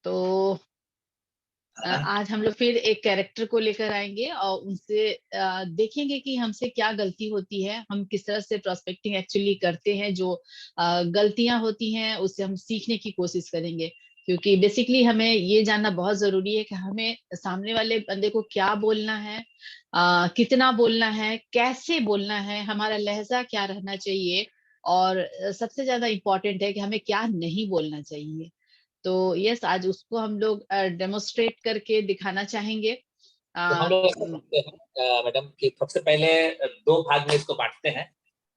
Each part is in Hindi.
तो हाँ, आज हम लोग फिर एक कैरेक्टर को लेकर आएंगे और उनसे देखेंगे कि हमसे क्या गलती होती है, हम किस तरह से प्रोस्पेक्टिंग एक्चुअली करते हैं। जो गलतियां होती हैं उससे हम सीखने की कोशिश करेंगे, क्योंकि बेसिकली हमें ये जानना बहुत जरूरी है कि हमें सामने वाले बंदे को क्या बोलना है, कितना बोलना है, कैसे बोलना है, हमारा लहजा क्या रहना चाहिए, और सबसे ज्यादा इम्पोर्टेंट है कि हमें क्या नहीं बोलना चाहिए। तो यस, आज उसको हम लोग डेमोस्ट्रेट करके दिखाना चाहेंगे। तो हम लोग ऐसा करते हैं मैडम कि सबसे पहले दो भाग में इसको बांटते हैं।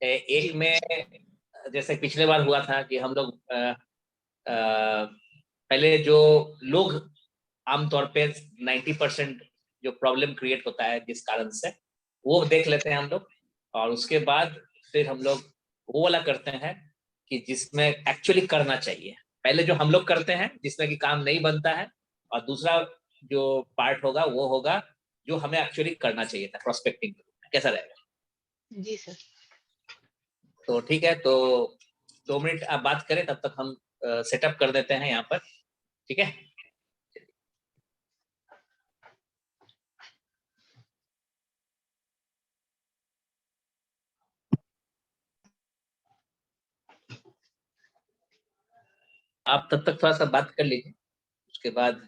जी एक में जैसे पिछले बार हुआ था कि हम लोग पहले जो लोग आमतौर पे 90% जो प्रॉब्लम क्रिएट होता है जिस कारण से, वो देख लेते हैं हम लोग। और उसके बाद फिर हम लोग वो वाला करते हैं कि जिसमें एक्चुअली करना चाहिए। पहले जो हम लोग करते हैं जिसमें कि काम नहीं बनता है, और दूसरा जो पार्ट होगा वो होगा जो हमें एक्चुअली करना चाहिए था प्रोस्पेक्टिंग। कैसा रहेगा? जी सर। तो ठीक है, तो 2 मिनट आप बात करें, तब तक हम सेटअप कर देते हैं यहाँ पर। ठीक है। आप तब तक थोड़ा सा बात कर लीजिए, उसके बाद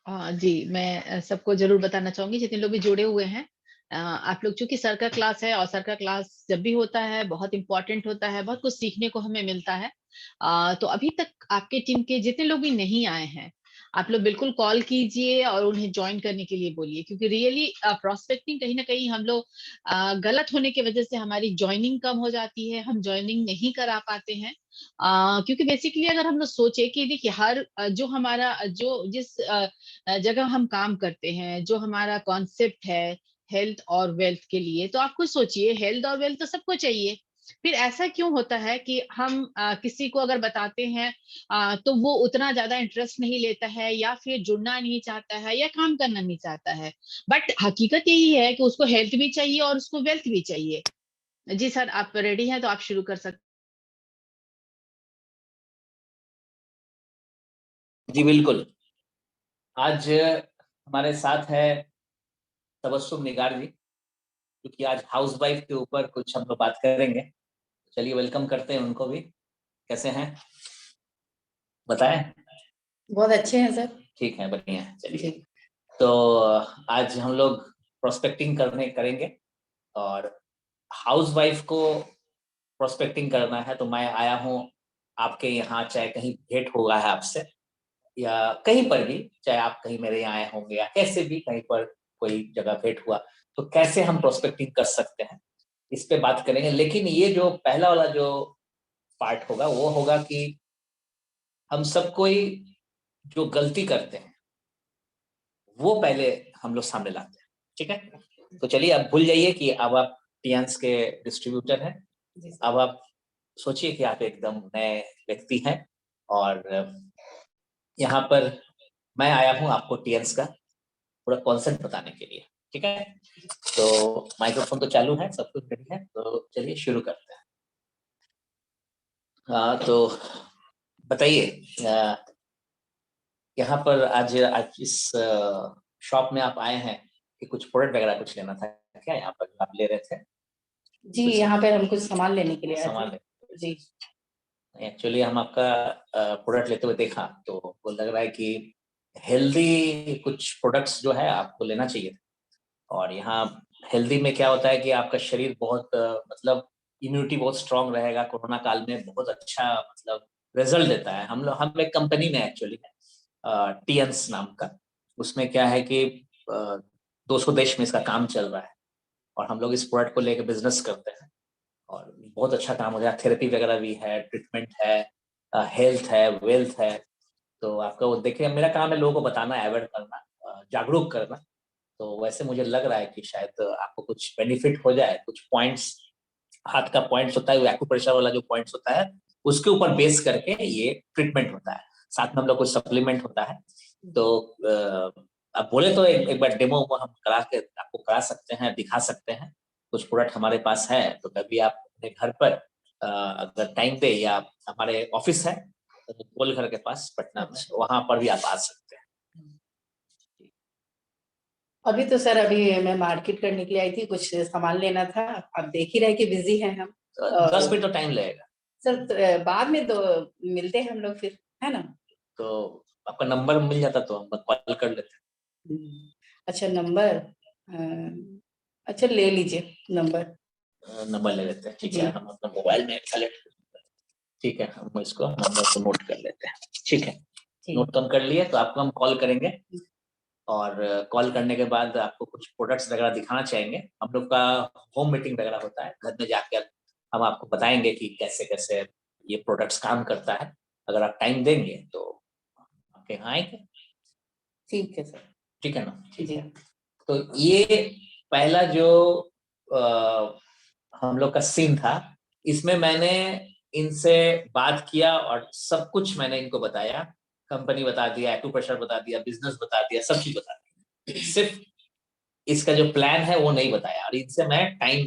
हाँ जी, मैं सबको जरूर बताना चाहूंगी जितने लोग भी जुड़े हुए हैं। आप लोग, चूंकि सर का क्लास है और सर का क्लास जब भी होता है बहुत इंपॉर्टेंट होता है, बहुत कुछ सीखने को हमें मिलता है। तो अभी तक आपके टीम के जितने लोग भी नहीं आए हैं, आप लोग बिल्कुल कॉल कीजिए और उन्हें ज्वाइन करने के लिए बोलिए, क्योंकि रियली प्रोस्पेक्टिंग कहीं ना कहीं हम लोग गलत होने की वजह से हमारी ज्वाइनिंग कम हो जाती है, हम ज्वाइनिंग नहीं करा पाते हैं। क्योंकि बेसिकली अगर हम लोग सोचे कि देखिए हर जो हमारा जो जिस जगह हम काम करते हैं, जो हमारा कॉन्सेप्ट है हेल्थ और वेल्थ के लिए, तो आप खुद सोचिए हेल्थ और वेल्थ तो सबको चाहिए। फिर ऐसा क्यों होता है कि हम किसी को अगर बताते हैं तो वो उतना ज्यादा इंटरेस्ट नहीं लेता है, या फिर जुड़ना नहीं चाहता है, या काम करना नहीं चाहता है। बट हकीकत यही है कि उसको हेल्थ भी चाहिए और उसको वेल्थ भी चाहिए। जी सर, आप रेडी हैं तो आप शुरू कर सकते जी बिल्कुल। आज हमारे साथ है तबस्सुम निगार जी, क्योंकि आज हाउस वाइफ के ऊपर कुछ हम लोग बात करेंगे। चलिए वेलकम करते हैं उनको भी। कैसे हैं बताएं? बहुत अच्छे हैं सर। ठीक है, बढ़िया है। चलिए, तो आज हम लोग प्रोस्पेक्टिंग करने करेंगे, और हाउस वाइफ को प्रोस्पेक्टिंग करना है। तो मैं आया हूँ आपके यहाँ, चाहे कहीं भेंट हुआ है आपसे या कहीं पर भी, चाहे आप कहीं मेरे यहाँ आए होंगे या कैसे भी कहीं पर कोई जगह भेंट हुआ, तो कैसे हम प्रोस्पेक्टिंग कर सकते हैं इस पे बात करेंगे। लेकिन ये जो पहला वाला जो पार्ट होगा वो होगा कि हम सब कोई जो गलती करते हैं वो पहले हम लोग सामने लाते हैं। ठीक है, तो चलिए अब भूल जाइए कि अब आप टियंस के डिस्ट्रीब्यूटर हैं। अब आप सोचिए कि आप एकदम नए व्यक्ति हैं, और यहाँ पर मैं आया हूँ आपको टियंस का पूरा कॉन्सेप्ट बताने के लिए। ठीक है, तो माइक्रोफोन तो चालू है, सब कुछ रेडी है, तो चलिए शुरू करते हैं। तो बताइए, यहाँ पर आज आज इस शॉप में आप आए हैं कि कुछ प्रोडक्ट वगैरह कुछ लेना था क्या? यहाँ पर आप ले रहे थे? जी, यहाँ पर हम कुछ सामान लेने के लिए आए सामान थे। जी, एक्चुअली हम आपका प्रोडक्ट लेते हुए देखा, तो वो लग रहा है कि हेल्दी कुछ प्रोडक्ट्स जो है आपको लेना चाहिए। और यहाँ हेल्दी में क्या होता है कि आपका शरीर बहुत मतलब इम्यूनिटी बहुत स्ट्रांग रहेगा। कोरोना काल में बहुत अच्छा मतलब रिजल्ट देता है। हम एक कंपनी में एक्चुअली टीएंस नाम का, उसमें क्या है कि 200 देश में इसका काम चल रहा है, और हम लोग इस प्रोडक्ट को लेकर बिजनेस करते हैं, और बहुत अच्छा काम हो रहा है। थेरेपी वगैरह भी है, ट्रीटमेंट है, हेल्थ है, वेल्थ है। तो आपका वो देखिए, मेरा काम है लोगों को बताना, अवेयर करना, जागरूक करना। तो वैसे मुझे लग रहा है कि शायद आपको कुछ बेनिफिट हो जाए। कुछ पॉइंट्स, हाथ का पॉइंट्स होता है, एक्यूप्रेशर वाला जो पॉइंट्स होता है, उसके ऊपर बेस करके ये ट्रीटमेंट होता है। साथ में हम लोग कुछ सप्लीमेंट होता है। तो आप बोले तो एक बार डेमो हम करा के आपको करा सकते हैं, दिखा सकते हैं। कुछ प्रोडक्ट हमारे पास है, तो कभी आप अपने घर पर अगर टाइम पे, या हमारे ऑफिस है तो गोल घर के पास पटना में, वहां पर भी आप आ सकते हैं। अभी तो सर अभी मैं मार्केट करने के लिए आई थी, कुछ सामान लेना था। आप देख ही रहे कि बिजी हैं हम। तो 10 मिनट तो टाइम लगेगा सर बाद में तो मिलते हैं हम लोग फिर, है ना? तो आपका नंबर मिल जाता तो हम कॉल कर लेते। अच्छा नंबर, अच्छा ले लीजिए नंबर। नंबर ले लेते हैं, ठीक जी। है। हम अपना मोबाइल में सेलेक्ट, ठीक है, हम इसको नंबर को नोट कर लेते हैं, ठीक है। नोट तो हम कर लिए, तो आपको हम कॉल करेंगे, और कॉल करने के बाद आपको कुछ प्रोडक्ट्स वगैरह दिखाना चाहेंगे। हम लोग का होम मीटिंग वगैरह होता है, घर में जाकर हम आपको बताएंगे कि कैसे कैसे ये प्रोडक्ट्स काम करता है। अगर आप टाइम देंगे तो आपके यहाँ आएंगे। ठीक है सर। ठीक है ना? जी। तो ये पहला जो हम लोग का सीन था, इसमें मैंने इनसे बात किया और सब कुछ मैंने इनको बताया। कंपनी बता दिया, एक्यूप्रेशर बता दिया, बिजनेस बता दिया, सब चीज बता दिया। सिर्फ इसका जो प्लान है वो नहीं बताया, और इनसे मैं टाइम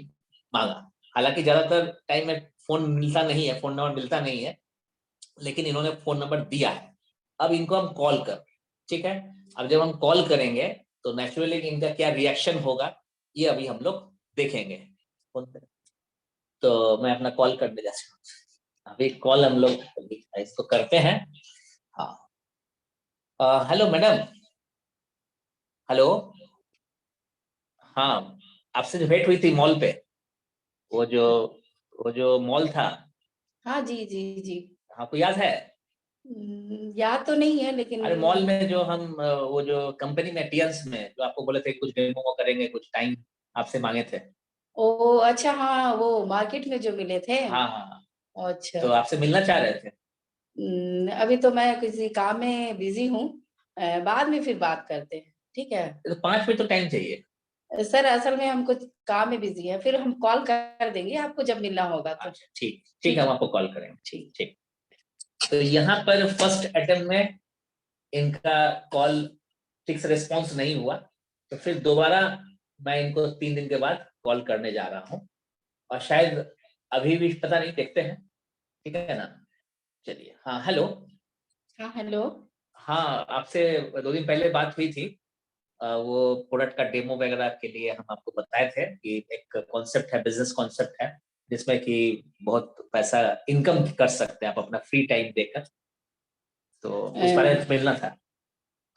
मांगा। हालांकि ज्यादातर टाइम में फोन मिलता नहीं है, फोन नंबर मिलता नहीं है, लेकिन इन्होंने फोन नंबर दिया है। अब इनको हम कॉल कर, ठीक है। अब जब हम कॉल करेंगे तो नेचुरली इनका क्या रिएक्शन होगा, ये अभी हम लोग देखेंगे। तो मैं अपना कॉल करने जा रहा हूँ। अभी कॉल हम लोग इसको करते हैं। हाँ, हेलो मैडम। हेलो। हाँ, आपसे जो भेंट हुई थी मॉल पे, वो जो वो जो मॉल था, हाँ जी जी जी। आपको याद है? याद तो नहीं है लेकिन। अरे मॉल में जो हम वो जो कंपनी में टीयर्स में जो आपको बोले थे कुछ डेमो करेंगे, कुछ टाइम आपसे मांगे थे। ओ अच्छा, हाँ वो मार्केट में जो मिले थे। हाँ हाँ हाँ, अच्छा। तो आपसे मिलना चाह रहे थे। अभी तो मैं किसी काम में बिजी हूँ। बाद में फिर बात करते हैं, ठीक है? तो 5 मिनट तो टाइम चाहिए। सर असल में हम कुछ काम में बिजी हैं, फिर हम कॉल कर देंगे आपको जब मिलना होगा तो। अच्छा ठीक ठीक है, हम आपको कॉल करेंगे। ठीक। ठीक। तो यहाँ पर फर्स्ट अटेम्प्ट में इनका कॉल ठीक से रिस्पॉन्स नहीं हुआ, तो फिर दोबारा मैं इनको 3 दिन के बाद कॉल करने जा रहा हूँ, और शायद अभी भी पता नहीं, देखते हैं। ठीक है ना? चलिए। हाँ हेलो। हाँ हेलो। हाँ, आपसे 2 दिन पहले बात हुई थी। वो प्रोडक्ट का डेमो वगैरह के लिए हम आपको बताए थे कि एक कॉन्सेप्ट है, बिजनेस कॉन्सेप्ट है, जिसमें कि बहुत पैसा इनकम कर सकते हैं आप अपना फ्री टाइम देकर। तो उस बारे में मिलना था।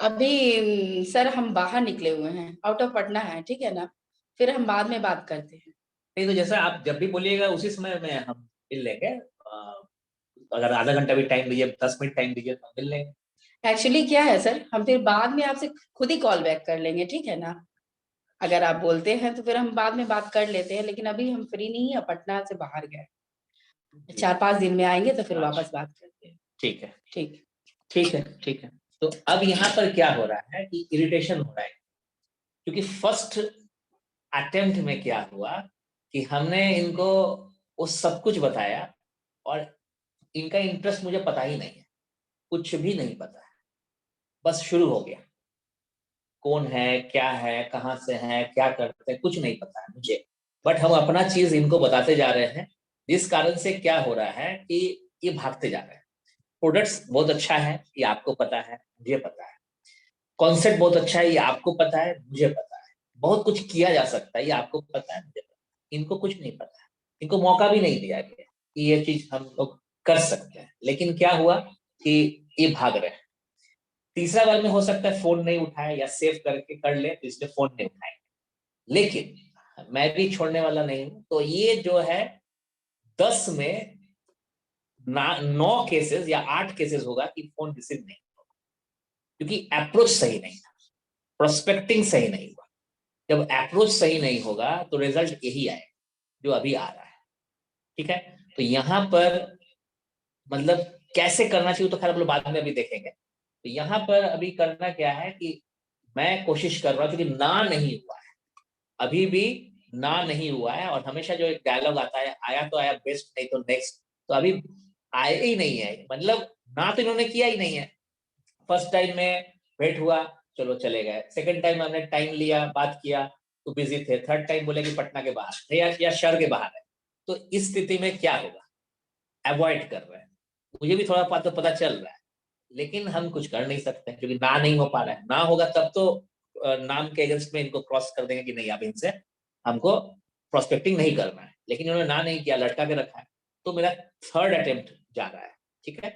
अभी सर हम बाहर निकले हुए हैं, आउट ऑफ पटना है, ठीक है ना? फिर हम बाद में बात करते हैं। नहीं तो जैसा आप जब भी बोलिएगा उसी समय में हम मिल लेंगे। अगर आधा घंटा भी टाइम दीजिए, 10 मिनट टाइम दीजिए, तो हम मिल लेंगे। एक्चुअली क्या है सर, हम फिर बाद में आपसे खुद ही कॉल बैक कर लेंगे, ठीक है ना? अगर आप बोलते हैं तो फिर हम बाद में बात कर लेते हैं, लेकिन अभी हम फ्री नहीं है, पटना से बाहर गए। 4-5 दिन में आएंगे तो फिर वापस बात करते हैं। ठीक है ठीक। ठीक है ठीक है। तो अब यहाँ पर क्या हो रहा है कि इरिटेशन हो रहा है, क्योंकि फर्स्ट अटेम्प्ट में क्या हुआ कि हमने इनको वो सब कुछ बताया, और इनका इंटरेस्ट मुझे पता ही नहीं है, कुछ भी नहीं पता है। बस शुरू हो गया, कौन है, क्या है, कहाँ से है, क्या करते हैं, कुछ नहीं पता है मुझे। बट हम अपना चीज इनको बताते जा रहे हैं, जिस कारण से क्या हो रहा है कि ये भागते जा रहे हैं। प्रोडक्ट्स बहुत अच्छा है, ये आपको पता है, मुझे पता है। कॉन्सेप्ट बहुत अच्छा है, ये आपको पता है, मुझे पता है। बहुत कुछ किया जा सकता है, ये आपको पता है, मुझे पता है। इनको कुछ नहीं पता है, इनको मौका भी नहीं दिया गया कि ये चीज हम लोग कर सकते हैं। लेकिन क्या हुआ कि ये भाग रहे हैं। तीसरा बार में हो सकता है फोन नहीं उठाए, या सेव करके कर ले तो इसलिए फोन नहीं उठाए, लेकिन मैं भी छोड़ने वाला नहीं हूं। तो ये जो है 10 में 9 केसेस या 8 केसेस होगा कि फोन रिसीव नहीं होगा, क्योंकि अप्रोच सही नहीं था, प्रोस्पेक्टिंग सही नहीं हुआ। जब अप्रोच सही नहीं होगा तो रिजल्ट यही आएगा जो अभी आ रहा है। ठीक है, तो यहाँ पर मतलब कैसे करना चाहिए तो खैर हम लोग बाद में अभी देखेंगे। तो यहाँ पर अभी करना क्या है कि मैं कोशिश कर रहा हूँ, क्योंकि ना नहीं हुआ है, अभी भी ना नहीं हुआ है। और हमेशा जो एक डायलॉग आता है, आया तो आया बेस्ट, नहीं तो नेक्स्ट, तो अभी आया ही नहीं है। मतलब ना तो इन्होंने किया ही नहीं है। फर्स्ट टाइम में भेंट हुआ, चलो चले गए। सेकंड टाइम हमने टाइम लिया, बात किया तो बिजी थे। थर्ड टाइम बोले कि पटना के बाहर थे या शहर के बाहर है। तो इस स्थिति में क्या होगा? अवॉइड कर रहे हैं। मुझे भी थोड़ा पता चल रहा है, लेकिन हम कुछ कर नहीं सकते क्योंकि ना नहीं हो पा रहा है। ना होगा तब तो नाम के अगेंस्ट में इनको क्रॉस कर देंगे कि नहीं, अब इनसे हमको प्रोस्पेक्टिंग नहीं करना है। लेकिन इन्होंने ना नहीं किया, लटका के रखा है, तो मेरा थर्ड अटेम्प्ट जा रहा है। ठीक है,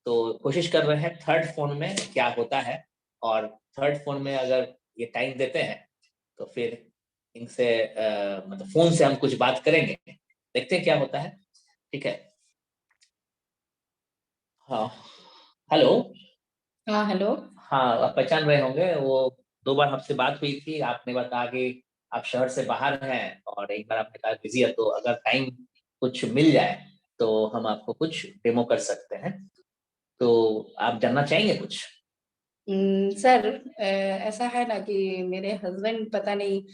तो कोशिश कर रहे हैं थर्ड फोन में क्या होता है, और थर्ड फोन में अगर ये टाइम देते हैं तो फिर इनसे मतलब फोन से हम कुछ बात करेंगे, देखते हैं क्या होता है। ठीक है, हाँ हेलो। हाँ हेलो। हाँ, आप पहचान रहे होंगे, वो 2 बार आपसे बात हुई थी। आपने बताया कि आप शहर से बाहर हैं, और एक बार आपने कहा बिजी है, तो अगर टाइम कुछ मिल जाए तो हम आपको कुछ डेमो कर सकते हैं। तो आप जानना चाहेंगे कुछ? सर ऐसा है ना कि मेरे हस्बैंड पता नहीं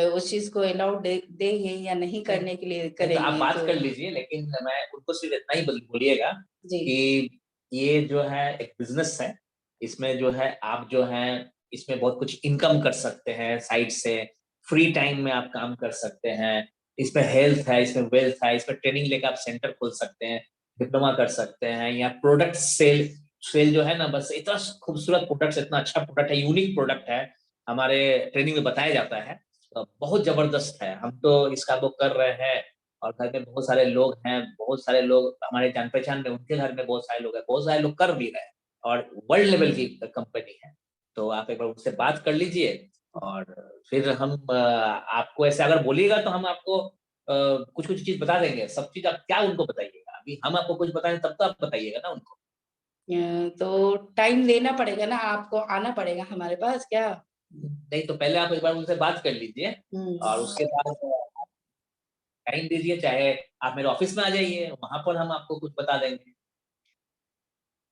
उस चीज को अलाउड देंगे या नहीं करने के लिए नहीं, तो आप करेंगे, बात तो कर लीजिए, लेकिन मैं उनको सिर्फ इतना ही बोलिएगा जी कि ये जो है एक बिजनेस है। इसमें जो है आप जो है इसमें बहुत कुछ इनकम कर सकते हैं साइड से। फ्री टाइम में आप काम कर सकते हैं। इसमें हेल्थ है, इसमें वेल्थ है, इसमें ट्रेनिंग लेकर आप सेंटर खोल सकते हैं, डिप्लोमा कर सकते हैं, या प्रोडक्ट सेल सेल जो है ना, बस इतना खूबसूरत प्रोडक्ट, इतना अच्छा प्रोडक्ट है, यूनिक प्रोडक्ट है, हमारे ट्रेनिंग में बताया जाता है। तो बहुत जबरदस्त है। हम तो इसका वो कर रहे हैं, और घर में बहुत सारे लोग हैं, बहुत सारे लोग हमारे जान पहचान में, उनके घर में बहुत सारे लोग हैं, बहुत सारे लोग कर भी रहे हैं, और वर्ल्ड लेवल की कंपनी है। तो आप एक बार उनसे बात कर लीजिए, और फिर हम आपको ऐसे अगर बोलिएगा तो हम आपको कुछ कुछ चीज बता देंगे। सब चीज आप क्या उनको बताइएगा? अभी हम आपको कुछ बताएं तब तो आप बताइएगा ना उनको। तो टाइम देना पड़ेगा ना, आपको आना पड़ेगा हमारे पास क्या? नहीं, तो पहले आप एक बार उनसे बात कर लीजिए, और उसके बाद टाइम दीजिए। चाहे आप मेरे ऑफिस में आ जाइए, वहां पर हम आपको कुछ बता देंगे।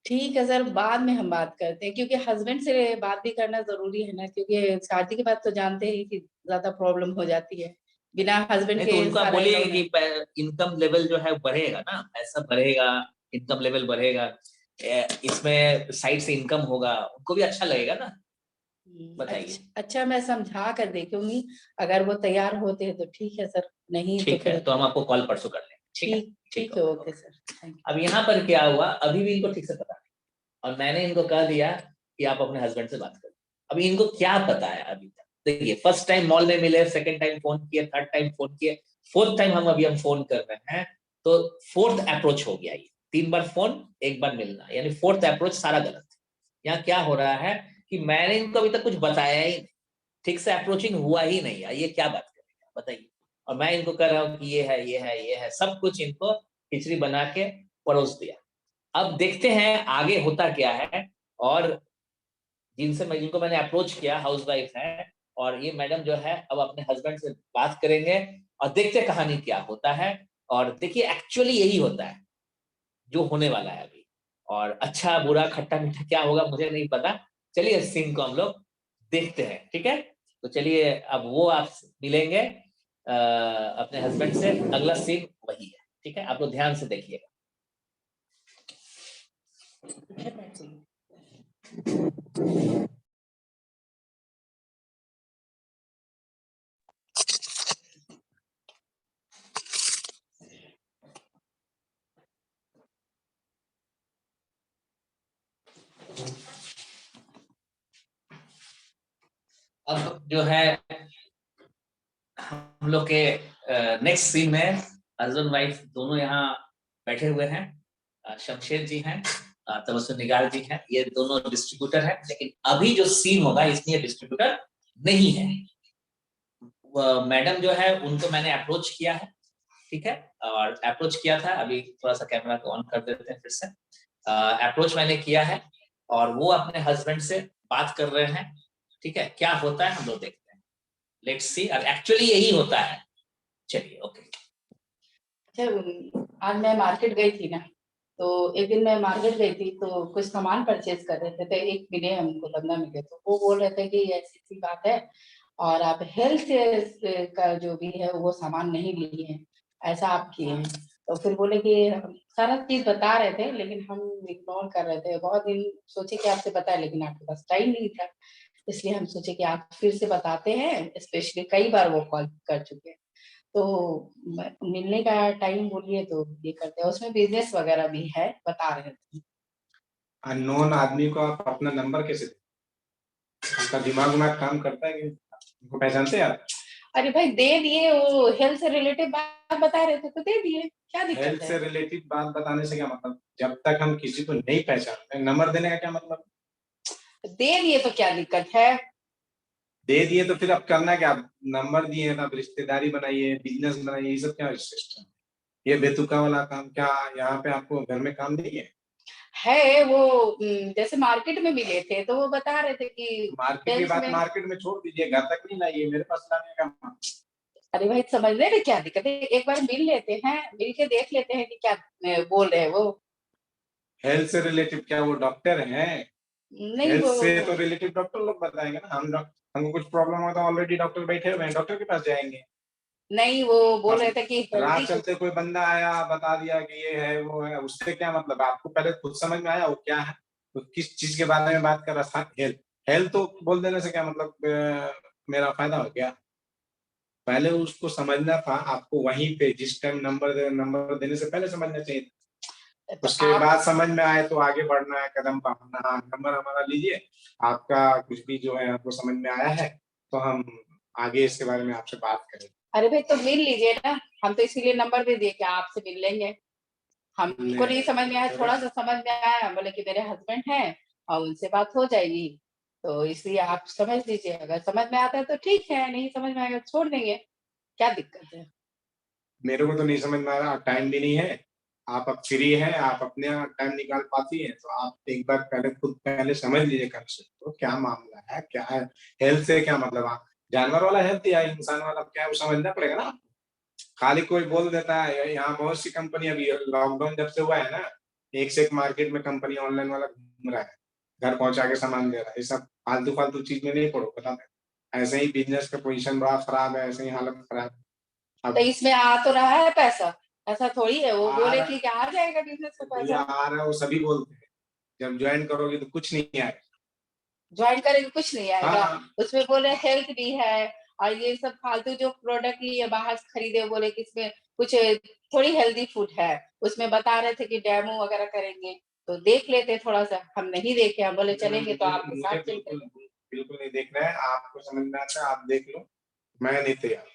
ठीक है सर, बाद में हम बात करते हैं, क्योंकि हस्बैंड से बात भी करना जरूरी है ना, क्योंकि शादी के बाद तो जानते ही कि ज्यादा प्रॉब्लम हो जाती है, बिना हस्बैंड नहीं, तो के उनको आप सारा बोलिए अलाउ नहीं। कि इनकम लेवल जो है बढ़ेगा ना, ऐसा बढ़ेगा, इनकम लेवल बढ़ेगा, इसमें साइड से इनकम होगा, उनको भी अच्छा लगेगा ना। बताइए। अच्छा मैं समझा कर देखूंगी, अगर वो तैयार होते हैं तो ठीक है सर, नहीं तो ठीक है, फिर तो हम आपको कॉल परसों कर लेंगे। ठीक है। ठीक ठीक ठीक है, है, okay okay okay. Sir, thank अब यहाँ पर क्या हुआ, अभी भी इनको ठीक से पता नहीं, और मैंने इनको कह दिया कि आप अपने हस्बैंड से बात करें। अभी इनको क्या पता है अभी तक? देखिए, फर्स्ट टाइम मॉल में मिले, सेकंड टाइम फोन किए, थर्ड टाइम फोन किए, फोर्थ टाइम हम फोन कर रहे हैं, तो फोर्थ अप्रोच हो गया ये। 3 बार फोन, 1 बार मिलना, यानी फोर्थ अप्रोच सारा गलत है। यहाँ क्या हो रहा है कि मैंने इनको अभी तक कुछ बताया ही नहीं, ठीक से अप्रोचिंग हुआ ही नहीं है, ये क्या बात करेगा बताइए। और मैं इनको कह रहा हूँ कि ये है, ये है, ये है, सब कुछ इनको खिचड़ी बना के परोस दिया। अब देखते हैं आगे होता क्या है। और जिनको मैंने अप्रोच किया, हाउसवाइफ है, और ये मैडम जो है अब अपने हस्बैंड से बात करेंगे, और देखते हैं कहानी क्या होता है। और देखिए, एक्चुअली यही होता है जो होने वाला है अभी। और अच्छा बुरा खट्टा मीठा क्या होगा मुझे नहीं पता। चलिए, इस सीन को हम लोग देखते हैं। ठीक है, तो चलिए, अब वो आप मिलेंगे अपने हस्बैंड से। अगला सीन वही है। ठीक है, आप लोग ध्यान से देखिएगा। अब जो है हम लोग के नेक्स्ट सीन में हस्बैंड वाइफ दोनों यहाँ बैठे हुए हैं। शमशेर जी हैं, तबस्सुम निगार जी हैं, ये दोनों डिस्ट्रीब्यूटर हैं। लेकिन अभी जो सीन होगा इसमें ये डिस्ट्रीब्यूटर नहीं है। मैडम जो है उनको मैंने अप्रोच किया है। ठीक है, और अप्रोच किया था, अभी थोड़ा सा कैमरा को ऑन कर देते हैं फिर से। अप्रोच मैंने किया है, और वो अपने हस्बैंड से बात कर रहे हैं। ठीक है, क्या होता है हम लोग देखते हैं। लेट्स सी, और एक्चुअली यही होता है। चलिए, ओके। अच्छा, आज मैं मार्केट गई थी ना, तो एक दिन मैं मार्केट गई थी तो कुछ सामान परचेज कर रहे थे, तो एक मिले हमको, बंदा मिले, तो वो बोल रहे थे कि ऐसी सी बात है, और आप हेल्थ का जो भी है वो सामान नहीं लिए हैं, ऐसा आप किए हैं। तो फिर बोले कि सारा चीज बता रहे थे, लेकिन हम इग्नोर कर रहे थे। बहुत दिन सोचे कि आपसे बताए, लेकिन आपके पास टाइम नहीं था। इसलिए हम सोचे कि आप फिर से बताते हैं, स्पेशली कई बार वो कॉल कर चुके हैं। तो मिलने का टाइम बोलिए तो ये करते हैं, उसमें बिजनेस वगैरह भी है, बता रहे थे। अननोन आदमी को आप अपना नंबर कैसे दें? आपका दिमाग उमाग काम करता है कि उनको पहचानते हैं आप? अरे भाई दे दिए, वो हेल्थ से रिलेटेड बात बता रहे थे तो दे दिए, क्या हेल्थ दिक्कत से है? रिलेटेड बात बताने से क्या मतलब? जब तक हम किसी को नहीं पहचानते, नंबर देने का क्या मतलब? दे दिए तो क्या दिक्कत है? दे दिए तो फिर अब करना क्या? नंबर दिए हैं तो आप रिश्तेदारी बनाइए, बिजनेस बनाइए, ये सब क्या सिस्टम? ये बेतुका वाला काम क्या यहाँ पे आपको घर में काम नहीं है वो जैसे मार्केट में मिले थे तो वो बता रहे थे कि मार्केट की हेल्थ बात में। मार्केट में छोड़ दीजिए, घर तक नहीं लाइए, मेरे पास लाने का। अरे भाई समझने में क्या दिक्कत है, एक बार मिल लेते हैं, मिल के देख लेते हैं कि क्या बोल रहे हैं वो। हेल्थ से रिलेटेड क्या वो डॉक्टर हैं? नहीं हेल्थ वो से तो रिलेटेड डॉक्टर लोग बताएंगे ना, हमको कुछ प्रॉब्लम हो तो ऑलरेडी डॉक्टर बैठे हुए हैं, डॉक्टर के पास जाएंगे। नहीं वो बोल अब रहे थे कि राह हेल्दी कुछ। चलते कोई बंदा आया बता दिया कि ये है वो है, उससे क्या मतलब? आपको पहले खुद समझ में आया वो क्या है, तो किस चीज के बारे में बात कर रहा था? हेल्थ। हेल्थ तो बोल देने से क्या मतलब मेरा फायदा हो गया? पहले उसको समझना था आपको, वहीं पे जिस टाइम नंबर देने से पहले समझना चाहिए। तो उसके आप बाद समझ में आए तो आगे बढ़ना है, कदम बढ़ाना। हाँ, नंबर हमारा लीजिए, आपका कुछ भी जो है आपको समझ में आया है तो हम आगे इसके बारे में आपसे बात करें। अरे भाई तो मिल लीजिए ना, हम तो इसीलिए नंबर भी दिए कि आपसे मिल लेंगे। हमको नहीं समझ में आया, थोड़ा सा समझ में आया, बोले कि मेरे हस्बैंड हैं और उनसे बात हो जाएगी, तो इसलिए आप समझ लीजिए, अगर समझ में आता है तो ठीक है, नहीं समझ में आएगा तो छोड़ देंगे, क्या दिक्कत है? मेरे को तो नहीं समझ में आ रहा, टाइम भी नहीं है। आप अब फ्री हैं, आप अपने यहाँ टाइम निकाल पाती हैं तो आप एक बार पहले खुद पहले समझ लीजिए कल से तो क्या मामला है, क्या है। हेल्थ से क्या मतलब? आप जानवर वाला हेल्थ या इंसान वाला क्या है वो समझना पड़ेगा ना। खाली कोई बोल देता है, यहाँ बहुत सी कंपनी, अभी लॉकडाउन जब से हुआ है ना, एक से एक मार्केट में कंपनी ऑनलाइन वाला घूम रहा है, घर पहुंचा के सामान दे रहा है। ये सब फालतू फालतू चीज में नहीं पड़ो, बता दें। ऐसे ही बिजनेस का पोजीशन बड़ा खराब है, ऐसे ही हालत खराब है। तो अब इसमें आ तो रहा है पैसा, ऐसा थोड़ी है वो आ बोले रहा कि आ जाएगा बिजनेस का भैया, पैसा। आ रहा है वो सभी बोलते हैं, जब ज्वाइन करोगे तो कुछ नहीं आएगा। ज्वाइन करेंगे कुछ नहीं आएगा, हाँ, उसमें बोले हेल्थ भी है, और ये सब फालतू जो प्रोडक्ट लिए बाहर से खरीदे, बोले कि इसमें कुछ थोड़ी हेल्दी फूड है, उसमें बता रहे थे कि डेमो वगैरह करेंगे, तो देख लेते थोड़ा सा, हम नहीं देखे, हम बोले चलेंगे तो आपके मुझे साथ चलते। बिल्कुल बिल्कुल नहीं देखना है, आपको समझ में आता है आप देख लो, मैं नहीं तैयार।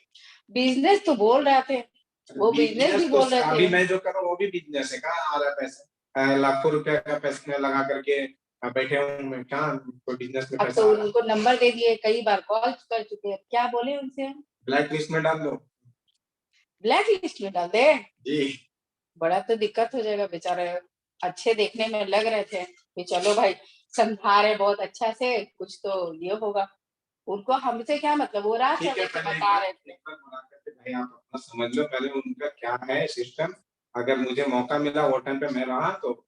बिजनेस तो बोल रहे थे, वो बिजनेस भी बिजनेस तो बोल रहे थे। अभी मैं जो कर रहा हूँ वो भी बिजनेस है, कहाँ आ रहा है पैसा? लाखों रुपया का पैसा मैं लगा करके बैठे हूँ मैं, कहाँ कोई बिजनेस में अब तो पैसा आ रहा है? उनको नंबर दे दिए, कई बार कॉल कर चुके हैं, क्या बोले उनसे हम? ब्लैक लिस्ट में डाल दो। ब्लैक लिस्ट में डाल दे? जी। बड़ा तो दिक्कत हो जाएगा, बेचारे अच्छे देखने में लग रहे थे कि चलो भाई समझा रहे बहुत अच्छा से, कुछ तो ये होगा, उनको हमसे क्या मतलब, वो राह ठीक है, चल के पहले बता रहे थे। एक बार बुला करके भाई आप अपना समझ लो पहले उनका क्या है सिस्टम। अगर मुझे मौका मिला वो टाइम पे मैं रहा तो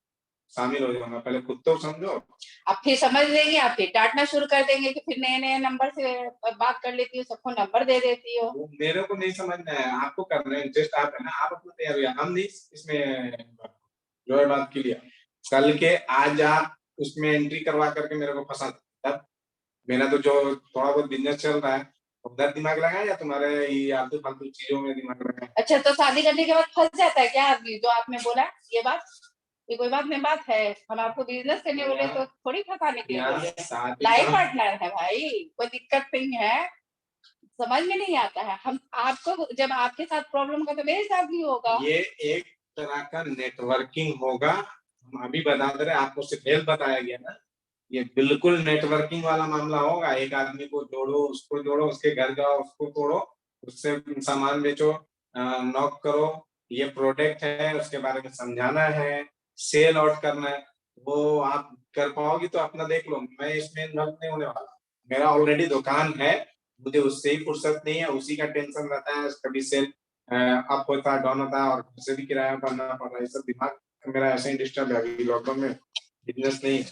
शामिल हो जाऊंगा, पहले खुद तो समझो। अब फिर समझ लेंगे, आप फिर डांटना शुरू कर देंगे कि फिर नए नए नंबर से बात कर लेती हो, सबको नंबर दे देती हो। वो मेरे को नहीं समझना है, आपको करना है, इंटरेस्ट आप है ना, आप अपना तैयार हो, हम नहीं इसमें जो है बात के लिए। कल के आज आप उसमें एंट्री करवा करके मेरे को फंसा दो। तब मेरा तो जो थोड़ा बहुत बिजनेस चल रहा है उधर दिमाग लगाए या तुम्हारे ये आलतू फालतू चीजों में दिमाग लगाए? अच्छा तो शादी करने के बाद फंस जाता है क्या आदमी, जो आपने बोला ये बात, ये कोई बात नहीं, बात है, हम आपको बिजनेस करने बोले तो थोड़ी फंसाने के लिए यहाँ बोले, शादी लाइफ का पार्टनर है भाई, कोई दिक्कत नहीं है, समझ में नहीं आता है, हम आपको जब आपके साथ प्रॉब्लम होगा तो मेरे साथ भी होगा। ये एक तरह का नेटवर्किंग होगा। हम अभी बता दे रहे हैं, आपको सिर्फ हेल्प बताया गया ना, ये बिल्कुल नेटवर्किंग वाला मामला होगा। एक आदमी को जोड़ो, उसके घर जाओ, उसको तोड़ो, उससे सामान बेचो, नॉक करो, ये प्रोडक्ट है उसके बारे में समझाना है, सेल आउट करना है। वो आप कर पाओगी तो अपना देख लो, मैं इसमें इन्वॉल्व नहीं होने वाला। मेरा ऑलरेडी दुकान है, मुझे उससे ही फुर्सत नहीं है, उसी का टेंशन रहता है, कभी सेल अप होता है डाउन होता है, और घर से भी किराया भरना पड़ रहा है, ये सब दिमाग मेरा ऐसे ही डिस्टर्ब है अभी लॉकडाउन में। बिजनेस नहीं है,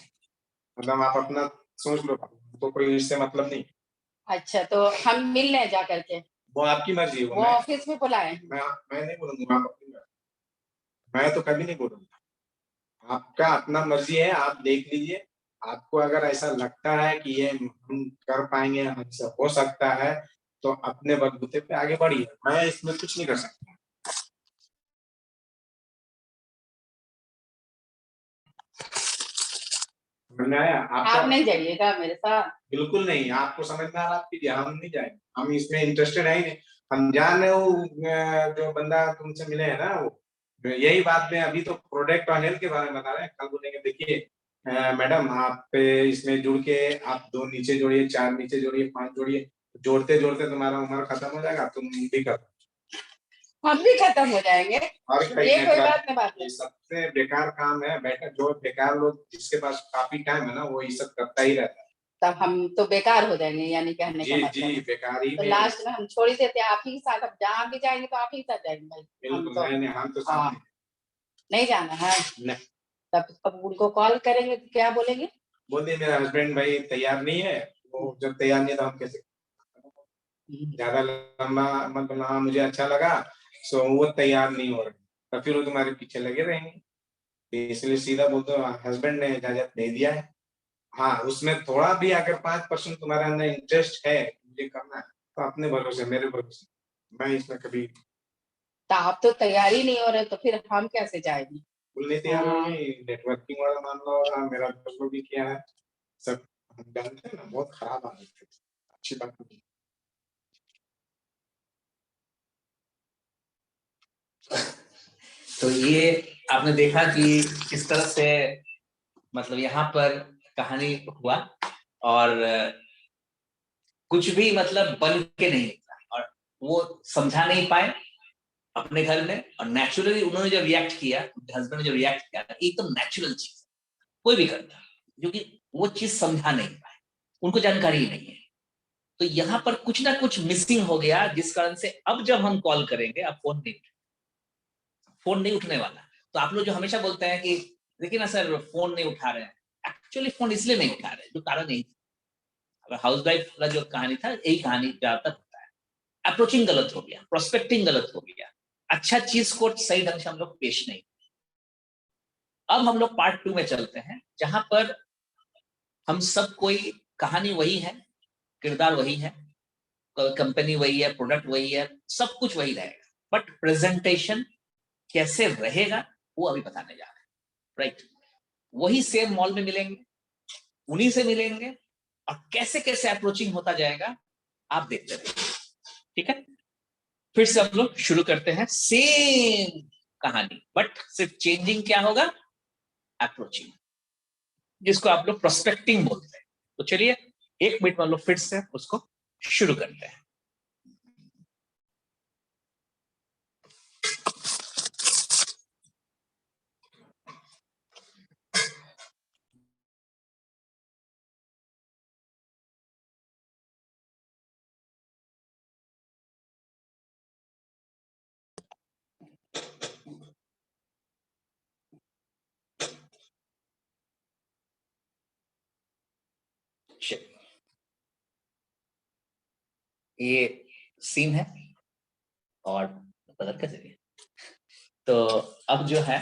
मतलब आप अपना सोच लो, तो कोई इससे मतलब नहीं। अच्छा तो हम मिल लें जा करके, वो आपकी मर्जी है, वो ऑफिस में बुलाए? मैं नहीं बोलूंगा, आप अपनी मर्जी। मैं तो कभी नहीं बोलूंगा, आपका अपना मर्जी है, आप देख लीजिए। आपको अगर ऐसा लगता है कि ये हम कर पाएंगे, हमसे हो सकता है, तो अपने बलबूते पे आगे बढ़िए, मैं इसमें कुछ नहीं कर सकता। समझ में आया आपको? आप नहीं जाइएगा मेरे साथ? बिल्कुल नहीं, आपको समझ में आ रहा, आप कीजिए, हम नहीं जाएंगे, हम इसमें इंटरेस्टेड है ही नहीं। हम जान रहे हो जो बंदा तुमसे मिले है ना, वो यही बात में अभी तो प्रोडक्ट और हेल्थ के बारे में बता रहे हैं। कल बोलेंगे देखिए मैडम आप इसमें जुड़ के आप 2 नीचे जोड़िए, 4 नीचे जोड़िए, 5 जोड़िए, जोड़ते जोड़ते तुम्हारा उम्र खत्म हो जाएगा, तुम भी कर, हम भी खत्म हो जाएंगे। और ये कोई बात नहीं, बात ये सबसे बेकार काम है बेटा। जो बेकार लोग जिसके पास काफी टाइम है ना, वो ये सब करता ही रहता है। तब हम तो बेकार हो जाएंगे, यानी कहने का जी मतलब जी, बेकार ही तो नहीं। लास्ट में हम छोड़ ही देते हैं, आप ही के साथ। अब जहाँ भी जाएंगे तो आप ही के साथ जाएंगे भाई। हम बिल्कुल तो नहीं, हम तो हाँ, साथ नहीं जाना है। नहीं। तब उनको कॉल करेंगे तो क्या बोलेंगे? बोल दिए मेरा हस्बैंड भाई तैयार नहीं है, वो जब तैयार नहीं है तो हम कैसे, ज्यादा लंबा मत बनाना, मुझे अच्छा लगा, सो वो तैयार नहीं हो रहे, तो फिर वो तुम्हारे पीछे लगे रहेंगे। इसलिए सीधा बोल दो हस्बैंड ने इजाजत दे दिया है। हाँ, उसमें थोड़ा भी अगर 5% तुम्हारे अंदर इंटरेस्ट है मुझे करना है, तो अपने भरोसे, मेरे भरोसे, मैं इसमें कभी तो आप तो तैयार ही नहीं हो रहे, तो फिर हम कैसे जाएंगे? बोलने तैयार होंगे। नेटवर्किंग वाला मामला होगा, मेरा दोस्तों भी किया है सब, हम जानते हैं ना, बहुत खराब आदत है, अच्छी बात नहीं। तो ये आपने देखा कि किस तरह से मतलब यहाँ पर कहानी हुआ, और कुछ भी मतलब बन के नहीं निकला, और वो समझा नहीं पाए अपने घर में, और नेचुरली उन्होंने जो रिएक्ट किया, हस्बैंड ने जो रिएक्ट किया, एकदम नेचुरल चीज कोई भी करता, क्योंकि वो चीज समझा नहीं पाए, उनको जानकारी ही नहीं है। तो यहाँ पर कुछ ना कुछ मिसिंग हो गया, जिस कारण से अब जब हम कॉल करेंगे, अब फोन नहीं उठने वाला। तो आप लोग जो हमेशा बोलते हैं कि देखिए ना सर फोन नहीं उठा रहे हैं, एक्चुअली फोन इसलिए नहीं उठा रहे, जो कारण नहीं। अगर हाउस वाइफ वाला जो कहानी था, यही कहानी ज्यादातर होता है। अप्रोचिंग गलत हो गया, प्रोस्पेक्टिंग गलत हो गया, अच्छा चीज को सही ढंग से हम लोग पेश नहीं। अब हम लोग पार्ट 2 में चलते हैं, जहां पर हम सब कोई, कहानी वही है, किरदार वही है, कंपनी वही है, प्रोडक्ट वही है, सब कुछ वही रहेगा, बट प्रेजेंटेशन कैसे रहेगा वो अभी बताने जा रहे हैं, राइट? वही सेम मॉल में मिलेंगे, उन्हीं से मिलेंगे, और कैसे कैसे अप्रोचिंग होता जाएगा आप देखते रहिए, ठीक है? फिर से हम लोग शुरू करते हैं, सेम कहानी, बट सिर्फ चेंजिंग क्या होगा, अप्रोचिंग, जिसको आप लोग प्रोस्पेक्टिंग बोलते हैं। तो चलिए 1 मिनट में हम लोग फिर से उसको शुरू करते हैं। ये सीन है और बदल कर चलिए। तो अब जो है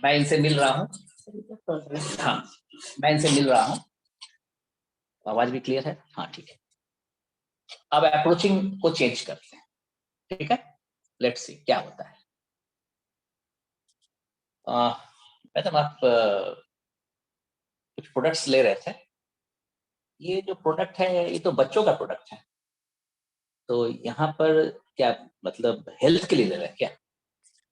मैं इनसे मिल रहा हूँ, हाँ मैं इनसे मिल रहा हूँ, आवाज भी क्लियर है, हाँ ठीक है। अब अप्रोचिंग को चेंज करते हैं, ठीक है? लेट्स सी क्या होता है। मैडम आप कुछ प्रोडक्ट्स ले रहे थे, ये जो प्रोडक्ट है ये तो बच्चों का प्रोडक्ट है, तो यहाँ पर क्या मतलब हेल्थ के लिए ले रहे हैं क्या?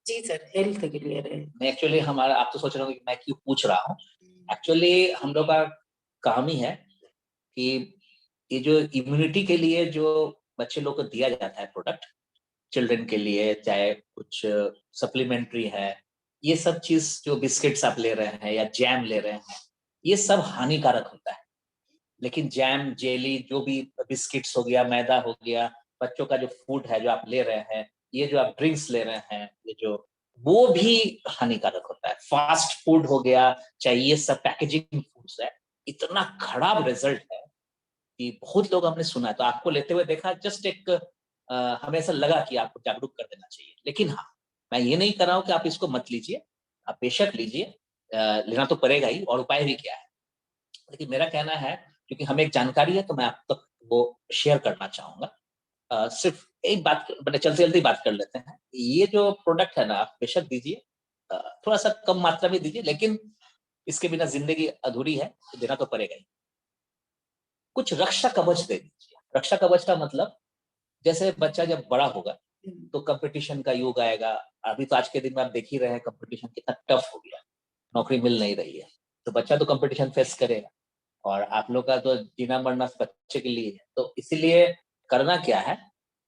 जी सर, हेल्थ के लिए रहे। मैं एक्चुअली हमारा, आप तो सोच रहे हो कि मैं क्यों पूछ रहा हूँ, एक्चुअली हम लोग का काम ही है कि ये जो इम्यूनिटी के लिए जो बच्चे लोग को दिया जाता है प्रोडक्ट, चिल्ड्रन के लिए, चाहे कुछ सप्लीमेंट्री है, ये सब चीज जो बिस्किट्स आप ले रहे हैं या जैम ले रहे हैं, ये सब हानिकारक होता है। लेकिन जैम, जेली, जो भी बिस्किट्स हो गया, मैदा हो गया, बच्चों का जो फूड है जो आप ले रहे हैं, ये जो आप ड्रिंक्स ले रहे हैं, ये जो, वो भी हानिकारक होता है। फास्ट फूड हो गया, चाहे ये सब पैकेजिंग फूड्स है, इतना खराब रिजल्ट है कि बहुत लोग हमने सुना है। तो आपको लेते हुए देखा, जस्ट एक हमें ऐसा लगा कि आपको जागरूक कर देना चाहिए। लेकिन हाँ, मैं ये नहीं कर रहा हूँ कि आप इसको मत लीजिए, आप बेशक लीजिए, लेना तो पड़ेगा ही, और उपाय भी क्या है। लेकिन मेरा कहना है, क्योंकि हमें एक जानकारी है तो मैं आप तक वो शेयर करना चाहूंगा। सिर्फ एक बात, मैंने चलते जल्दी बात कर लेते हैं। ये जो प्रोडक्ट है ना, आप बेशक दीजिए, थोड़ा सा कम मात्रा में दीजिए, लेकिन इसके बिना जिंदगी अधूरी है, तो देना तो पड़ेगा ही। कुछ रक्षा कवच दे दीजिए। रक्षा कवच का मतलब, जैसे बच्चा जब बड़ा होगा तो कंपटीशन का युग आएगा। अभी तो आज के दिन में आप देख ही रहे हैं कंपटीशन कितना टफ हो गया, नौकरी मिल नहीं रही है, तो बच्चा तो कंपटीशन फेस करेगा, और आप लोग का तो जीना मरना बच्चे के लिए है। तो इसीलिए करना क्या है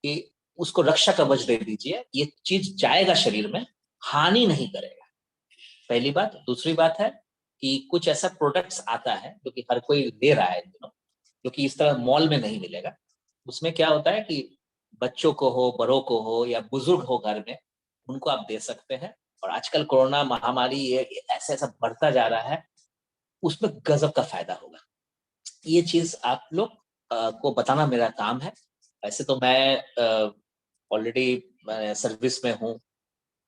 कि उसको रक्षा कवच दे दीजिए। ये चीज जाएगा शरीर में, हानि नहीं करेगा, पहली बात। दूसरी बात है कि कुछ ऐसा प्रोडक्ट्स आता है जो कि हर कोई दे रहा है इन दिनों, जो कि इस तरह मॉल में नहीं मिलेगा। उसमें क्या होता है कि बच्चों को हो, बड़ों को हो, या बुजुर्ग हो घर में, उनको आप दे सकते हैं। और आजकल कोरोना महामारी ये ऐसे ऐसा बढ़ता जा रहा है, उसमें गजब का फायदा होगा। ये चीज आप लोग को बताना मेरा काम है। ऐसे तो मैं ऑलरेडी सर्विस में हूँ,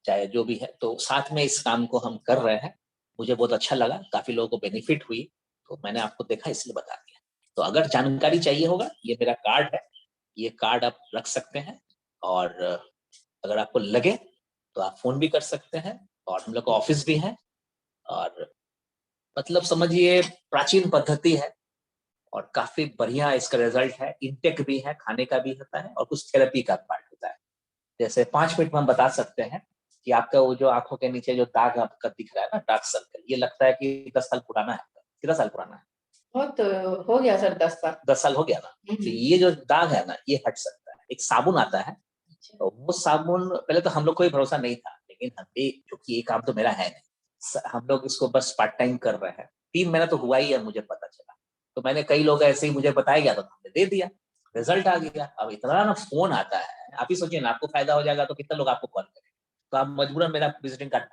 चाहे जो भी है, तो साथ में इस काम को हम कर रहे हैं। मुझे बहुत अच्छा लगा, काफी लोगों को बेनिफिट हुई, तो मैंने आपको देखा इसलिए बता दिया। तो अगर जानकारी चाहिए होगा, ये मेरा कार्ड है, ये कार्ड आप रख सकते हैं, और अगर आपको लगे तो आप फोन भी कर सकते हैं। और हम लोग का ऑफिस भी है, और मतलब समझिए प्राचीन पद्धति है, और काफी बढ़िया इसका रिजल्ट है। इनटेक भी है, खाने का भी होता है, और कुछ थेरेपी का पार्ट होता है। जैसे 5 मिनट में हम बता सकते हैं कि आपका वो जो आंखों के नीचे जो दाग आपका दिख रहा है ना, डार्क सर्कल, ये लगता है कि 10 साल पुराना है। कितना साल पुराना है? बहुत हो गया सर, 10 साल। 10 साल हो गया ना। तो ये जो दाग है ना, ये हट सकता है। एक साबुन आता है, तो वो साबुन पहले तो हम लोग को ही भरोसा नहीं था, लेकिन हम भी, क्योंकि ये काम तो मेरा है नहीं, हम लोग इसको बस पार्ट टाइम कर रहे हैं। 3 महीना तो हुआ ही है, मुझे पता चला। तो मैंने कई लोग ऐसे ही मुझे बताया गया, तो हमने दे दिया, रिजल्ट आ गया। अब इतना ना फोन आता है, आप ही सोचिए ना, आपको फायदा हो जाएगा तो कितने लोग आपको कॉल करेंगे। तो आप मजबूरन मेरा विजिटिंग कार्ड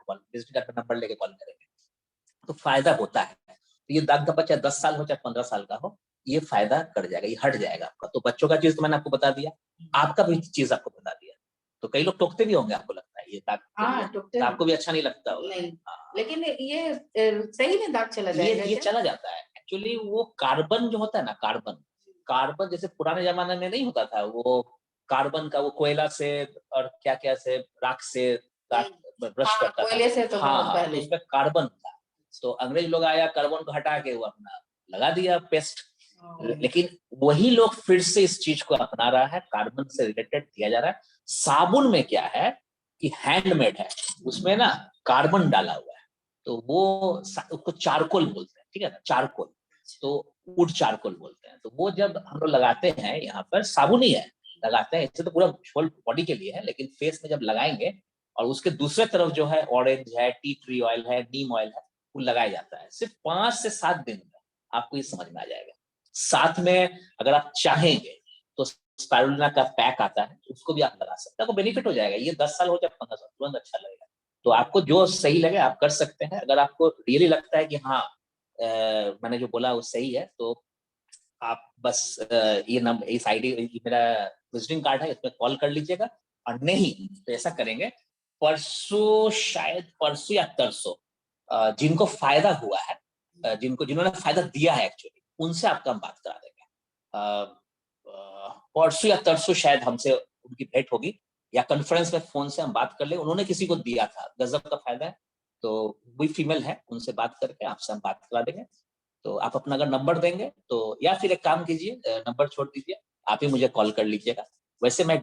का नंबर लेके कॉल करेंगे, तो फायदा होता है। तो ये दाग धब्बा चाहे 10 साल हो चाहे 15 साल का हो, ये फायदा कर जाएगा, ये हट जाएगा आपका। तो बच्चों का चीज तो मैंने आपको बता दिया, आपका भी चीज आपको बता दिया। तो कई लोग टोकते भी होंगे, आपको लगता है ये दाग, तो आपको भी अच्छा नहीं लगता होगा। नहीं, लेकिन ये सही में दाग चला जाएगा? ये चला जाता है। एक्चुअली वो कार्बन जो होता है ना, कार्बन जैसे पुराने जमाने में नहीं होता था, वो कार्बन का वो कोयला से और क्या क्या से, राख से ब्रश करता था। कोयले से तो बहुत पहले उसमें कार्बन था, तो अंग्रेज लोग आया, कार्बन को हटा के वो अपना लगा दिया पेस्ट। लेकिन वही लोग फिर से इस चीज को अपना रहा है, कार्बन से रिलेटेड किया जा रहा है। साबुन में क्या है कि हैंडमेड है, उसमें ना कार्बन डाला हुआ है, तो वो उसको चारकोल बोलते हैं, ठीक है ना, चारकोल, तो वुड चारकोल बोलते हैं। तो वो जब हम लोग लगाते हैं, यहाँ पर साबुन ही है, लगाते हैं, इससे तो पूरा होल बॉडी के लिए है, लेकिन फेस में जब लगाएंगे, और उसके दूसरे तरफ जो है ऑरेंज है, टी ट्री ऑयल है, नीम ऑयल है, वो लगाया जाता है। सिर्फ 5 से 7 दिन में आपको ये समझ में आ जाएगा। साथ में अगर आप चाहेंगे तो स्पारुलिना का पैक आता है, उसको भी आप लगा सकते हैं, आपको बेनिफिट हो जाएगा। ये 10 साल हो जाए 15 साल, तुरंत अच्छा लगेगा। तो आपको जो सही लगे आप कर सकते हैं। अगर आपको रियली लगता है कि हाँ मैंने जो बोला वो सही है, तो आप बस ये नंबर, इस आईडी, मेरा विजिटिंग कार्ड है, इसमें कॉल कर लीजिएगा। और नहीं तो ऐसा करेंगे, परसों, शायद परसों या तरसों, जिनको फायदा हुआ है, जिन्होंने फायदा दिया है एक्चुअली, उनसे आपका हम बात करा देंगे। परसों या तरसों शायद हमसे उनकी भेंट होगी, या कॉन्फ्रेंस में फोन से हम बात कर ले। उन्होंने किसी को दिया था, गजब का फायदा है, तो वही फीमेल है, उनसे बात करके आपसे हम बात करा देंगे। तो आप अपना अगर नंबर देंगे तो, या फिर एक काम कीजिए, नंबर छोड़ दीजिए, आप ही मुझे कॉल कर लीजिएगा। वैसे मैं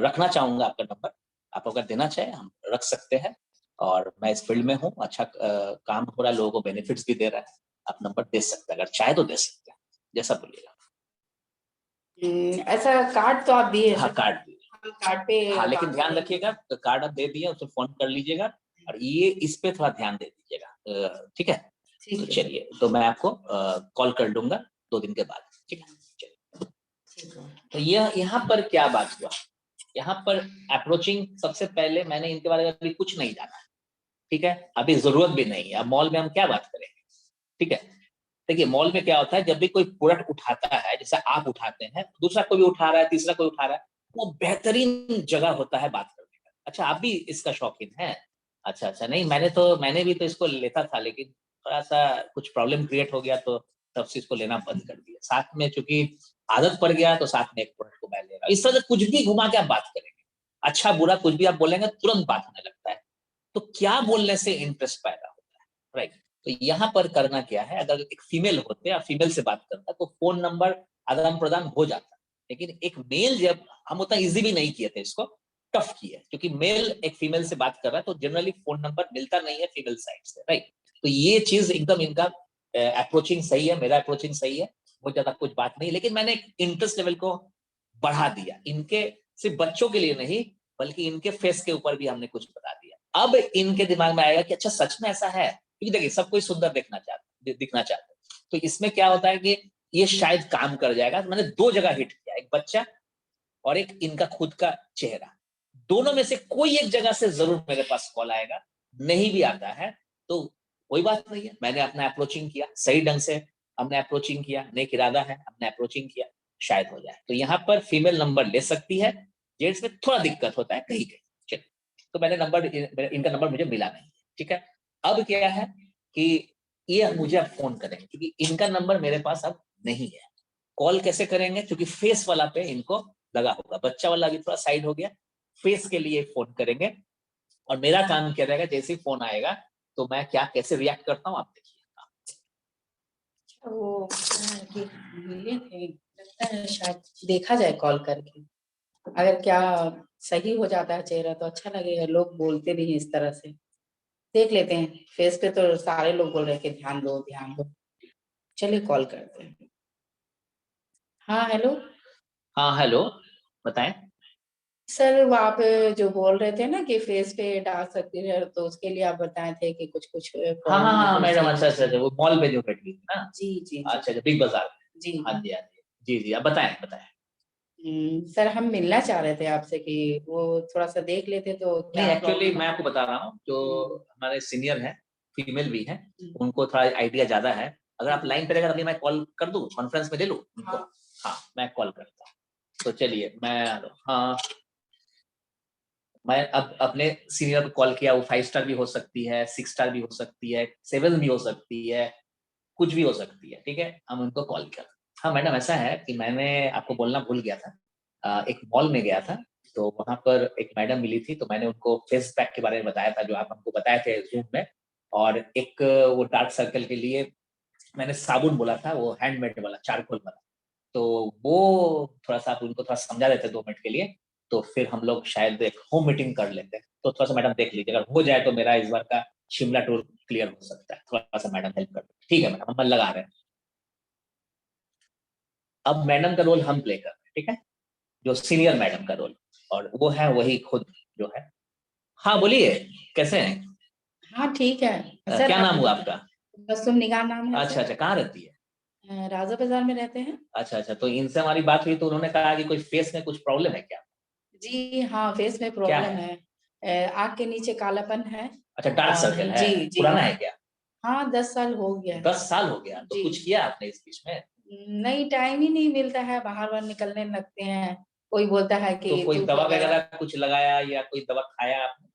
रखना चाहूंगा आपका नंबर, आप अगर देना चाहे हम रख सकते हैं। और मैं इस फील्ड में हूँ, अच्छा काम हो रहा है, लोगों को बेनिफिट्स भी दे रहा है। आप नंबर दे सकते हैं, अगर चाहे तो दे सकते हैं, जैसा बोलिएगा। ऐसा कार्ड तो आप दिए? हाँ, कार्ड दिए। कार्ड पे हाँ, लेकिन ध्यान रखिएगा, तो कार्ड आप दे दिए, उसे फोन कर लीजिएगा, और ये इस पे थोड़ा ध्यान दे दीजिएगा, ठीक है? तो चलिए, तो मैं आपको कॉल कर लूंगा 2 दिन के बाद, ठीक है? चलिए, तो यहाँ पर क्या बात हुआ, यहाँ पर अप्रोचिंग, सबसे पहले मैंने इनके बारे में अभी कुछ नहीं जाना, ठीक है? अभी जरूरत भी नहीं है। अब मॉल में हम क्या बात करेंगे, ठीक है? देखिए, मॉल में क्या होता है, जब भी कोई प्रोडक्ट उठाता है, जैसे आप उठाते हैं, दूसरा कोई भी उठा रहा है, तीसरा कोई उठा रहा है, वो बेहतरीन जगह होता है बात करने का। अच्छा, आप भी इसका शौकीन है, अच्छा, नहीं मैंने भी तो इसको लेता था, लेकिन थोड़ा सा कुछ प्रॉब्लम क्रिएट हो गया तो तब से इसको लेना बंद कर दिया। साथ में चूंकि आदत पड़ गया तो साथ में एक प्रोडक्ट को मैं ले रहा हूँ। इस तरह से कुछ भी घुमा के आप बात करेंगे, अच्छा बुरा कुछ भी आप बोलेंगे तुरंत बात होने लगता है। तो क्या बोलने से इंटरेस्ट पैदा होता है, राइट? तो यहाँ पर करना क्या है, अगर एक फीमेल होते या फीमेल से बात करता तो फोन नंबर आदान प्रदान हो जाता, लेकिन एक मेल जब हम उतना इजी भी नहीं किए थे, इसको टफ किया, क्योंकि मेल एक फीमेल से बात कर रहा है तो जनरली फोन नंबर मिलता नहीं है फीमेल साइड से, राइट? तो ये चीज एकदम इनका अप्रोचिंग सही है, मेरा अप्रोचिंग सही है, बहुत ज्यादा कुछ बात नहीं, लेकिन मैंने इंटरेस्ट लेवल को बढ़ा दिया। इनके सिर्फ बच्चों के लिए नहीं बल्कि इनके फेस के ऊपर भी हमने कुछ बता दिया। अब इनके दिमाग में आएगा कि अच्छा सच में ऐसा है, क्योंकि देखिए सब कोई सुंदर दिखना चाहता है, तो इसमें क्या होता है कि ये शायद काम कर जाएगा। तो मैंने 2 जगह हिट किया, एक बच्चा और एक इनका खुद का चेहरा, दोनों में से कोई एक जगह से जरूर मेरे पास कॉल आएगा। नहीं भी आता है तो कोई बात नहीं है, मैंने अपना अप्रोचिंग किया, सही ढंग से हमने अप्रोचिंग किया, नेक इरादा है, हमने अप्रोचिंग किया, शायद हो जाए। तो यहाँ पर फीमेल नंबर ले सकती है, जेंट्स में थोड़ा दिक्कत होता है कहीं कहीं। चलिए, तो मैंने इनका नंबर मुझे मिला नहीं, ठीक है। अब क्या है कि ये मुझे अब फोन करेंगे, क्योंकि इनका नंबर मेरे पास अब नहीं है। कॉल कैसे करेंगे, क्योंकि फेस वाला पे इनको लगा होगा, बच्चा वाला भी थोड़ा साइड हो गया, फेस के लिए फोन करेंगे। और मेरा काम क्या रहेगा, जैसे ही फोन आएगा तो मैं क्या कैसे रिएक्ट करता हूँ आप देखिए। वो कि मिले थे, लगता है शायद देखा जाए कॉल करके, अगर क्या सही हो जाता है चेहरा तो अच्छा लगेगा। लोग बोलते भी हैं इस तरह से, देख लेते हैं। फेस पे तो सारे लोग बोल रहे हैं कि ध्यान दो ध्यान दो। चलिए कॉल करते हैं। हाँ हेलो हाँ हेलो, बताएं। सर, वो आप जो बोल रहे थे ना कि फेस पे डाल सकती है, तो उसके लिए आप बताए थे कि कुछ कुछ हाँ मैडम, अच्छा, वो मॉल पे जो बैठ गई थी ना। जी जी अच्छा, बिग बाजार में। जी हाँ जी जी, आप बताएं। सर, हम मिलना चाह रहे थे आपसे कि वो थोड़ा सा देख लेते तो नहीं, क्या एक्चुअली प्रॉब्लम मैं है। आपको बता रहा हूँ, जो हमारे सीनियर हैं, फीमेल भी हैं, हम्म। उनको थोड़ा आइडिया ज्यादा है। अगर आप लाइन पे रहेगा अभी मैं कॉल कर दूं, कॉन्फ्रेंस में ले लूं उनको। हाँ, मैं कॉल करता हूँ। तो चलिए हाँ, मैं अब अपने सीनियर को कॉल किया। वो 5 स्टार भी हो सकती है, 6 स्टार भी हो सकती है, 7 भी हो सकती है, कुछ भी हो सकती है, ठीक है। हम उनको कॉल किया। हाँ मैडम, ऐसा है कि मैंने आपको बोलना भूल गया था। एक मॉल में गया था, तो वहां पर एक मैडम मिली थी, तो मैंने उनको फेस पैक के बारे में बताया था, जो आप हमको बताए थे जूम में। और एक वो डार्क सर्कल के लिए मैंने साबुन बोला था, वो हैंडमेड वाला, चारकोल वाला। तो वो थोड़ा सा आप उनको थोड़ा समझा देते 2 मिनट के लिए, तो फिर हम लोग शायद एक होम मीटिंग कर लेते हैं। तो थोड़ा सा मैडम देख लीजिए, अगर हो जाए तो मेरा इस बार का शिमला टूर क्लियर हो सकता है। थोड़ा सा मैडम हेल्प कर दो, ठीक है मैडम, हम लगा रहे हैं। अब मैडम का रोल हम प्ले कर रहे हैं, ठीक है, जो सीनियर मैडम का रोल, और वो है वही खुद जो है। हाँ बोलिए, कैसे हैं? हाँ ठीक है सर। क्या नाम हुआ आपका? बसुम निगाह नाम है अच्छा, सर। कहाँ रहती है? राजा बाजार में रहते हैं। अच्छा, तो इनसे हमारी बात हुई तो उन्होंने कहा कि कोई फेस में कुछ प्रॉब्लम है क्या? जी हाँ, फेस में क्या प्रॉब्लम है? है। आँख के नीचे कालापन है। अच्छा, डार्क सर्कल है। जी जी। पुराना है क्या? हाँ 10 साल हो गया। 10 साल हो गया? तो जी। कुछ किया आपने इस बीच में? नहीं, टाइम ही नहीं मिलता है, बाहर निकलने लगते हैं। कोई बोलता है कि तो कोई धूप दवा वगैरह। वगैरह कुछ लगाया या कोई दवा खाया आपने,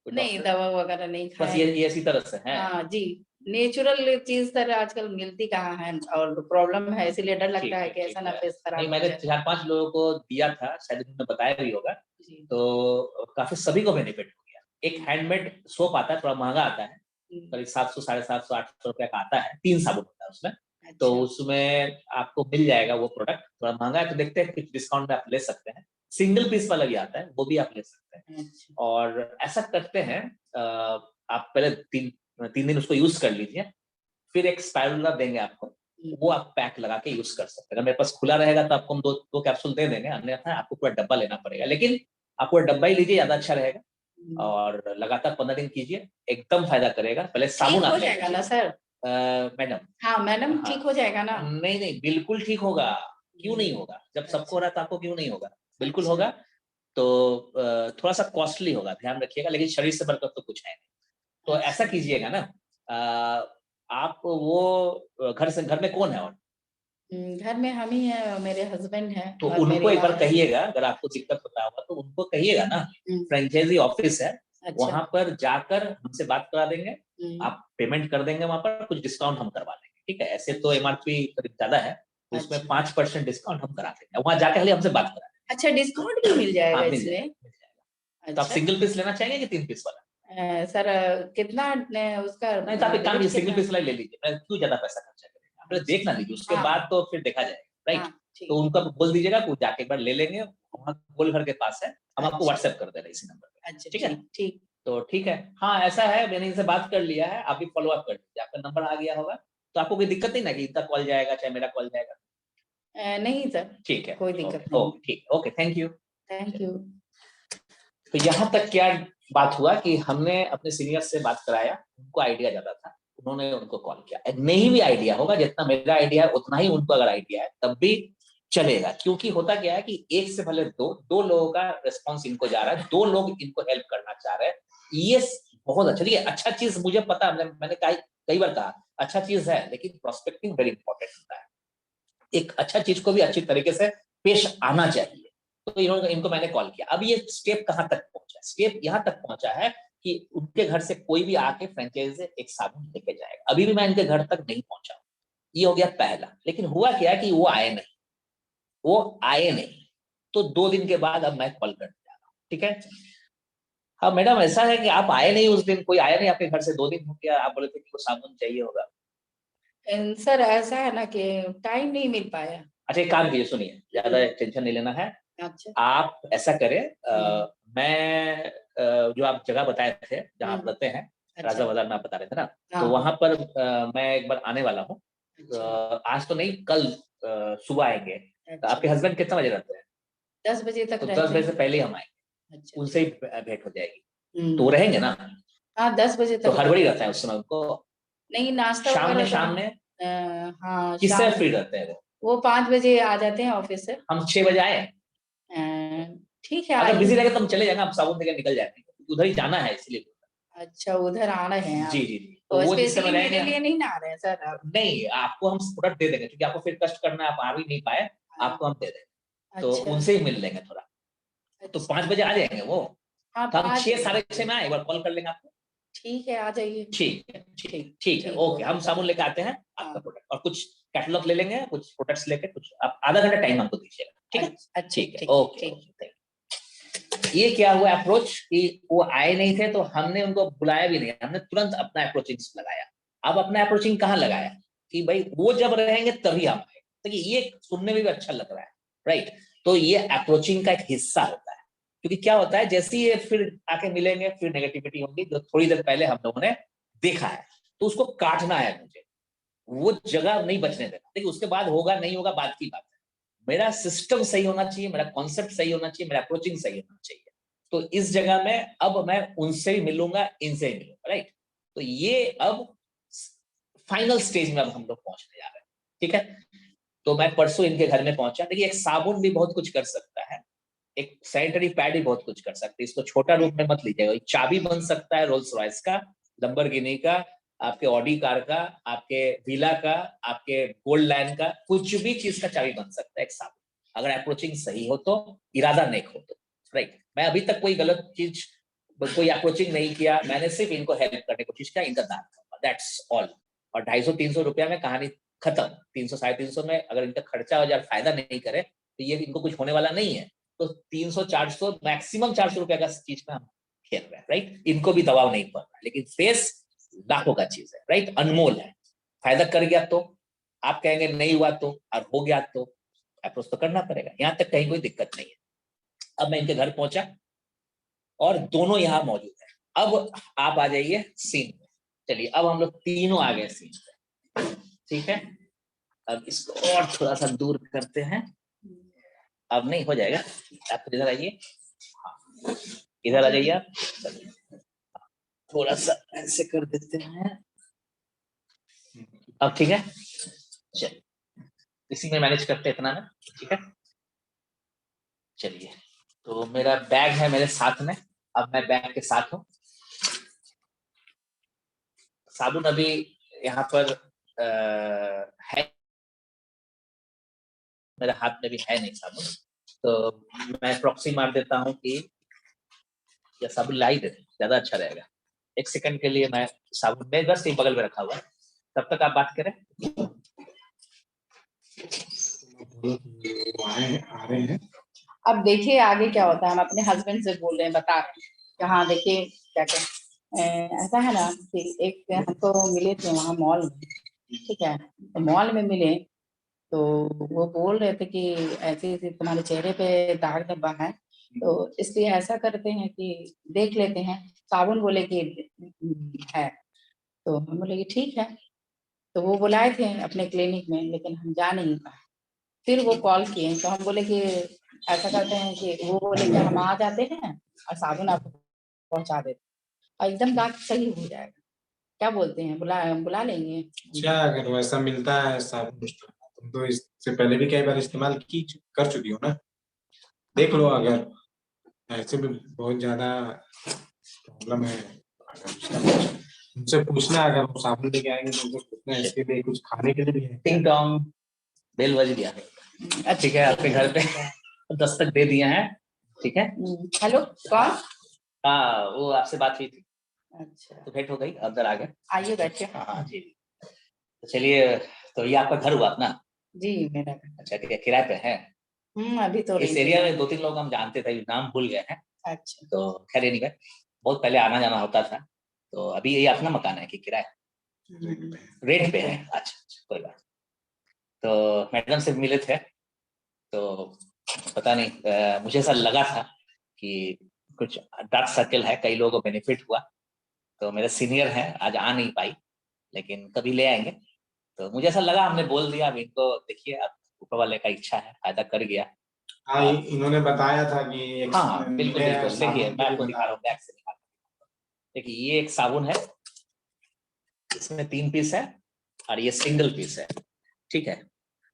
कोई नहीं, डॉक्टर? दवा वगैरह नहीं बस खाए। ये इसी तरह से है। हाँ जी। नेचुरल चीज सर आजकल मिलती कहाँ है, और प्रॉब्लम है, इसीलिए डर लगता है कि ऐसा ना फेस नहीं, खराब हो मैंने जाए। 4-5 लोगों को दिया था, शायद उन्होंने बताया भी होगा। जी। तो काफी सभी को बेनिफिट हो गया। एक हैंडमेड सोप आता है, थोड़ा महंगा आता है, करीब 700, 750, 800 रुपए का आता है। 3 साबुन होता है उसमें। तो अच्छा। उसमें आपको मिल जाएगा वो प्रोडक्ट। थोड़ा महंगा है तो देखते हैं कुछ डिस्काउंट में आप ले सकते हैं। सिंगल पीस वाला भी आता है, वो भी आप ले सकते हैं। अच्छा। और ऐसा करते हैं, आप पहले 3 दिन उसको यूज कर लीजिए, फिर एक स्पाइरुला देंगे आपको, वो आप पैक लगा के यूज कर सकते हैं। अगर मेरे पास खुला रहेगा तो आपको हम 2 कैप्सूल दे देंगे, अन्यथा आपको पूरा डब्बा लेना पड़ेगा। लेकिन आप पूरा डब्बा ही लीजिए, ज्यादा अच्छा रहेगा। और लगातार 15 दिन कीजिए, एकदम फायदा करेगा। पहले साबुन ठीक आप हो ले जाएगा लीजिए। ना सर? मैडम, हाँ मैडम, हाँ, ठीक हो जाएगा ना? नहीं बिल्कुल ठीक होगा। क्यों नहीं होगा? जब सबको हो रहा है तो आपको क्यों नहीं होगा? बिल्कुल अच्छा। होगा। तो थोड़ा सा कॉस्टली होगा, ध्यान रखिएगा, लेकिन शरीर से बढ़कर तो कुछ है नहीं। तो ऐसा अच्छा। कीजिएगा ना, आप वो घर में कौन है? और घर में हम ही हैं और मेरे हस्बैंड हैं तो और उनको मेरी एक बार वाइफ। कहिएगा, अगर आपको दिक्कत होता होगा तो उनको कहिएगा ना, फ्रेंचाइजी ऑफिस है, अच्छा। वहां पर जाकर हमसे बात करा देंगे, हम्म, आप पेमेंट कर देंगे, वहां पर कुछ डिस्काउंट हम करवा देंगे, ठीक है। ऐसे तो एमआरपी करीब ज्यादा है, तो उसमें अच्छा 5% डिस्काउंट हम करा देंगे, वहां जाके खाली हमसे बात करा देंगे। अच्छा, डिस्काउंट भी मिल जाएगा हाँ, मिल इसमें? जाएगा, मिल जाएगा। तो आप अच्छा सिंगल पीस लेना चाहेंगे कि 3 पीस वाला? सर, कितना उसका नहीं तो आप एक काम रेट कीजिए, सिंगल कितना? पीस वाला ही ले लीजिए, मैं क्यों ज्यादा पैसा खर्चा करेंगे, आप पहले देख ना लीजिए, उसके हाँ बाद तो फिर देखा जाएगा, राइट। हाँ, ठीक। तो उनको बोल दीजिएगा कि वो जाके एक बार ले लेंगे, वहाँ गोल घर के पास है, हम आपको अच्छा व्हाट्सएप कर दे रहे हैं इसी नंबर पे, अच्छा, ठीक है। ठीक ठीक। तो ठीक है, हाँ ऐसा है, मैंने इनसे बात कर लिया है, आप भी फॉलो अप कर लीजिए, आपका नंबर आ गया होगा, तो आपको कोई दिक्कत नहीं ना कि इनका कॉल जाएगा चाहे मेरा कॉल जाएगा? नहीं सर, ठीक है, कोई दिक्कत नहीं। ओके ठीक है, okay, thank you. Thank you. तो यहाँ तक क्या बात हुआ कि हमने अपने सीनियर से बात कराया, उनको आइडिया ज्यादा था, उन्होंने उनको कॉल किया। नहीं भी आइडिया होगा, जितना मेरा आइडिया है उतना ही उनको अगर आइडिया है तब भी चलेगा, क्योंकि होता क्या है कि एक से पहले दो लोगों का रिस्पॉन्स इनको जा रहा है, 2 लोग इनको हेल्प करना चाह रहे हैं, ये बहुत अच्छा। देखिए अच्छा चीज मुझे पता, मैंने कई बार कहा अच्छा चीज है, लेकिन प्रोस्पेक्टिंग वेरी इंपॉर्टेंट होता है, एक अच्छा चीज को भी अच्छी तरीके से पेश आना चाहिए। तो इनको मैंने कॉल किया। अब ये स्टेप कहां तक पहुंचा? स्टेप यहां तक पहुंचा है कि उनके घर से कोई भी आके फ्रेंचाइजी से एक साबुन लेके जाएगा। अभी भी मैं इनके घर तक नहीं पहुंचा, ये हो गया पहला। लेकिन हुआ क्या कि वो आए नहीं, तो 2 दिन के बाद अब मैं कॉल करने जा रहा हूँ, ठीक है। हाँ मैडम, ऐसा है कि आप आए नहीं उस दिन, कोई आया नहीं आपके घर से, 2 दिन हो गया, आप बोले थे कि वो साबुन चाहिए होगा। सर ऐसा है ना कि टाइम नहीं मिल पाया। अच्छा एक काम कीजिए, सुनिए, ज्यादा टेंशन नहीं लेना है। अच्छा। आप ऐसा करें, मैं जो आप जगह बताए थे जहाँ आप रहते हैं, राजा अच्छा। बाजार में आप बता रहे थे ना, हाँ तो वहां पर मैं एक बार आने वाला हूँ। अच्छा आज तो नहीं, कल सुबह आएंगे। तो आपके अच्छा, हस्बैंड कितना बजे रहते हैं? 10 बजे तक तो 10 रहते बजे से हैं। पहले ही हम आएंगे, अच्छा उनसे ही भेंट हो जाएगी। तो वो हम्म, रहेंगे ना? हाँ 10 बजे तो तक हड़बड़ी रहते रहता है हैं। उस समय उनको। नहीं, नाश्ता शाम में वगैरह तो हाँ किस शाम समय फ्री रहते हैं वो? वो 5 बजे आ जाते हैं ऑफिस से। हम 6 बजे आए? ठीक है, अगर बिजी आइए। रहेगा तो हम चले जाएंगे, आप साबुन देकर निकल जाएंगे, उधर ही जाना है इसलिए। अच्छा, उधर आ रहे हैं जी आप? जी जी, तो तो वो जिस समय स्पेशली मेरे रहेंगे लिए नहीं ना आ रहे हैं सर आप? नहीं, आपको हम प्रोडक्ट दे देंगे, क्योंकि आपको फिर कष्ट करना है, आप आ भी नहीं पाए, हाँ, आपको हम दे देंगे। तो अच्छा उनसे ही मिल लेंगे थोड़ा। तो अच्छा। 5 बजे आ जाएंगे वो, हाँ तो हम 5 6 बजे। साढ़े 6 में आए, एक बार कॉल कर लेंगे आपको। ठीक है, आ जाइए। ठीक है, ठीक ठीक ठीक है, ठीक ओके, हम साबुन लेके आते हैं, हाँ, आपका प्रोडक्ट और कुछ कैटलॉग ले लेंगे, कुछ प्रोडक्ट्स लेके, कुछ आप आधा घंटा टाइम हमको दीजिएगा, ठीक है। अच्छा ठीक है, ठीक ओके ठीक। Okay, thank you. ये क्या हुआ अप्रोच कि वो आए नहीं थे, तो हमने उनको बुलाया भी नहीं, हमने तुरंत अपना अप्रोचिंग लगाया। अब अपना अप्रोचिंग कहाँ लगाया कि भाई वो जब रहेंगे तभी हम आए। देखिए ये सुनने में भी अच्छा लग रहा है, राइट। तो ये अप्रोचिंग का एक हिस्सा होता है, क्योंकि क्या होता है जैसे ही ये फिर आके मिलेंगे, फिर नेगेटिविटी होगी जो थोड़ी देर पहले हम लोगों ने देखा है, तो उसको काटना है मुझे, वो जगह नहीं बचने देना। देखिए उसके बाद होगा नहीं होगा बात की बात है, मेरा सिस्टम सही होना चाहिए, मेरा कॉन्सेप्ट सही होना चाहिए, मेरा अप्रोचिंग सही होना चाहिए। तो इस जगह में अब मैं उनसे ही मिलूंगा, इनसे ही मिलूंगा, राइट। तो ये अब फाइनल स्टेज में अब हम लोग पहुंचने जा रहे हैं, ठीक है। तो मैं परसों इनके घर में पहुंचा। देखिए एक साबुन भी बहुत कुछ कर सकता है, एक सैनिटरी पैड भी बहुत कुछ कर सकते हैं, इसको छोटा रूप में मत लीजिएगा। चाबी बन सकता है रोल्स रॉयस का, लंबरगिनी का, आपके ऑडी कार का, आपके विला का, आपके गोल्ड लाइन का, कुछ भी चीज का चाबी बन सकता है एक साबुन, अगर अप्रोचिंग सही हो तो, इरादा नेक हो तो, राइट। मैं अभी तक कोई गलत चीज, कोई अप्रोचिंग नहीं किया, मैंने सिर्फ इनको हेल्प करने की कोशिश किया, इनका दान करना, दैट्स ऑल। और 250-300 रुपया में कहानी खत्म। 300-350 में अगर इनका खर्चा हो जाए, फायदा नहीं करे, तो ये इनको कुछ होने वाला नहीं है। तो 300-400, मैक्सिमम 400 रुपए का चीज में हम खेल रहे हैं, राइट। इनको भी दबाव नहीं पड़ रहा, लेकिन फेस लाखों का चीज है, राइट, अनमोल है। फायदा कर गया तो आप कहेंगे, नहीं हुआ तो, और हो गया तो अप्रोच तो करना पड़ेगा, यहाँ तक कहीं कोई दिक्कत नहीं है। अब मैं इनके घर पहुंचा और दोनों यहाँ मौजूद है। अब आप आ जाइए सीन में, चलिए अब हम लोग तीनों आ गए सीन पे, ठीक है। अब इसको और थोड़ा सा दूर करते हैं, अब नहीं हो जाएगा, आप इधर आइए, इधर आ जाइए आप, थोड़ा सा ऐसे कर देते हैं, अब ठीक है। चलिए इसी में मैनेज करते हैं इतना में, ठीक है। चलिए, तो मेरा बैग है मेरे साथ में, अब मैं बैग के साथ हूँ। साबुन अभी यहाँ पर है, मेरे हाथ में भी है नहीं साबुन, तो मैं प्रॉक्सी मार देता हूँ कि या साबुन ला ही देते, ज्यादा अच्छा रहेगा। 1 सेकंड के लिए मैं साबुन में बस एक बगल में रखा हुआ है, तब तक आप बात करें। आ रहे हैं। अब देखिए आगे क्या होता है, हम अपने हस्बैंड से बोल रहे हैं, बता रहे हैं कि हाँ देखिए क्या ऐसा है ना कि एक हमको मिले थे वहाँ मॉल में, ठीक है, तो मॉल में मिले तो वो बोल रहे थे कि ऐसे ऐसे तुम्हारे चेहरे पे दाग धब्बा है, तो इसलिए ऐसा करते हैं कि देख लेते हैं। साबुन बोले कि है, तो हम बोले कि ठीक है। तो वो बुलाए थे अपने क्लिनिक में, लेकिन हम जा नहीं पाए। फिर वो कॉल किए तो हम बोले कि ऐसा करते हैं कि वो बोले कि हम आ जाते हैं और साबुन आपको पहुंचा देते हैं और एकदम दाग सही हो जाएगा। क्या बोलते हैं, बुला लेंगे? अच्छा, अगर वैसा मिलता है साबुन, तुम तो इससे पहले भी कई बार इस्तेमाल कर चुकी हो ना, देख लो। अगर ऐसे भी बहुत ज्यादा प्रॉब्लम है, उनसे पूछना, अगर वो साबुन लेके आएंगे तो उनसे पूछना इसके लिए कुछ खाने के लिए भी है। टिंग टोंग बेल बज गया है, ठीक है, आपके घर पे दस्तक दे दिया है, ठीक है। हेलो, कौन? हाँ, वो आपसे बात हुई थी, अच्छा, तो भेंट हो गई, अंदर आ गए। आइए बैठिए। हाँ जी, तो चलिए, तो ये आपका घर हुआ अपना? जी मेरा घर। अच्छा, किराए पे है? अभी तो इस एरिया में 2-3 लोग हम जानते थे, नाम भूल गए हैं। अच्छा, तो खैर नहीं गए, बहुत पहले आना जाना होता था। तो अभी ये अपना मकान है कि किराए? रेंट पे है। अच्छा, कोई बात। तो मैडम से मिले थे, तो पता नहीं, मुझे ऐसा लगा था कि कुछ डार्क सर्कल है, कई लोगों को बेनिफिट हुआ। तो मेरे सीनियर हैं, आज आ नहीं पाई, लेकिन कभी ले आएंगे। तो मुझे ऐसा लगा, हमने बोल दिया, अब इनको देखिए, अब ऊपर वाले का इच्छा है, फायदा कर गया। हाँ, इन्होंने बताया था कि एक हाँ बिल्कुल बिल्कुल, साबुन देखिए के मैं लिए आपको दिखा रहा हूँ, बैग से दिखा रहा हूँ। देखिए ये एक साबुन है, इसमें 3 पीस है और ये सिंगल पीस है, ठीक है।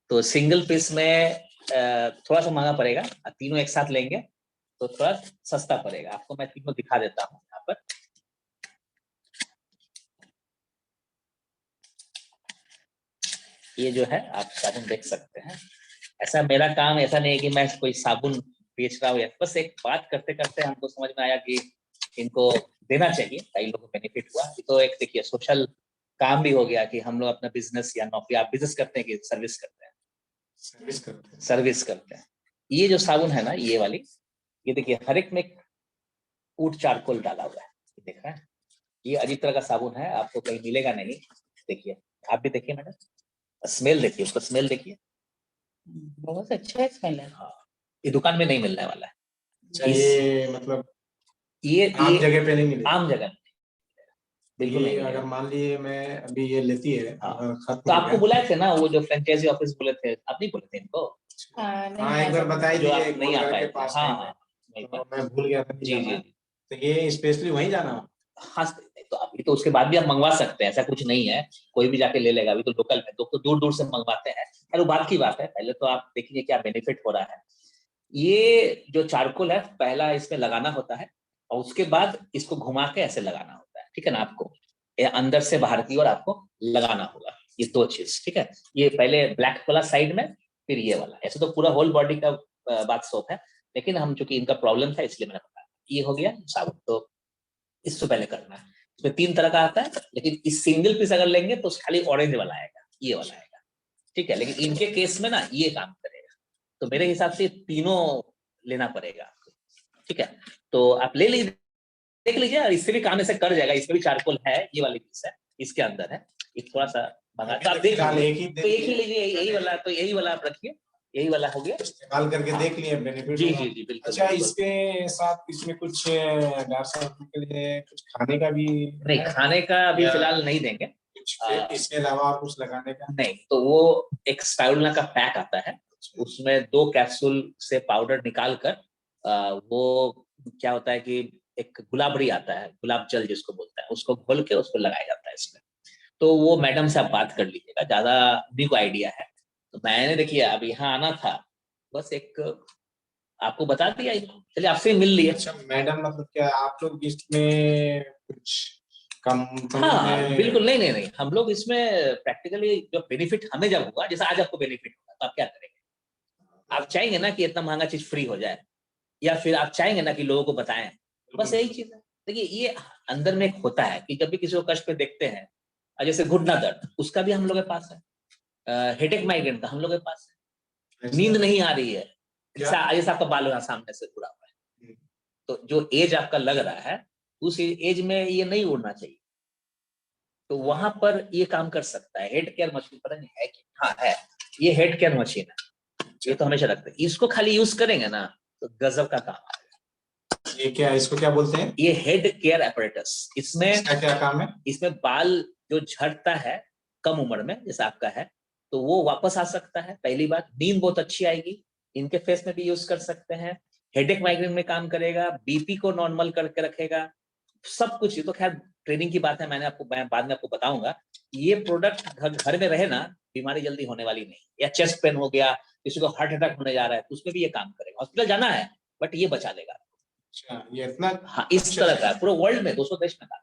तो सिंगल पीस में थोड़ा सा महंगा पड़ेगा, तीनों एक साथ लेंगे तो थोड़ा सस्ता पड़ेगा। आपको मैं तीनों दिखा देता हूँ यहाँ पर। ये जो है आप साबुन देख सकते हैं। ऐसा मेरा काम ऐसा नहीं है कि मैं कोई साबुन बेच रहा हूँ, बस एक बात करते करते हमको समझ में आया कि इनको देना चाहिए, कई लोगों को बेनिफिट हुआ। तो एक देखिए सोशल काम भी हो गया कि हम लोग अपना बिजनेस या नौकरी, आप बिजनेस करते हैं कि सर्विस करते हैं? सर्विस करते हैं। ये जो साबुन है ना, ये वाली, ये देखिए हर एक में ऊट चारकोल डाला हुआ है, देख रहे हैं? ये अजीब तरह का साबुन है, आपको कहीं मिलेगा नहीं। देखिए, आप भी देखिए मैडम, स्मेल देखिए, उसका स्मेल देखिए, बहुत अच्छा स्मेल है। हाँ, ये दुकान में नहीं मिलने वाला है। अच्छा, ये मतलब ये आम जगह पे नहीं मिलेगा? आम जगह बिल्कुल नहीं ये मिलेगा। अगर मान लिए मैं अभी ये लेती है, हाँ, अगर खत्म तो हो आपको गया, बुलाए थे ना, वो जो फ्रेंचाइजी ऑफिस बोले थे, आप नहीं बोले थे इनको? हाँ एक बार बताई जो दीजिए, आप नहीं आ गोलघर पाए के थे। पास हाँ कहीं हाँ, पे, नहीं तो मैं भूल गया था नहीं जी जाना। जी। तो ये स्पेशली वहीं जाना? हाँ, तो अभी तो उसके बाद भी आप मंगवा सकते हैं, ऐसा कुछ नहीं है, कोई भी जाके ले लेगा। अभी तो लोकल में तो दूर दूर से मंगवाते हैं। खैर वो बात की बात है, पहले तो आप देखिए क्या बेनिफिट हो रहा है। ये जो चारकोल है, पहला इसमें लगाना होता है और उसके बाद इसको घुमा के ऐसे लगाना होता है, ठीक है ना। आपको ये अंदर से बाहर की ओर आपको लगाना होगा, ये 2 चीज, ठीक है। ये पहले ब्लैक वाला साइड में, फिर ये वाला। ऐसे तो पूरा होल बॉडी का बाथ सोप है, लेकिन हम चूंकि इनका प्रॉब्लम था इसलिए मैंने बताया। ये हो गया साबुन, तो इससे पहले करना है। इसमें 3 तरह का आता है, लेकिन इस सिंगल पीस अगर लेंगे तो खाली ऑरेंज वाला आएगा, ये वाला आएगा, ठीक है। लेकिन इनके केस में ना ये काम करेगा, तो मेरे हिसाब से तीनों लेना पड़ेगा आपको, ठीक है। तो आप ले लीजिए, देख लीजिए, और इससे भी काम ऐसे कर जाएगा। इसमें भी चारकोल है, ये वाली पीस है, इसके अंदर है। ये थोड़ा सा मंगा, तो आप देख लीजिए, तो एक ही लीजिए, यही वाला, तो यही वाला आप रखिए, यही वाला हो गया। इस्तेमाल करके देख लिए, बेनिफिट जी होगा। जी जी बिल्कुल। अच्छा, इसके साथ इसमें कुछ डार्क सर्कल के लिए कुछ खाने का भी नहीं, खाने का अभी फिलहाल नहीं देंगे। इसके अलावा और कुछ लगाने का नहीं, तो वो एक स्पाइरुलिना का पैक आता है, उसमें 2 कैप्सूल से पाउडर निकाल कर वो क्या होता है कि एक गुलाबरी आता है, गुलाब जल जिसको बोलते हैं, उसको घोल के उसको लगाया जाता है इसमें। तो वो मैडम से आप बात कर लीजिएगा, ज्यादा भी को आइडिया है। तो मैंने देखिए अब यहाँ आना था, बस एक आपको बता दिया, चलिए आपसे मिल लिए। अच्छा मैडम, मतलब क्या आप लोग इसमें कुछ कम हाँ बिल्कुल, नहीं नहीं नहीं, हम लोग इसमें प्रैक्टिकली जो बेनिफिट हमें जब हुआ, जैसे आज आपको बेनिफिट होगा, तो आप क्या करेंगे? आप चाहेंगे ना कि इतना महंगा चीज फ्री हो जाए, या फिर आप चाहेंगे ना कि लोगों को बताएं? बस यही चीज है। देखिए ये अंदर में एक होता है कि जब भी किसी को कष्ट पे देखते हैं, जैसे घुटना दर्द, उसका भी हम लोग के पास है। हेडेक माइग्रेन का हम लोग के पास है। नींद नहीं आ रही है, जैसे आपका बाल यहाँ सामने से पूरा हुआ है, तो जो एज आपका लग रहा है उस एज में ये नहीं उड़ना चाहिए, तो वहां पर ये काम कर सकता है। हेड केयर मशीन पता नहीं है कि हाँ है, ये हेड केयर मशीन है, ये तो हमेशा रखते हैं। इसको खाली यूज करेंगे ना तो गजब का काम है। ये क्या, इसको क्या बोलते हैं? ये हेड केयर एपरेटस। इसमें इसका क्या काम है? इसमें बाल जो झड़ता है कम उम्र में जैसा आपका है, तो वो वापस आ सकता है। पहली बात, नींद बहुत अच्छी आएगी, इनके फेस में भी यूज कर सकते हैं। हेडेक माइग्रेन में काम करेगा, बीपी को नॉर्मल करके रखेगा, सब कुछ। ये तो खैर ट्रेनिंग की बात है, मैं बाद में आपको बताऊंगा। ये प्रोडक्ट घर में रहे ना, बीमारी जल्दी होने वाली नहीं। या चेस्ट पेन हो गया, किसी को हार्ट अटैक होने जा रहा है, तो उसमें भी ये काम करेगा। हॉस्पिटल जाना है बट ये बचा लेगा। अच्छा, ये इतना हाँ, इस तरह का पूरे वर्ल्ड में 200 देश में काम,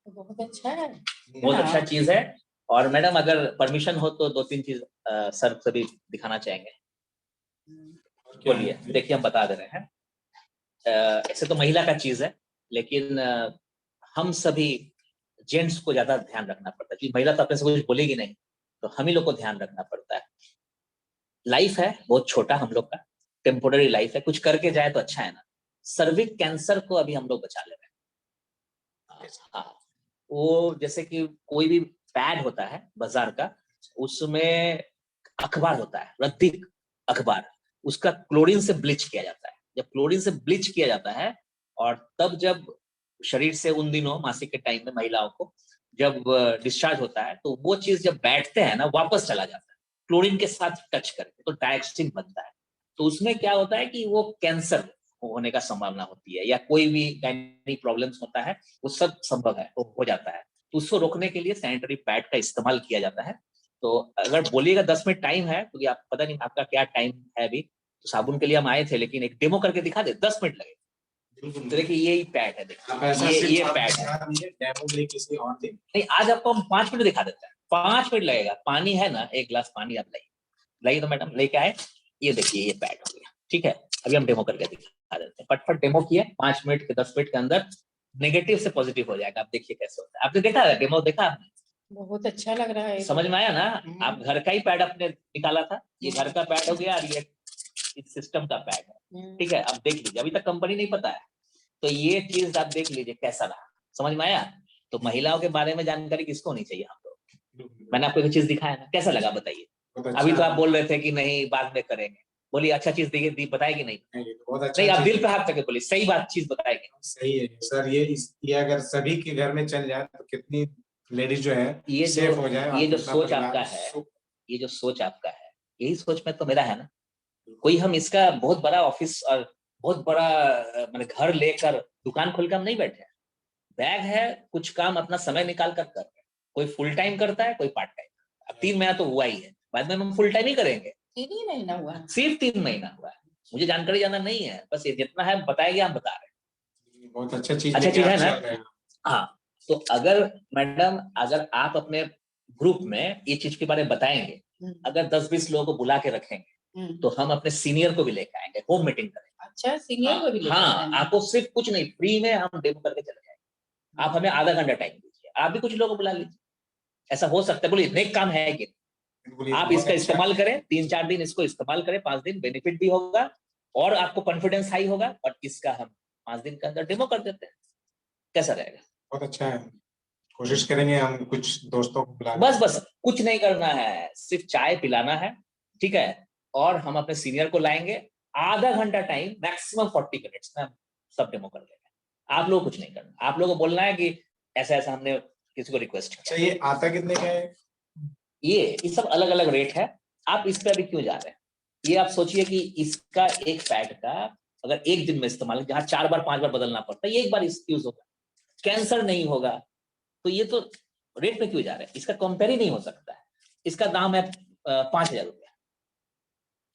बहुत अच्छा है, बहुत अच्छा चीज है। और मैडम अगर परमिशन हो तो 2-3 चीज सर सभी दिखाना चाहेंगे। बोलिए, देखिए हम बता दे रहे हैं। ऐसे तो महिला का चीज है, लेकिन हम सभी जेंट्स को ज्यादा ध्यान रखना पड़ता है, क्योंकि महिला तो अपने से कुछ बोलेगी नहीं, तो हम ही लोग को ध्यान रखना पड़ता है। लाइफ है बहुत छोटा हम लोग का, टेम्पोररी लाइफ है, कुछ करके जाए तो अच्छा है ना। सर्विक कैंसर को अभी हम लोग बचा ले रहे हैं। हाँ, वो जैसे कि कोई भी पैड होता है बाजार का, उसमें अखबार होता है, रद्दी अखबार, उसका क्लोरीन से ब्लीच किया जाता है। जब क्लोरीन से ब्लीच किया जाता है, और तब जब शरीर से उन दिनों मासिक के टाइम में महिलाओं को जब डिस्चार्ज होता है, तो वो चीज जब बैठते हैं ना, वापस चला जाता है क्लोरीन के साथ टच करके, तो डायऑक्सिन बनता है। तो उसमें क्या होता है कि वो कैंसर होने का संभावना होती है, या कोई भी गायनिक प्रॉब्लम्स होता है, वो सब संभव है, वो हो जाता है। तो उसको रोकने के लिए सैनिटरी पैड का इस्तेमाल किया जाता है। तो अगर बोलिएगा 10 मिनट टाइम है, क्योंकि आप पता नहीं आपका क्या टाइम है अभी, तो साबुन के लिए हम आए थे, लेकिन एक डेमो करके दिखा दे, 10 मिनट लगे। तो देखिए यही पैड है, देखिए ये पैड है। डेमो के लिए किसी और दिन नहीं, आज आपको हम 5 मिनट दिखा देते हैं, 5 मिनट लगेगा। पानी है ना, एक गिलास पानी आप लाइए तो मैडम लेके आए। ये देखिए ये पैड हो गया, ठीक है। अभी हम डेमो करके दिखा देते हैं, फटफट डेमो किए, 5 मिनट के 10 मिनट के अंदर नेगेटिव से पॉजिटिव हो जाएगा। आप देखिए कैसे होता है, आपने देखा है डेमो, देखा आपने? बहुत अच्छा लग रहा है। समझ में आया ना? आप घर का ही पैड आपने निकाला था, ये घर का पैड हो गया, और ये इस सिस्टम का पैड है, ठीक है। अब देख लीजिए, अभी तक कंपनी नहीं पता है, तो ये चीज आप देख लीजिए कैसा रहा, समझ में आया? तो महिलाओं के बारे में जानकारी किसको नहीं चाहिए? हम लोग, मैंने आपको एक चीज दिखाया ना, कैसा लगा बताइए? अभी तो आप बोल रहे थे कि नहीं बाद में करेंगे, बोलिए अच्छा चीज दी बताएगी नहीं? बहुत अच्छा, नहीं, आप दिल पे हाथ रखे बोलिए, सही बात चीज बताएगी। सही है सर, ये अगर सभी के घर में चल जाए तो कितनी लेडीज जो है ये सेफ हो जाए। ये जो सोच आपका है, ये जो सोच आपका है, यही सोच में तो मेरा है ना। कोई हम इसका बहुत बड़ा ऑफिस और बहुत बड़ा मैंने घर लेकर दुकान खोल कर हम नहीं बैठे। बैग है, कुछ काम अपना समय निकाल कर रहे हैं। कोई फुल टाइम करता है, कोई पार्ट टाइम। अब 3 महीना तो हुआ ही है, बाद में हम फुल टाइम ही करेंगे। 3 ही महीना हुआ, सिर्फ 3 महीना हुआ है। मुझे जानकारी ज्यादा नहीं है, बस ये जितना है बताएंगे, हम बता रहे हैं। बहुत अच्छा चीज है ना? हाँ, तो अगर मैडम अगर आप अपने ग्रुप में ये चीज के बारे में बताएंगे, अगर 10-20 लोगों को बुला के रखेंगे, तो हम अपने सीनियर को भी लेके आएंगे, होम मीटिंग करेंगे। अच्छा, सीनियर को भी लेके हाँ, आपको सिर्फ कुछ नहीं, फ्री में हम डेमो करके चले जाएंगे। आप हमें आधा घंटा टाइम दीजिए, आप भी कुछ लोगों को बुला लीजिए। ऐसा हो सकता है, बोलिए नेक काम है कि आप इसका इस्तेमाल करें, 3-4 दिन इसको इस्तेमाल करें, 5 दिन बेनिफिट भी होगा और आपको कॉन्फिडेंस हाई होगा। और इसका हम 5 दिन के अंदर डेमो कर देते हैं, कैसा रहेगा? बहुत अच्छा है, कोशिश करेंगे हम कुछ दोस्तों को बुला। बस कुछ नहीं करना है, सिर्फ चाय पिलाना है, ठीक है। और हम अपने सीनियर को लाएंगे, आधा घंटा टाइम, मैक्सिमम 40 मिनट्स में हम सब डेमो कर लेंगे। आप लोग कुछ नहीं करना, आप लोगों को बोलना है कि ऐसा ऐसा हमने किसी को रिक्वेस्ट किया। अच्छा, ये आता कितने का है? ये सब अलग अलग रेट है। आप इस पे अभी क्यों जा रहे हैं? ये आप सोचिए कि इसका एक पैड का अगर एक दिन में इस्तेमाल, जहां 4 बार 5 बार बदलना पड़ता है, ये एक बार यूज होगा, कैंसर नहीं होगा। तो ये तो रेट पे क्यों जा रहे हैं? इसका कंपेयर ही नहीं हो सकता है। इसका दाम है 5,000 रुपया।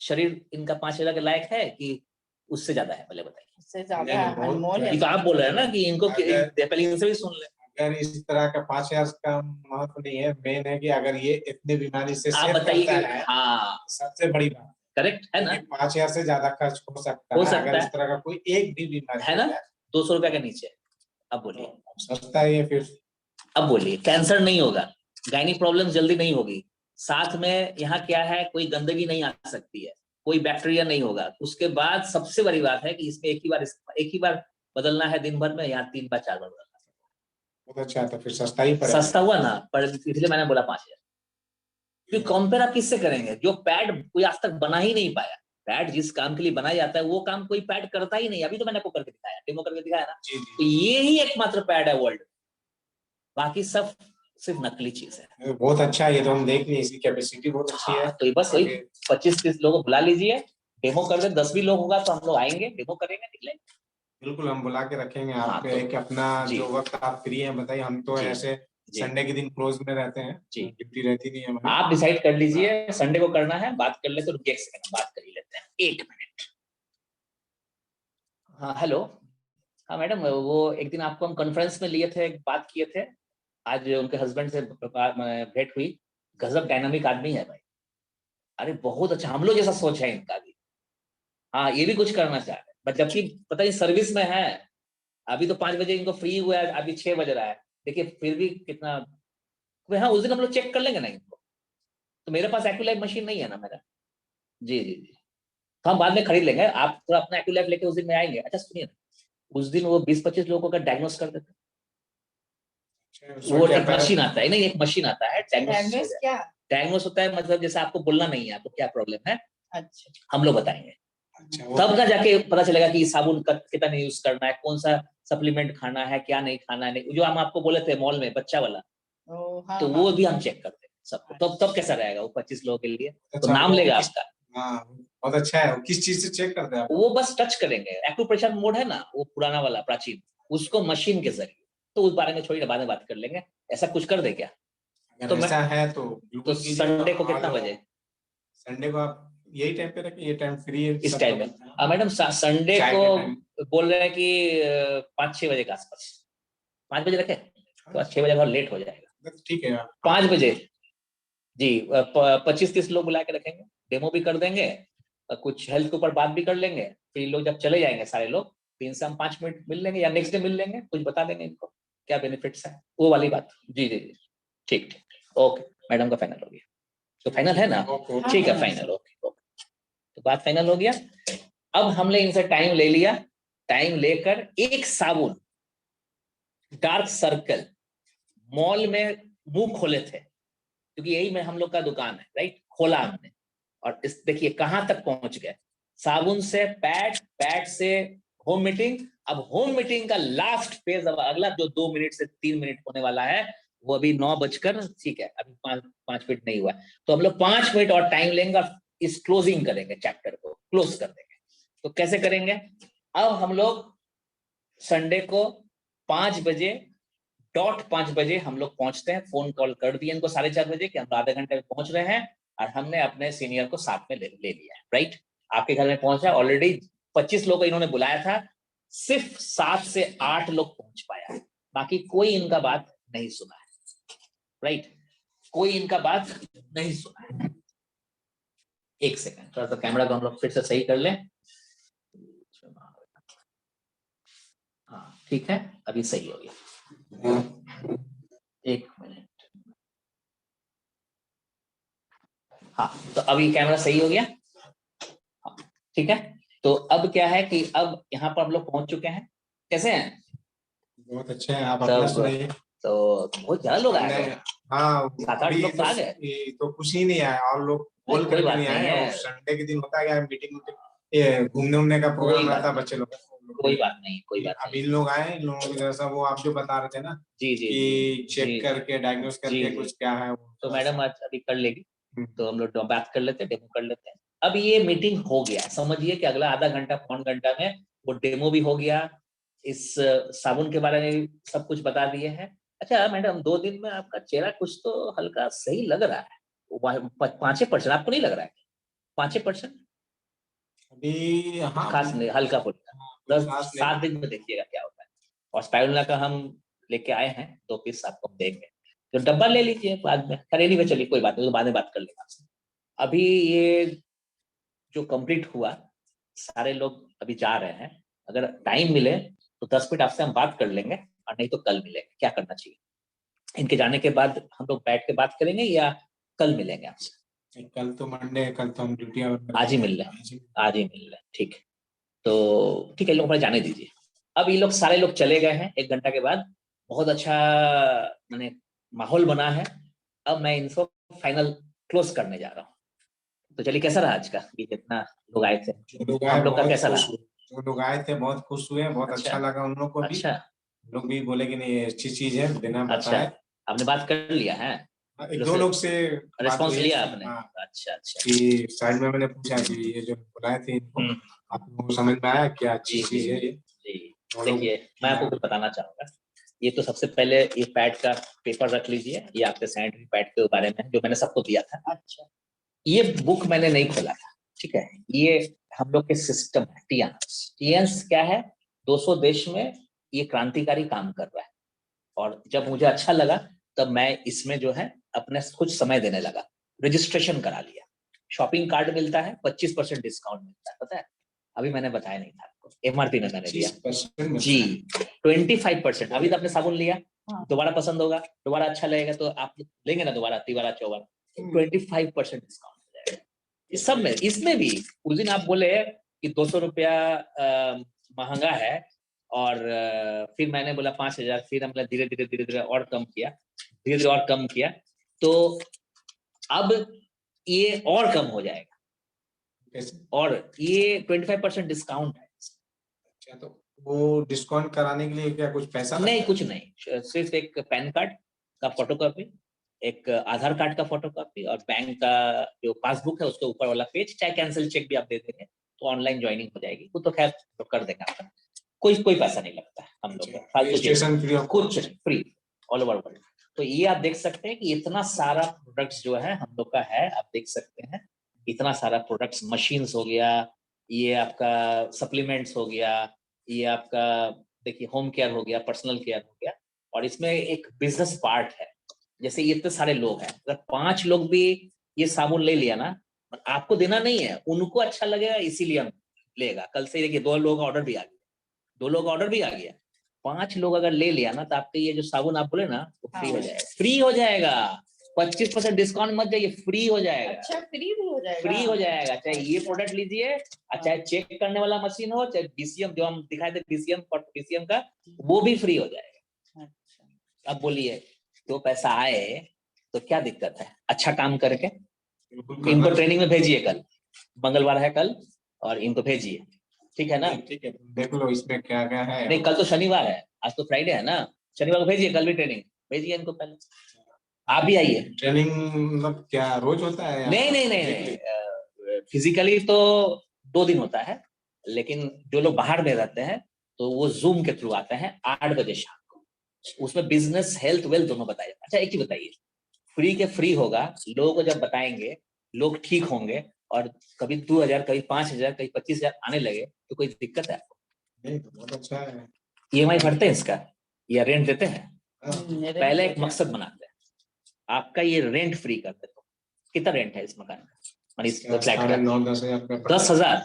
शरीर इनका 5,000 के लायक है कि उससे ज्यादा है? पहले बताइए। उससे ज्यादा अनमोल है। ये तो आप बोल रहे हैं ना कि इनको पहले इनसे भी सुन ले। अगर इस तरह का 5,000 का महत्व नहीं है, मेन है कि अगर ये इतनी बीमारी से आप बताइए कि हाँ, सबसे बड़ी बात करेक्ट है ना? 5,000 से ज्यादा खर्च हो सकता है अगर इस तरह का कोई एक भी बीमारी है ना, 200 रुपया के नीचे। अब बोलिए, सस्ता है ये फिर? अब बोलिए। कैंसर नहीं होगा, गायनी प्रॉब्लम जल्दी नहीं होगी, साथ में यहाँ क्या है, कोई गंदगी नहीं आ सकती है, कोई बैक्टीरिया नहीं होगा। उसके बाद सबसे बड़ी बात है कि इसमें एक ही बार बदलना है दिन भर में, यहाँ 3 बार 4 बार बदलना है। बहुत अच्छा है, तो फिर सस्ता ही पड़ेगा। सस्ता हुआ ना, पर इसलिए मैंने बोला 5,000। क्योंकि कंपेयर आप किससे करेंगे? जो पैड कोई आज तक बना ही नहीं पाया। पैड जिस काम के लिए बनाया जाता है वो काम कोई पैड करता ही नहीं। अभी तो मैंने आपको करके दिखाया, डेमो करके दिखाया ना। जी तो ये ही एकमात्र पैड है वर्ल्ड, बाकी सब सिर्फ नकली चीज है। बहुत अच्छा है ये, तो हम देख लिए, इसकी कैपेसिटी बहुत अच्छी है। तो बस वही 25-30 लोगों को बुला लीजिए, डेमो कर दे। 10 भी लोग होगा तो हम लोग आएंगे, डेमो करेंगे, निकलेंगे। बिल्कुल, हम बुला के रखेंगे हाँ, आपको। तो एक अपना जी जो वक्त आप फ्री हैं बताइए, हम तो जी ऐसे जी संडे के दिन क्लोज में रहते हैं, जी। ड्यूटी रहती नहीं है हमारी। आप डिसाइड कर लीजिए संडे को करना है, बात कर लेते, रुकिए एक सेकंड, बात कर ही लेते हैं, 1 मिनट। हाँ हेलो, हाँ मैडम, वो एक दिन आपको हम कॉन्फ्रेंस में लिए थे, बात किए थे, आज उनके हस्बैंड से भेंट हुई। गजब डायनामिक आदमी है भाई, अरे बहुत अच्छा, हम लोग जैसा सोच है इनका भी। हाँ, ये भी कुछ करना चाह रहे हैं, बट जबकि पता नहीं सर्विस में है। अभी तो 5 बजे इनको फ्री हुआ है, अभी 6 बज रहा है। देखिए फिर भी कितना। हाँ, उस दिन हम लोग चेक कर लेंगे ना इनको। तो मेरे पास एक्यूलाइफ मशीन नहीं है ना मेरा। जी जी जी, तो हम बाद में खरीद लेंगे। आप तो अपना एक्यूलाइफ लेके उस दिन में आएंगे। अच्छा सुनिए ना, उस दिन वो 20-25 लोगों का डायग्नोस कर देते हैं। वो एक मशीन आता है, नहीं एक मशीन आता है, डायग्नोस क्या? डायग्नोस होता है मतलब जैसे आपको बोलना नहीं है आपको क्या प्रॉब्लम है, अच्छा, हम लोग बताएंगे। अच्छा, तब ना जाके पता चलेगा कि साबुन का कितना यूज करना है, कौन सा सप्लीमेंट खाना है, क्या नहीं खाना है, नहीं जो हम आपको बोले थे मॉल में बच्चा वाला, हाँ, तो वो भी हम चेक करते हैं सबको। तब कैसा रहेगा वो 25 लोगों के लिए, तो नाम लेगा आपका। हाँ, बहुत अच्छा है। किस चीज से चेक करते हैं आप? वो बस टच करेंगे, एक्यूप्रेशर मोड है ना, वो पुराना वाला प्राचीन, उसको मशीन के जरिए। तो उस बारे में छोड़िए, बाद में बात कर लेंगे। ऐसा कुछ कर दे क्या? अगर ऐसा है तो तो बिल्कुल कीजिए। संडे को कितना बजे? संडे को आप यही टाइम पे रखिए, ये टाइम फ्री है इस सब टाइम में? लोग। मैडम संडे चाय को के टाइम। बोल रहे हैं कि 5-6 बजे के आसपास। 5 बजे रखे तो 6 बजे बहुत लेट हो जाएगा। ठीक है, 5 बजे जी। 25-30 लोग बुला के रखेंगे, डेमो भी कर देंगे, कुछ हेल्थ के ऊपर बात भी कर लेंगे। फिर लोग जब चले जाएंगे सारे लोग, 3 से हम 5 मिनट मिल लेंगे या नेक्स्ट डे मिल लेंगे, कुछ बता देंगे इनको क्या बेनिफिट्स है, वो वाली बात। जी जी जी, ठीक ठीक, ओके। मैडम का फाइनल हो गया, तो फाइनल है ना? ठीक है, फाइनल, ओके ओके, तो बात फाइनल हो गया। अब हमने इनसे टाइम ले लिया, टाइम लेकर एक साबुन डार्क सर्कल मॉल में मुंह खोले थे, क्योंकि यही में हम लोग का दुकान है, राइट, खोला हमने। और इस देखिए कहां तक पहुंच गए, साबुन से पैड, पैड से होम मीटिंग। अब होम मीटिंग का लास्ट फेज, अब अगला जो 2 मिनट से 3 मिनट होने वाला है, वो अभी 9 बजकर, ठीक है, अभी 5 मिनट नहीं हुआ, तो हम लोग 5 मिनट और टाइम लेंगे और इस क्लोजिंग करेंगे, चैप्टर को क्लोज कर देंगे। तो कैसे करेंगे? अब हम लोग संडे को 5 बजे डॉट 5 बजे हम लोग पहुंचते हैं। फोन कॉल कर दिए इनको 4:30 बजे कि हम आधे घंटे में पहुंच रहे हैं, और हमने अपने सीनियर को साथ में ले लिया है, राइट। आपके घर में पहुंचा, ऑलरेडी 25 लोग इन्होंने बुलाया था, सिर्फ 7 से 8 लोग पहुंच पाया है, बाकी कोई इनका बात नहीं सुना है, राइट, कोई इनका बात नहीं सुना है। एक सेकंड, थोड़ा सा कैमरा को हम लोग फिर से सही कर लें। हाँ ठीक है, अभी सही हो गया, 1 मिनट। हाँ, तो अभी कैमरा सही हो गया। हाँ, ठीक है। तो अब क्या है कि अब यहाँ पर हम लोग पहुंच चुके हैं। कैसे हैं? बहुत अच्छे हैं, आप अपना सुनाइए। तो बहुत ज्यादा लोग आए हैं। हाँ, 7-8 लोग तो आ गए। तो कुछ ही नहीं आया, और लोग बोल कोई करके बात नहीं नहीं आए। है, और संडे के दिन होता है मीटिंग, ये घूमने उमने का प्रोग्राम रहता है बच्चे लोग का। कोई बात नहीं, कोई बात अब नहीं। इन लोग आए, इन लोगों की जैसा वो आप जो बता रहे थे ना, जी जी कि चेक जी, करके डायग्नोस करके कुछ क्या है वो, तो मैडम आज अभी कर लेगी, तो हम लोग बात कर लेते हैं, डेमो कर लेते हैं। अब ये मीटिंग हो गया, समझिए कि अगला आधा घंटा पौन घंटा में वो डेमो भी हो गया, इस साबुन के बारे में सब कुछ बता दिए हैं। अच्छा मैडम, 2 दिन में आपका चेहरा कुछ तो हल्का सही लग रहा है, 5% आपको नहीं लग रहा है? 5% अभी हाँ, खास नहीं, हल्का फुल्का। 10-7 दिन में देखिएगा क्या होता है। और स्पाइरुलिना का हम लेके आए हैं 2 पीस, आपको हम देंगे, तो डब्बा ले लीजिए बाद में। खरीदी में चलिए, कोई बात नहीं, तो बाद में बात कर लेंगे आपसे। अभी ये जो कंप्लीट हुआ, सारे लोग अभी जा रहे हैं, अगर टाइम मिले तो 10 मिनट आपसे हम बात कर लेंगे, और नहीं तो कल मिलेंगे, क्या करना चाहिए? इनके जाने के बाद हम लोग बैठ के बात करेंगे या कल मिलेंगे आपसे? कल तो मंडे है, कल तो हम ड्यूटी आज ही मिल रहे हैं, आज ही मिल रहे हैं, ठीक है। तो ठीक है, लोग जाने दीजिए। अब ये लोग सारे लोग चले गए हैं 1 घंटा के बाद, बहुत अच्छा मैंने माहौल बना है। अब मैं इनको फाइनल क्लोज करने जा रहा हूँ। तो चलिए, कैसा रहा आज का, ये जितना लोग आए थे, हम लोग का कैसा रहा? जो लोग आए थे बहुत खुश हुए, बहुत अच्छा लगा उन लोग को भी। अच्छा, लोग भी बोले कि नहीं अच्छी चीज है, बिना अच्छा, बताए। आपने बात कर लिया है? एक दो लोग से रिस्पॉन्स बात लिया हुई। आपने? हाँ, अच्छा अच्छा। कि साइड में मैंने पूछा कि ये जो बुलाए थे इनको, आपको समझ में आया क्या अच्छी चीज है ये? जी, देखिए मैं आपको कुछ बताना चाहूंगा। ये तो सबसे पहले ये पैड का पेपर रख लीजिए, ये आपके सैनिटरी पैड के बारे में जो मैंने सबको दिया था। अच्छा, ये बुक मैंने नहीं खोला था, ठीक है। ये हम लोग के सिस्टम है, टीएंस क्या है, 200 देश में ये क्रांतिकारी काम कर रहा है। और जब मुझे अच्छा लगा तब मैं इसमें जो है अपने कुछ समय देने लगा, रजिस्ट्रेशन करा लिया। शॉपिंग कार्ड मिलता है, 25% डिस्काउंट मिलता है, पता है? अभी मैंने बताया नहीं था आपको, एमआरपी में मैंने दिया जी, 25%। अभी तो आपने साबुन लिया, दोबारा पसंद होगा, दोबारा अच्छा लगेगा तो आप लेंगे ना दोबारा, तीबारा चौबारा, 25% डिस्काउंट हो जाएगा इस सब में। इसमें भी उस दिन आप बोले कि 200 रुपया महंगा है, और फिर मैंने बोला 5000, फिर हमने धीरे धीरे और कम किया, धीरे धीरे और कम किया, तो अब ये और कम हो जाएगा। और ये 25% डिस्काउंट है। अच्छा, तो वो डिस्काउंट कराने के लिए क्या कुछ पैसा नहीं, कुछ नहीं, सिर्फ एक पैन कार्ड का फोटोकॉपी, एक आधार कार्ड का फोटोकॉपी, और बैंक का जो पासबुक है उसके ऊपर वाला पेज, चाहे कैंसिल चेक भी आप दे देंगे तो ऑनलाइन ज्वाइनिंग हो जाएगी। वो तो खैर तो कर देंगे आपका, कोई पैसा नहीं लगता है हम लोग का, कुछ फ्री, ऑल ओवर वर्ल्ड। तो ये आप देख सकते हैं कि इतना सारा प्रोडक्ट्स जो है हम लोग का है, आप देख सकते हैं इतना सारा प्रोडक्ट्स, मशीन्स हो गया, ये आपका सप्लीमेंट्स हो गया, ये आपका देखिए होम केयर हो गया, पर्सनल केयर हो गया, और इसमें एक बिजनेस पार्ट है। जैसे ये इतने सारे लोग हैं, अगर 5 लोग भी ये साबुन ले लिया ना, आपको देना नहीं है, उनको अच्छा लगेगा इसीलिए हम लेगा। कल से देखिए 2 लोगों का ऑर्डर भी आ गया, 2 लोगों का ऑर्डर भी आ गया, 5 लोग अगर ले लिया ना तो आपके ये जो साबुन आप बोले ना वो फ्री हो जाएगा, फ्री हो जाएगा। 25% डिस्काउंट मत जाइए, फ्री हो जाएगा। अच्छा, फ्री भी हो जाएगा? फ्री हो जाएगा, चाहे ये प्रोडक्ट लीजिए, चाहे चेक करने वाला मशीन हो, चाहे डीसीएम जो हम दिखाए थे, डीसीएम का, वो भी फ्री हो जाएगा। अच्छा, अब बोलिए, तो पैसा आए तो क्या दिक्कत है? अच्छा काम करके इनको ट्रेनिंग में भेजिए, कल मंगलवार है कल, और इनको भेजिए, ठीक है ना? ठीक है, देख लो इसमें क्या क्या है। नहीं, कल तो शनिवार है, आज तो फ्राइडे है ना, शनिवार को भेजिए, कल भी ट्रेनिंग भेजिए इनको। पहले आप भी आइए। ट्रेनिंग मतलब क्या रोज होता है? नहीं, फिजिकली तो 2 दिन होता है, लेकिन जो लोग बाहर में रहते हैं तो वो जूम के थ्रू आते हैं 8 बजे शाम को। उसमें बिजनेस, हेल्थ, वेल्थ दोनों बताया। अच्छा, एक ही बताइए, फ्री के फ्री होगा, लोगों को जब बताएंगे लोग ठीक होंगे, और कभी 2000, कभी 5000, कभी 25000 आने लगे तो कोई दिक्कत है आपको? नहीं, तो बहुत अच्छा है। EMI भरते हैं इसका या रेंट देते हैं? पहले एक रेंट मकसद बनाते हैं, आपका ये रेंट फ्री कर देते हो। कितना रेंट है इस मकान का, इस फ्लैट का? 9-10 हजार। 10,000।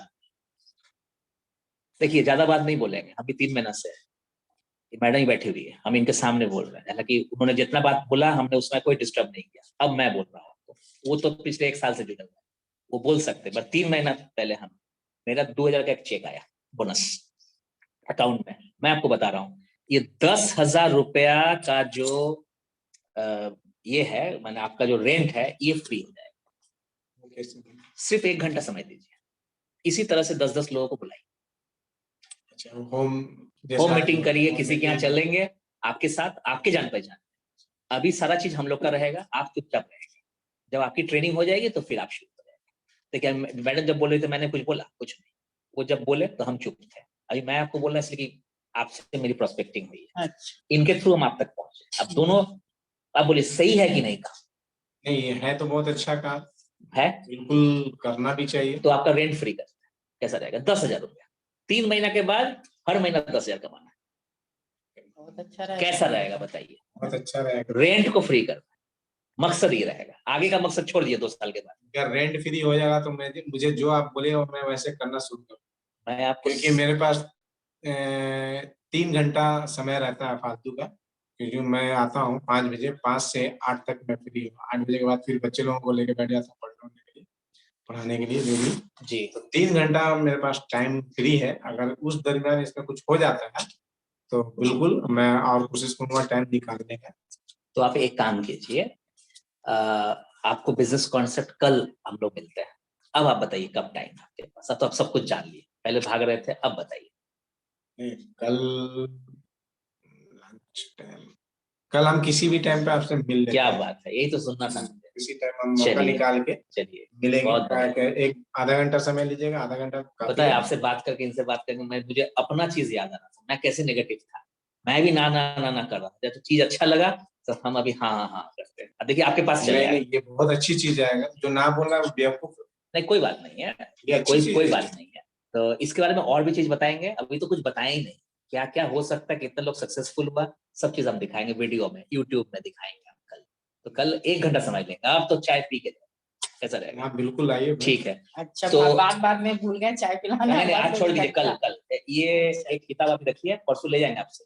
देखिए, ज्यादा बात नहीं बोलेंगे, अभी 3 महीना से मैडम ही बैठी हुई है, हम इनके सामने बोल रहे हैं, हालांकि उन्होंने जितना बात बोला हमने उसमें कोई डिस्टर्ब नहीं किया। अब मैं बोल रहा हूँ, वो तो पिछले 1 साल से जुड़े हुए हैं, वो बोल सकते, बट 3 महीना पहले मेरा 2000 का एक चेक आया बोनस अकाउंट में। मैं आपको बता रहा हूँ, ये 10,000 रुपया का जो ये है, मैंने आपका जो रेंट है ये फ्री हो जाएगा। सिर्फ 1 घंटा समय दीजिए, इसी तरह से 10-10 लोगों को बुलाइए। अच्छा, होम मीटिंग करिए, किसी के यहाँ चलेंगे आपके साथ, आपके जान पहचान। अभी सारा चीज हम लोग का रहेगा, आप चुपचाप रहेंगे। जब आपकी ट्रेनिंग हो जाएगी तो फिर आप शुरू हो जाएंगे। देखिए, मैडम जब बोल रही थी मैंने कुछ बोला? कुछ नहीं, वो जब बोले तो हम चुप थे। अभी मैं आपको बोल रहा इसलिए कि आपसे मेरी प्रोस्पेक्टिंग हुई है। अच्छा, इनके थ्रू हम आप तक पहुंचे। अब दोनों, आप बोले सही है कि नहीं? कहा नहीं, ये है तो बहुत अच्छा काम है, बिल्कुल करना भी चाहिए। तो आपका रेंट फ्री कर, कैसा रहेगा? 10,000 रुपया, 3 महीना के बाद हर महीना 10,000 कमाना। बहुत अच्छा रहेगा। कैसा रहेगा बताइए? बहुत अच्छा रहेगा। रेंट को फ्री कर, मकसद ये रहेगा। आगे का मकसद छोड़ दिए 2 साल के बाद। अगर रेंट फ्री हो जाएगा तो मुझे जो आप बोले मैं वैसे करना शुरू करूँ। मैं आपको, क्योंकि मेरे पास 3 घंटा समय रहता है फालतू का, क्योंकि मैं आता हूँ 5 बजे, 5 से 8 तक मैं फ्री हूँ। 8 बजे के बाद फिर बच्चे लोगों को लेके बैठ जाता हूँ पढ़ाने के लिए डेली जी। तो 3 घंटा मेरे पास टाइम फ्री है। अगर उस दरमियान इसमें कुछ हो जाता है तो बिल्कुल मैं और कोशिश करूंगा टाइम निकालने का। तो आप एक काम कीजिए, आपको बिजनेस कॉन्सेप्ट कल हम लोग मिलते हैं। अब आप बताइए कब टाइम है आपके पास? अब तो आप सब कुछ जान लिए, पहले भाग रहे थे, अब बताइए। कल लंच टाइम, कल हम किसी भी टाइम पे आपसे मिल लेते क्या हैं। बात है, यही तो सुनना था मुझे। किसी टाइम हम मौका चलिए, निकाल के चलिए, मिलेंगे। बहुत बढ़िया। एक आधा घंटा समय लीजिएगा, आधा घंटा काफी पता है है। आपसे बात करके, इनसे बात करके मुझे अपना चीज याद आ रहा था, मैं कैसे नेगेटिव था, मैं भी ना ना ना ना कर रहा था। जब चीज अच्छा लगा तो हम अभी हाँ हाँ हाँ करते हैं। अब देखिए आपके पास चले आए। नहीं, ये बहुत अच्छी चीज है। जो ना बोल रहा है वो बेवकूफ है। नहीं कोई बात नहीं है, ये अच्छी चीज कोई है। बात नहीं है। तो इसके बारे में और भी चीज बताएंगे, अभी तो कुछ बताया ही नहीं। क्या क्या हो सकता है, कितने लोग सक्सेसफुल हुआ, सब चीज हम दिखाएंगे वीडियो में, यूट्यूब में दिखाएंगे हम कल। तो कल 1 घंटा समय लेंगे, आप तो चाय पी के कैसा रहेगा? हाँ बिल्कुल आइए। ठीक है। अच्छा, तो बात में भूल गए चाय पिलाना। नहीं आज छोड़ दीजिए, कल अच्छा। कल ये एक किताब आप रखिए, परसों ले जाएंगे आपसे।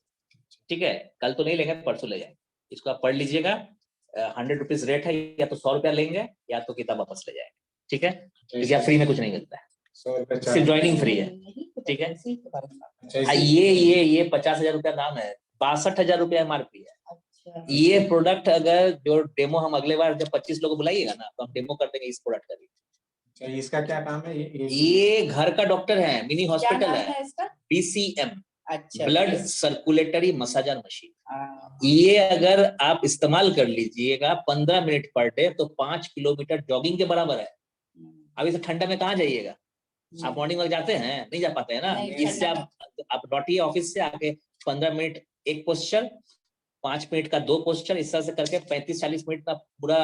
ठीक है, कल तो नहीं लेंगे, परसों ले जाएंगे। इसको आप पढ़ लीजिएगा। 100 रुपीज रेट है, या तो 100 रुपया लेंगे या तो किताब वापस ले जाएंगे। ठीक है, क्योंकि फ्री में कुछ नहीं मिलता है, 100 रुपए सिर्फ ज्वाइनिंग फ्री है। ठीक है। ये 50,000 रुपया दाम है, 62,000 रुपया MRP है। अच्छा। ये प्रोडक्ट अगर जो डेमो हम अगले बार जब 25 लोग बुलाइएगा ना, तो हम डेमो कर देंगे इस प्रोडक्ट का भी। इसका क्या काम है? ये घर का डॉक्टर है, मिनी हॉस्पिटल है। इसका BCM, अच्छा, ब्लड सर्कुलेटरी मसाजर मशीन। ये अगर आप इस्तेमाल कर लीजिएगा 15 मिनट पर डे, तो 5 किलोमीटर जॉगिंग के बराबर है। अब इसे ठंडा में कहाँ जाइएगा? आप मॉर्निंग वॉक जाते हैं? नहीं जा पाते हैं ना। इससे आप लौटिए ऑफिस से आके 15 मिनट एक पोस्चर, 5 मिनट का 2 पोस्चर, इस तरह से करके 35-40 मिनट का पूरा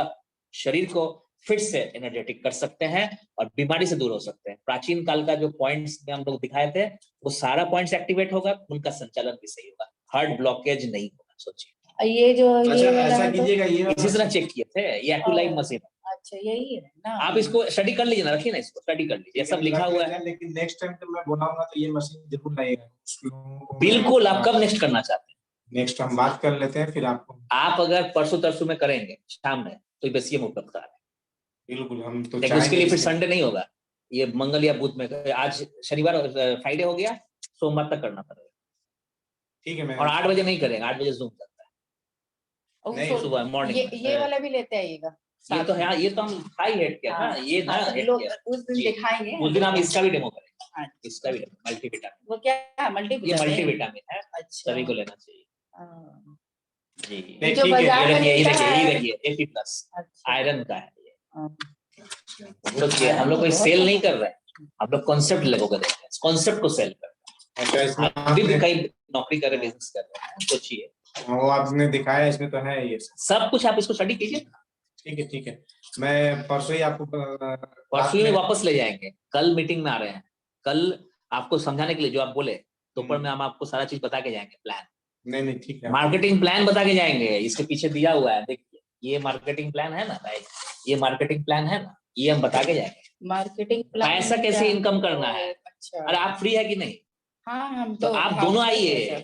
शरीर को फिर से एनर्जेटिक कर सकते हैं और बीमारी से दूर हो सकते हैं। प्राचीन काल का जो पॉइंट्स में हम लोग दिखाए थे, वो सारा पॉइंट्स एक्टिवेट होगा, उनका संचालन भी सही होगा, हार्ट ब्लॉकेज नहीं होगा। सोचिए ये जो अच्छा, ऐसा कीजिएगा, ये इसी तरह चेक किए थे, ये एक्टिव मशीन। अच्छा, यही है ना। आप इसको स्टडी कर लीजिए ना, रखिए ना, इसको स्टडी कर लीजिए, सब लिखा हुआ है। लेकिन नेक्स्ट टाइम तो मैं बुलाऊंगा तो ये मशीन जरूर लाइएगा। बिल्कुल। आप कब नेक्स्ट करना चाहते हैं? नेक्स्ट हम बात कर लेते हैं, फिर आपको। आप अगर परसों तरसों में करेंगे शाम में, तो बस ये मुद्दा बता रहे हैं। बिल्कुल, हम तो उसके लिए फिर संडे नहीं होगा, ये मंगल या बुध में। आज शनिवार फ्राइडे हो गया, सोमवार तक करना पड़ेगा। ठीक है। मैं और 8 बजे नहीं करेंगे, 8 बजे जूम करता है। नहीं, सुबह मॉर्निंग ये वाला भी लेते आइएगा। ये तो है, ये तो हम हाई हेड किया ना, ये ना लोग उस दिन दिखाएंगे। उस दिन हम इसका भी डेमो करेंगे। इसका भी मल्टीविटामिन। वो क्या है? मल्टीविटामिन है। अच्छा, सभी को लेना चाहिए जी। जो बाजार में ये देखिए AP+ आयरन का है ये। हम लोग कोई सेल नहीं कर रहे हैं, हम लोग कॉन्सेप्ट लोगों को देते हैं, कॉन्सेप्ट को सेल करते हैं। अभी भी कई नौकरी कर रहे, बिजनेस कर रहे हैं, सोचिए। वो आपने दिखाया, इसमें तो है ये सब कुछ। आप इसको स्टडी कीजिए। ठीक है। मैं परसों ही आपको परसों ही वापस ले जाएंगे। कल मीटिंग में आ रहे हैं, कल आपको समझाने के लिए जो आप बोले, दोपहर में हम आपको सारा चीज बता के जाएंगे। प्लान, नहीं ठीक है, मार्केटिंग प्लान बता के जाएंगे। इसके पीछे दिया हुआ है, देखिए ये मार्केटिंग प्लान है ना भाई, ये मार्केटिंग प्लान है ना, ये हम बता के जाएंगे। मार्केटिंग प्लान पैसा कैसे इनकम करना है। अच्छा, अरे आप फ्री है कि नहीं? हाँ, हम तो आप दोनों आइए,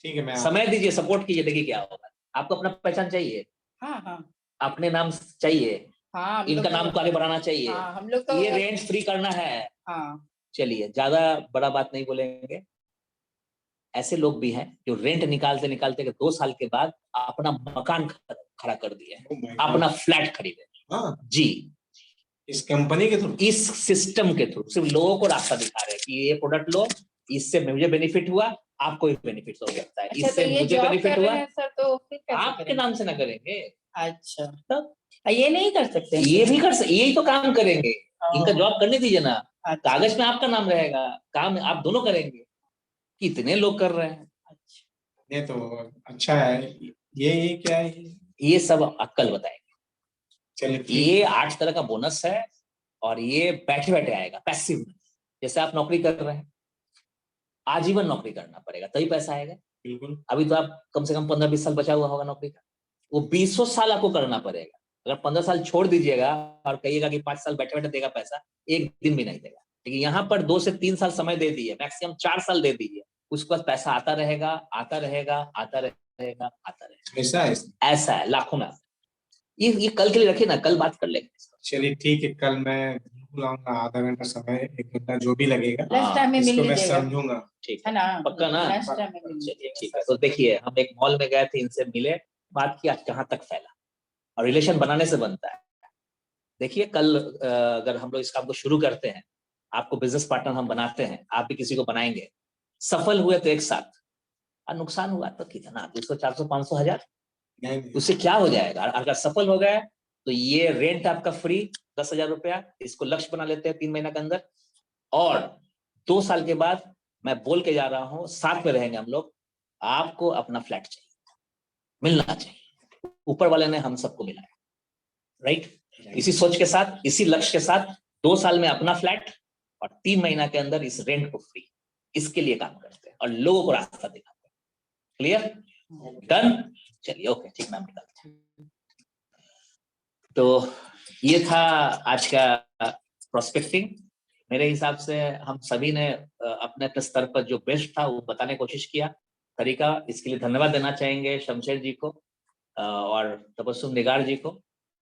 ठीक है। मैं समय दीजिए, सपोर्ट कीजिए, देखिए क्या होगा। आपको अपना पहचान चाहिए, हाँ, अपने नाम चाहिए, हाँ, इनका नाम को आगे बढ़ाना चाहिए। हाँ, हम लोग तो ये रेंट फ्री करना है। हाँ, चलिए, ज्यादा बड़ा बात नहीं बोलेंगे। ऐसे लोग भी हैं जो रेंट निकालते निकालते 2 साल के बाद अपना मकान खड़ा कर दिए, अपना फ्लैट खरीदे। जी, इस कंपनी के थ्रू, इस सिस्टम के थ्रू सिर्फ लोगों को रास्ता दिखा रहे हैं कि ये प्रोडक्ट लो, इससे मुझे बेनिफिट हुआ, आपको भी बेनिफिट हो सकता है। अच्छा, इससे तो मुझे बेनिफिट हुआ, सर, तो फिर कैसे आपके नाम से ना करेंगे। अच्छा, तब ये नहीं कर सकते? ये भी कर सकते, यही तो काम करेंगे। इनका जॉब करने दीजिए ना। अच्छा, कागज में आपका नाम रहेगा, काम आप दोनों करेंगे। कितने लोग कर रहे हैं। ये तो अच्छा है। ये क्या है? ये सब अक्कल बताएंगे। चलिए, ये 8 तरह का बोनस है, और ये बैठे बैठे आएगा, पैसिव। जैसे आप नौकरी कर रहे हैं, आजीवन नौकरी करना पड़ेगा तभी पैसा आएगा। बिल्कुल। अभी तो आप कम से कम 15-20 साल बचा हुआ होगा नौकरी का, वो 20 साल आपको करना पड़ेगा। अगर 15 साल छोड़ दीजिएगा और कहिएगा कि 5 साल बैठे बैठे देगा पैसा, एक दिन भी नहीं देगा। लेकिन यहाँ पर 2 से 3 साल समय दे दीजिए, मैक्सिमम 4 साल दे दीजिए, उसके बाद पैसा आता रहेगा, आता रहेगा, आता रहेगा, आता रहेगा। ऐसा है? ऐसा है, लाखों में। ये कल के लिए रखिए ना, कल बात कर लेंगे। चलिए ठीक है, कल मैं बिल्कुल आऊंगा, आधा घंटा समय, 1 घंटा जो भी लगेगा, नेक्स्ट टाइम में मिल इसको मैं लीजिएगा, समझूंगा। ठीक है है ना? पक्का ना? नेक्स्ट टाइम में मिल चलिए लीजिएगा। ठीक है। तो देखिए, हम एक मॉल में गए थे, इनसे मिले, बात की, आज कहाँ तक फैला। और रिलेशन बनाने से बनता है। देखिए कल अगर हम लोग इस काम को शुरू करते हैं, आपको बिजनेस पार्टनर हम बनाते हैं, आप भी किसी को बनाएंगे, सफल हुए तो एक साथ, और नुकसान हुआ तो कितना, 200, 400, 500, 1000, उससे क्या हो जाएगा? अगर सफल हो गए तो ये रेंट आपका फ्री, 10,000 रुपया, इसको लक्ष्य बना लेते हैं 3 महीने के अंदर, और 2 साल के बाद मैं बोल के जा रहा हूं, साथ में रहेंगे हम लोग, आपको अपना फ्लैट चाहिए, मिलना चाहिए, ऊपर वाले ने हम सबको मिलाया, राइट? इसी सोच के साथ, इसी लक्ष्य के साथ 2 साल में अपना फ्लैट और 3 महीना के अंदर इस रेंट को फ्री, इसके लिए काम करते हैं और लोगों को रास्ता दिखाते हैं। क्लियर? डन? चलिए ओके, ठीक, मैम निकालते हैं। तो ये था आज का प्रोस्पेक्टिंग। मेरे हिसाब से हम सभी ने अपने अपने स्तर पर जो बेस्ट था वो बताने की कोशिश किया, तरीका। इसके लिए धन्यवाद देना चाहेंगे शमशेर जी को और तबस्सुम निगार जी को।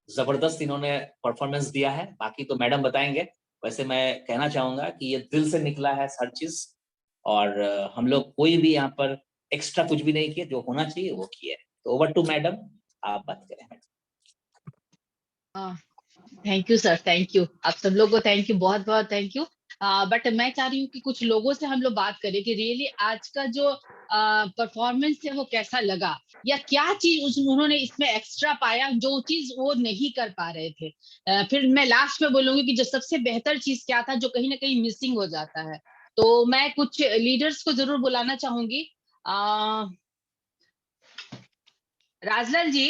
जबरदस्त इन्होंने परफॉर्मेंस दिया है, बाकी तो मैडम बताएंगे। वैसे मैं कहना चाहूंगा कि ये दिल से निकला है हर चीज, और हम लोग कोई भी यहाँ पर एक्स्ट्रा कुछ भी नहीं किए, जो होना चाहिए वो किए। तो ओवर टू मैडम, आप बात करें madam. Thank you sir, thank you. आप सब लोगों को थैंक यू, बहुत बहुत थैंक यू। बट मैं चाह रही हूँ कि कुछ लोगों से हम लोग बात करें कि रियली आज का जो परफॉर्मेंस है वो कैसा लगा, या क्या चीज उन्होंने इसमें एक्स्ट्रा पाया जो चीज वो नहीं कर पा रहे थे। फिर मैं लास्ट में बोलूंगी कि जो सबसे बेहतर चीज क्या था जो कहीं ना कहीं मिसिंग हो जाता है। तो मैं कुछ लीडर्स को जरूर बुलाना चाहूंगी। राजलाल जी,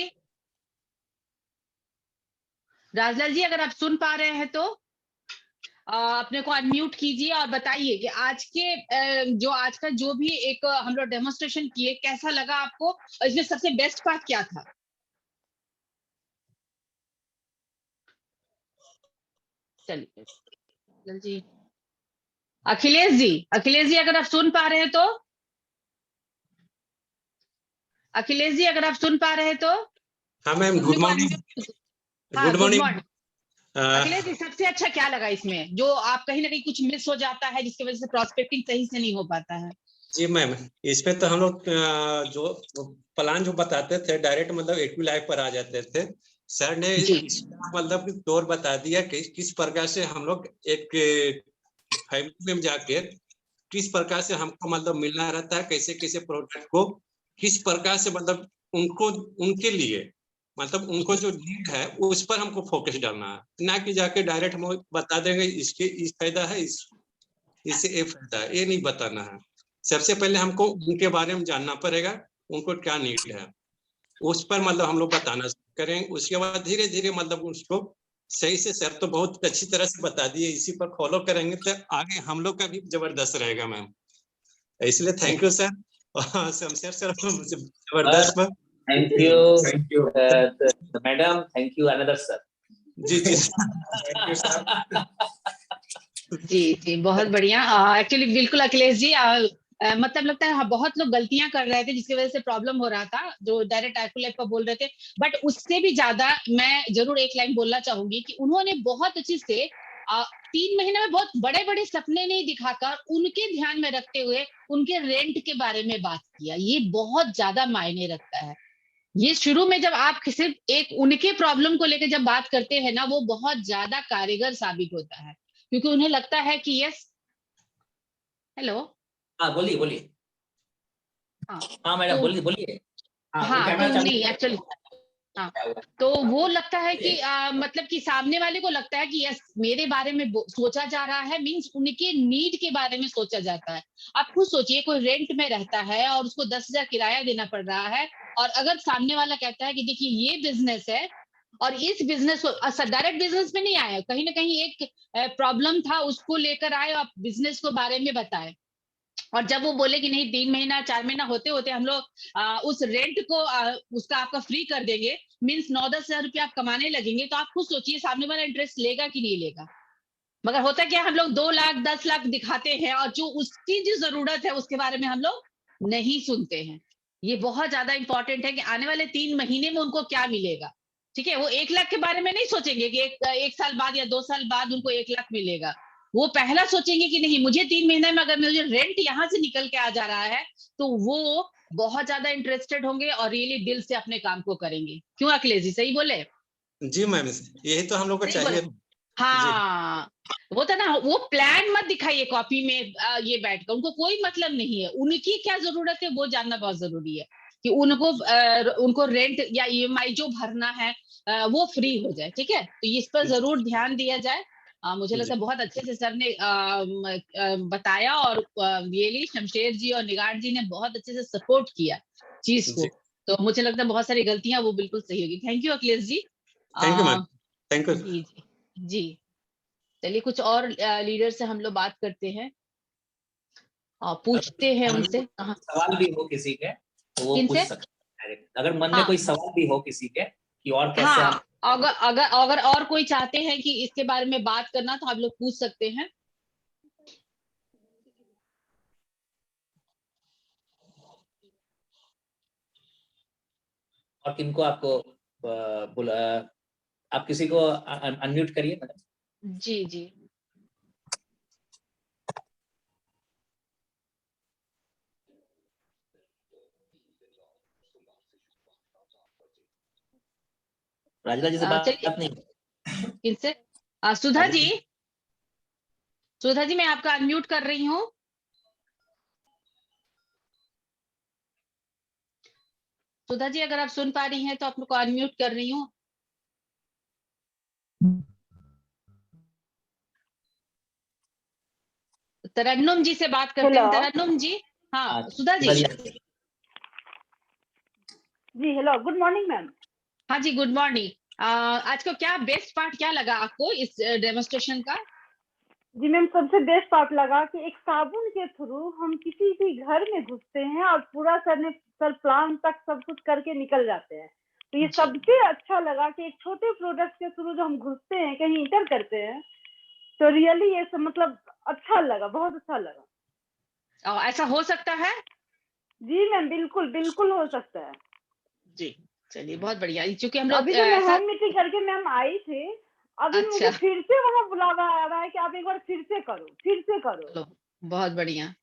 राजलाल जी, अगर आप सुन पा रहे हैं तो अपने को अनम्यूट कीजिए और बताइए कि आज के जो आज का जो भी एक हम लोग डेमोन्स्ट्रेशन किए, कैसा लगा आपको और इसमें सबसे बेस्ट पार्ट क्या था? चलिए जी, अखिलेश जी, अखिलेश जी अगर आप सुन पा रहे हैं तो, अखिलेश जी अगर आप सुन पा रहे हैं तो। हाँ मैम, गुड मॉर्निंग। हाँ, good good morning. Morning. Akhilesh ji, सबसे अच्छा क्या लगा इसमें जो आप कहीं ना कहीं कुछ मिस हो जाता है जिसकी वजह से प्रोस्पेक्टिंग सही से नहीं हो पाता है? जी मैम, इसमें तो हम लोग जो प्लान जो बताते थे डायरेक्ट मतलब एक्टिव लाइफ पर आ जाते थे। सर ने मतलब तौर बता दिया कि किस प्रकार से हम लोग एक फैमिली में जाके किस प्रकार से हमको मतलब मिलना रहता है, कैसे कैसे प्रोडक्ट को किस प्रकार से मतलब उनको उनके लिए मतलब उनको जो नीड है उस पर हमको फोकस डालना है, ना कि जाके डायरेक्ट हम बता देंगे इसके इस फायदा है, इससे ये फायदा है, ये नहीं बताना है। सबसे पहले हमको उनके बारे में जानना पड़ेगा, उनको क्या नीड है, उस पर मतलब हम लोग बताना करेंगे। उसके बाद धीरे धीरे मतलब उसको सही से, सर तो बहुत अच्छी तरह से बता दिए, इसी पर फॉलो करेंगे तो आगे हम लोग का भी जबरदस्त रहेगा मैम। इसलिए thank you sir. Shamsher sir जबरदस्त। Thank you, thank you madam, thank you another sir. जी जी थैंक यू सर। जी जी, बहुत बढ़िया। एक्चुअली बिल्कुल अखिलेश जी, मतलब लगता है बहुत लोग गलतियां कर रहे थे जिसकी वजह से प्रॉब्लम हो रहा था, जो डायरेक्ट एक्टिव लाइफ पर बोल रहे थे। बट उससे भी ज्यादा मैं जरूर एक लाइन बोलना चाहूंगी कि उन्होंने बहुत अच्छी से 3 महीने में बहुत बड़े बड़े सपने नहीं दिखाकर उनके ध्यान में रखते हुए उनके रेंट के बारे में बात किया। ये बहुत ज्यादा मायने रखता है। ये शुरू में जब आप सिर्फ एक उनके प्रॉब्लम को लेकर जब बात करते हैं ना, वो बहुत ज्यादा कारगर साबित होता है, क्योंकि उन्हें लगता है कि यस। हेलो। हाँ बोलिए बोलिए। हाँ हाँ मैडम तो, बोलिए बोलिए। हाँ, वो हाँ कैमरा तो चालू नहीं एक्चुअली, हाँ तो वो लगता है कि मतलब कि सामने वाले को लगता है कि यस मेरे बारे में सोचा जा रहा है, मींस उनके नीड के बारे में सोचा जाता है। आप खुद सोचिए, कोई रेंट में रहता है और उसको 10,000 किराया देना पड़ रहा है, और अगर सामने वाला कहता है कि देखिए ये बिजनेस है और इस बिजनेस को डायरेक्ट बिजनेस में नहीं आया, कहीं ना कहीं एक प्रॉब्लम था उसको लेकर आए और बिजनेस को बारे में बताए, और जब वो बोले कि नहीं 3 महीना 4 महीना होते होते हम लोग उस रेंट को उसका आपका फ्री कर देंगे, मींस 9-10 हजार रुपया आप कमाने लगेंगे, तो आप खुद सोचिए सामने वाला इंटरेस्ट लेगा कि नहीं लेगा। मगर होता क्या, हम लोग 2 लाख 10 लाख दिखाते हैं और जो उसकी जो जरूरत है उसके बारे में हम लोग नहीं सुनते हैं। ये बहुत ज्यादा इंपॉर्टेंट है कि आने वाले 3 महीने में उनको क्या मिलेगा। ठीक है, वो 1 लाख के बारे में नहीं सोचेंगे कि एक साल बाद या 2 साल बाद उनको 1 लाख मिलेगा। वो पहला सोचेंगे कि नहीं, मुझे 3 महीने में अगर मुझे रेंट यहाँ से निकल के आ जा रहा है, तो वो बहुत ज्यादा इंटरेस्टेड होंगे और रियली दिल से अपने काम को करेंगे। क्यों अखिलेश जी, सही बोले? जी मैम, यही तो हम लोग को सही चाहिए। बोले। हाँ, वो था ना, वो प्लान मत दिखाइए कॉपी में ये बैठकर, उनको कोई मतलब नहीं है। उनकी क्या जरूरत है वो जानना बहुत जरूरी है, कि उनको रेंट या ईएमआई जो भरना है वो फ्री हो जाए। ठीक है, तो इस पर जरूर ध्यान दिया जाए। मुझे लगता है बहुत अच्छे से सर ने बताया, और रियली शमशेर जी और निगार जी ने बहुत अच्छे से सपोर्ट किया चीज को। जी, तो मुझे लगता है बहुत सारी गलतियां वो बिल्कुल सही होगी। Thank you Akhilesh ji. Thank you ma'am, thank you. जी जी जी। चलिए, कुछ और लीडर से हम लोग बात करते हैं और पूछते हैं उनसे। हाँ, सवाल भी हो किसी के तो वो पूछ किनसे? सकते हैं, अगर मन में हाँ कोई सवाल भी हो किसी के कि और कैसे हम। हाँ, अगर और कोई चाहते हैं कि इसके बारे में बात करना, तो आप लोग पूछ सकते हैं। और किनको आपको आप किसी को अनम्यूट करिए मैडम। जी जी। राजला जी से चलिए, बात नहीं। किनसे? सुधा राजला जी, जी, सुधा जी मैं आपका अनम्यूट कर रही हूँ। सुधा जी, अगर आप सुन पा रही हैं तो आप लोग को अनम्यूट कर रही हूँ। तरन्नुम जी से बात करते हैं। तरन्नुम जी। हाँ सुधा जी। जी हेलो, गुड मॉर्निंग मैम। हाँ जी, गुड मॉर्निंग। आज का क्या बेस्ट पार्ट क्या लगा आपको इस डेमोस्ट्रेशन का? जी मैम, सबसे बेस्ट पार्ट लगा कि एक साबुन के थ्रू हम किसी भी घर में घुसते हैं और पूरा सर प्लान तक सब कुछ करके निकल जाते हैं। तो ये सबसे अच्छा लगा कि एक छोटे प्रोडक्ट के थ्रू जो हम घुसते हैं, कहीं इंटर करते हैं, तो रियली ये सब मतलब अच्छा लगा, बहुत अच्छा लगा। ऐसा हो सकता है? जी मैम, बिल्कुल बिल्कुल हो सकता है जी, चलिए बहुत बढ़िया। क्योंकि हम लोग अभी जो मैं ऐसा। होम मीटिंग करके मैम आई थी, अभी मुझे अच्छा, फिर से वहां बुलावा आ रहा है कि आप एक बार फिर से करो, फिर से करो। चलो बहुत बढ़िया।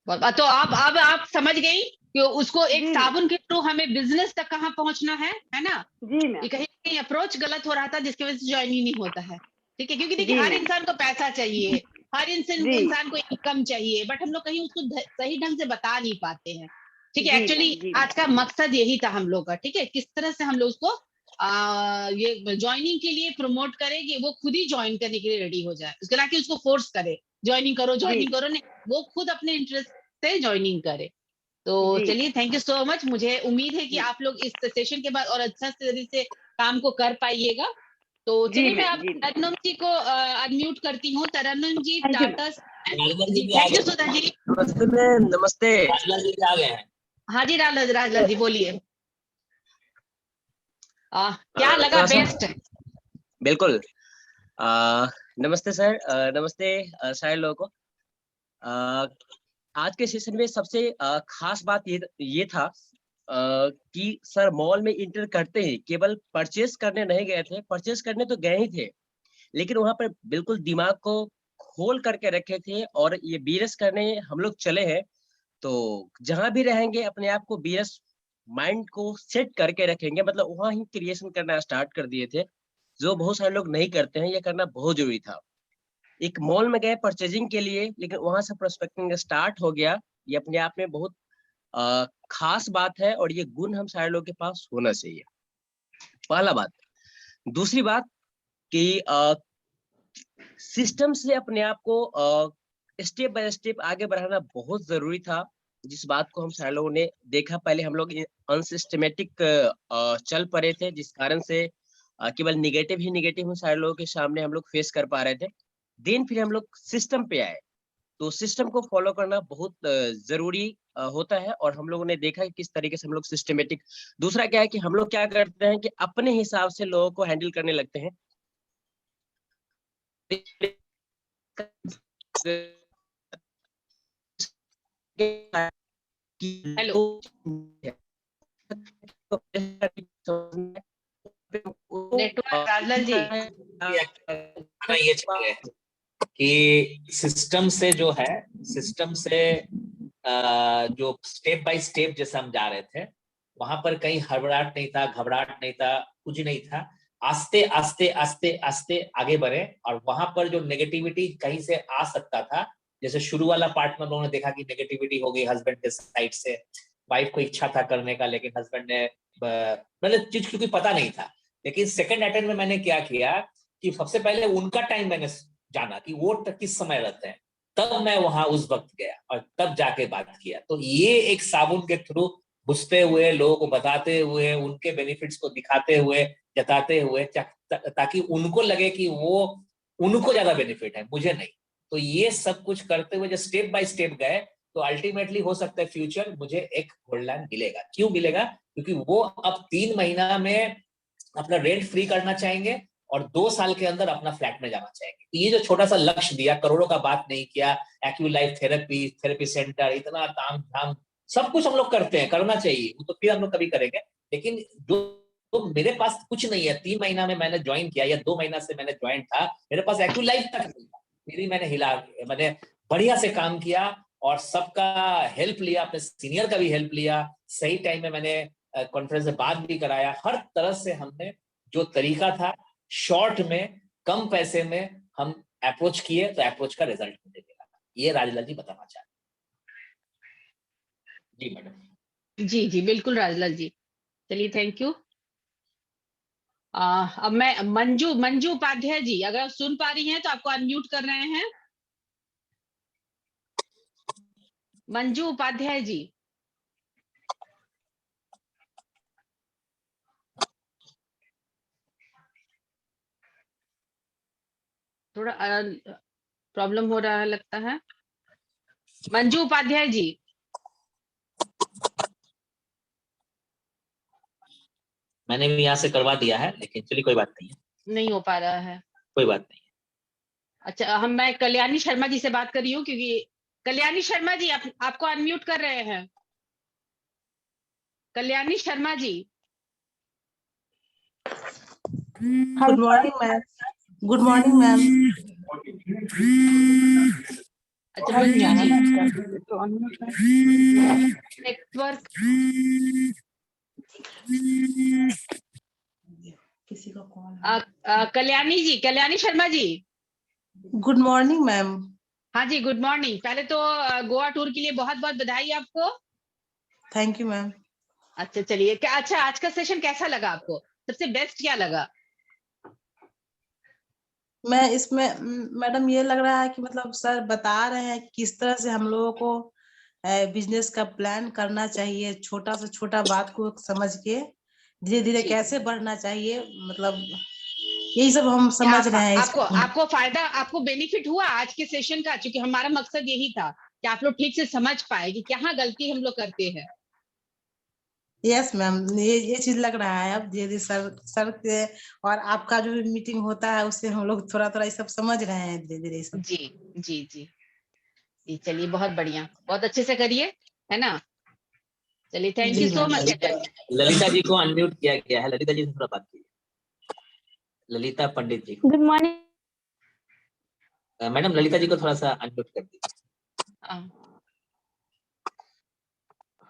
तो आप समझ गई कि उसको एक जी मैम, साबुन के थ्रू हमें बिजनेस तक कहाँ पहुंचना है ना? जी ये मैम, कहीं ना कहीं अप्रोच गलत हो रहा था, जिसकी वजह से ज्वाइन ही नहीं होता है। ठीक है, क्योंकि देखिए जी हर मैम, इंसान को पैसा चाहिए, हर जी इंसान को इनकम चाहिए, बट हम लोग कहीं उसको सही ढंग से बता नहीं पाते हैं। ठीक है, जी एक्चुअली मैम, जी आज का मकसद यही था हम लोग का। ठीक है, किस तरह से हम लोग उसको ये ज्वाइनिंग के लिए प्रमोट करें कि वो खुद ही ज्वाइन करने के लिए रेडी हो जाए, उसके ना कि उसको फोर्स करे जी ज्वाइनिंग करो नहीं, वो खुद अपने इंटरेस्ट से ज्वाइनिंग करे। तो जी चलिए, थैंक यू सो मच। मुझे उम्मीद है कि जी आप लोग इस सेशन के बाद और अच्छा तरीके से काम को कर पाइएगा। तो जी चलिए, मैं मैम, अब जी मैम, तरन्नुम जी को अनम्यूट करती हूँ। तरन्नुम जी, थैंक यू मैम। टाटा। राजला जी जी, भी आ थैंक यू गए। सुधा जी। नमस्ते मैम, नमस्ते। राजला जी भी आ गए हैं। हाँ जी, राजलाल जी बोलिए। क्या लगा थोड़ा सा बेस्ट? बिल्कुल। नमस्ते सर, नमस्ते सारे लोगों को। आज के सेशन में सबसे खास बात ये था कि सर मॉल में इंटर करते ही केवल परचेस करने नहीं गए थे, परचेस करने तो गए ही थे, लेकिन वहां पर बिल्कुल दिमाग को खोल करके रखे थे और ये बीएस करने हम लोग चले हैं। तो जहां भी रहेंगे अपने आप को बीएस माइंड को सेट करके रखेंगे, मतलब वहां ही क्रिएशन करना स्टार्ट कर दिए थे, जो बहुत सारे लोग नहीं करते हैं। ये करना बहुत जरूरी था। एक मॉल में गए परचेजिंग के लिए, लेकिन वहां से प्रोस्पेक्टिंग स्टार्ट हो गया। ये अपने आप में बहुत खास बात है और ये गुण हम सारे लोगों के पास होना चाहिए। पहला बात। दूसरी बात कि सिस्टम से अपने आप को स्टेप बाय स्टेप आगे बढ़ाना बहुत जरूरी था, जिस बात को हम सारे लोगों ने देखा। पहले हम लोग अनसिस्टमेटिक चल पड़े थे, जिस कारण से केवल निगेटिव ही निगेटिव हम सारे लोगों के सामने हम लोग फेस कर पा रहे थे। देन फिर हम लोग सिस्टम पे आए, तो सिस्टम को फॉलो करना बहुत जरूरी होता है, और हम लोगों ने देखा कि किस तरीके से हम लोग सिस्टमेटिक। दूसरा क्या है कि हम लोग क्या करते हैं कि अपने हिसाब से लोगों को हैंडल करने लगते हैं। हेलो नेटवर्क राजलाल जी ना ये चल रहा है कि सिस्टम से जो है, सिस्टम से जो स्टेप बाय स्टेप जैसे हम जा रहे थे, वहां पर कहीं हड़बड़ाहट नहीं था, घबराहट नहीं था, कुछ नहीं था। आस्ते आस्ते आस्ते आस्ते आगे बढ़े, और वहां पर जो नेगेटिविटी कहीं से आ सकता था, जैसे शुरू वाला पार्ट में उन्होंने देखा कि नेगेटिविटी हो गई हस्बैंड के साइड से, वाइफ को इच्छा था करने का लेकिन हस्बैंड ने मतलब चीज क्योंकि पता नहीं था। लेकिन सेकंड अटेम्प्ट में मैंने क्या किया कि सबसे पहले उनका टाइम मैंने जाना कि वो किस समय रहते हैं, तब मैं वहां उस वक्त गया और तब जाके बात किया। तो ये एक साबुन के थ्रू घुसते हुए, लोगों को बताते हुए, उनके बेनिफिट्स को दिखाते हुए, जताते हुए, ताकि उनको लगे कि वो उनको ज्यादा बेनिफिट है, मुझे नहीं। तो ये सब कुछ करते हुए जब स्टेप बाय स्टेप गए, तो अल्टीमेटली हो सकता है फ्यूचर मुझे एक गोल्ड लैंड मिलेगा। क्यों मिलेगा? क्योंकि वो अब 3 महीना में अपना रेंट फ्री करना चाहेंगे और 2 साल के अंदर अपना फ्लैट में जाना चाहेंगे। तो ये जो छोटा सा लक्ष्य दिया, करोड़ों का बात नहीं किया, एक्यू लाइफ थेरेपी सेंटर, इतना ताम झाम सब कुछ हम लोग करते हैं, करना चाहिए, वो तो फिर हम लोग कभी करेंगे। लेकिन जो तो मेरे पास कुछ नहीं है, 3 महीना में मैंने ज्वाइन किया या 2 महीना से मैंने ज्वाइन था, मेरे पास एक्यू लाइफ तक नहीं था। मैंने बढ़िया से काम किया और सबका हेल्प लिया, अपने सीनियर का भी हेल्प लिया, सही टाइम में मैंने कॉन्फ्रेंस में बात भी कराया, हर तरह से हमने जो तरीका था शॉर्ट में कम पैसे में हम अप्रोच किए, तो अप्रोच का रिजल्ट मुझे मिला। ये राजलाल जी बताना चाहते। जी मैडम। जी जी बिल्कुल राजलाल जी, चलिए थैंक यू। अब मैं मंजू उपाध्याय जी, अगर आप सुन पा रही हैं तो आपको अनम्यूट कर रहे हैं। मंजू उपाध्याय जी। थोड़ा प्रॉब्लम हो रहा है लगता है। मंजू उपाध्याय जी। मैंने भी यहाँ से करवा दिया है, लेकिन चलिए कोई बात नहीं है, नहीं हो पा रहा है, कोई बात नहीं है। अच्छा मैं कल्याणी शर्मा जी से बात कर रही हूँ, क्योंकि कल्याणी शर्मा जी आपको अनम्यूट कर रहे हैं। Kalyani Sharma ji. Good morning ma'am. Good morning ma'am. अच्छा मंजू जी, नेटवर्क किसी का call. Kalyani Sharma ji. Good morning ma'am. हाँ जी गुड मॉर्निंग। पहले तो गोवा टूर के लिए बहुत बहुत बधाई आपको। Thank you ma'am. अच्छा चलिए, क्या अच्छा आज का सेशन कैसा लगा आपको, सबसे बेस्ट क्या लगा? मैं इसमें मैडम ये लग रहा है कि मतलब सर बता रहे हैं किस तरह से हम लोगों को बिजनेस का प्लान करना चाहिए, छोटा से छोटा बात को समझ के धीरे धीरे कैसे बढ़ना चाहिए, मतलब यही सब हम समझ रहे हैं। आपको फायदा, आपको बेनिफिट हुआ आज के सेशन का? क्योंकि हमारा मकसद यही था कि आप लोग ठीक से समझ पाए कि क्या गलती हम लोग करते हैं। यस मैम, ये चीज लग रहा है अब धीरे सर के और आपका जो भी मीटिंग होता है उससे हम लोग थोड़ा थोड़ा ये सब समझ रहे हैं धीरे धीरे सब। जी जी जी जी चलिए बहुत बढ़िया, बहुत अच्छे से करिए, है ना। चलिए thank you so much. Lalita ji को अनम्यूट किया गया है, ललिता जी से थोड़ा बात कीजिए। ललिता पंडित जी। Good morning madam, Lalita ji को थोड़ा सा अनम्यूट कर दीजिए।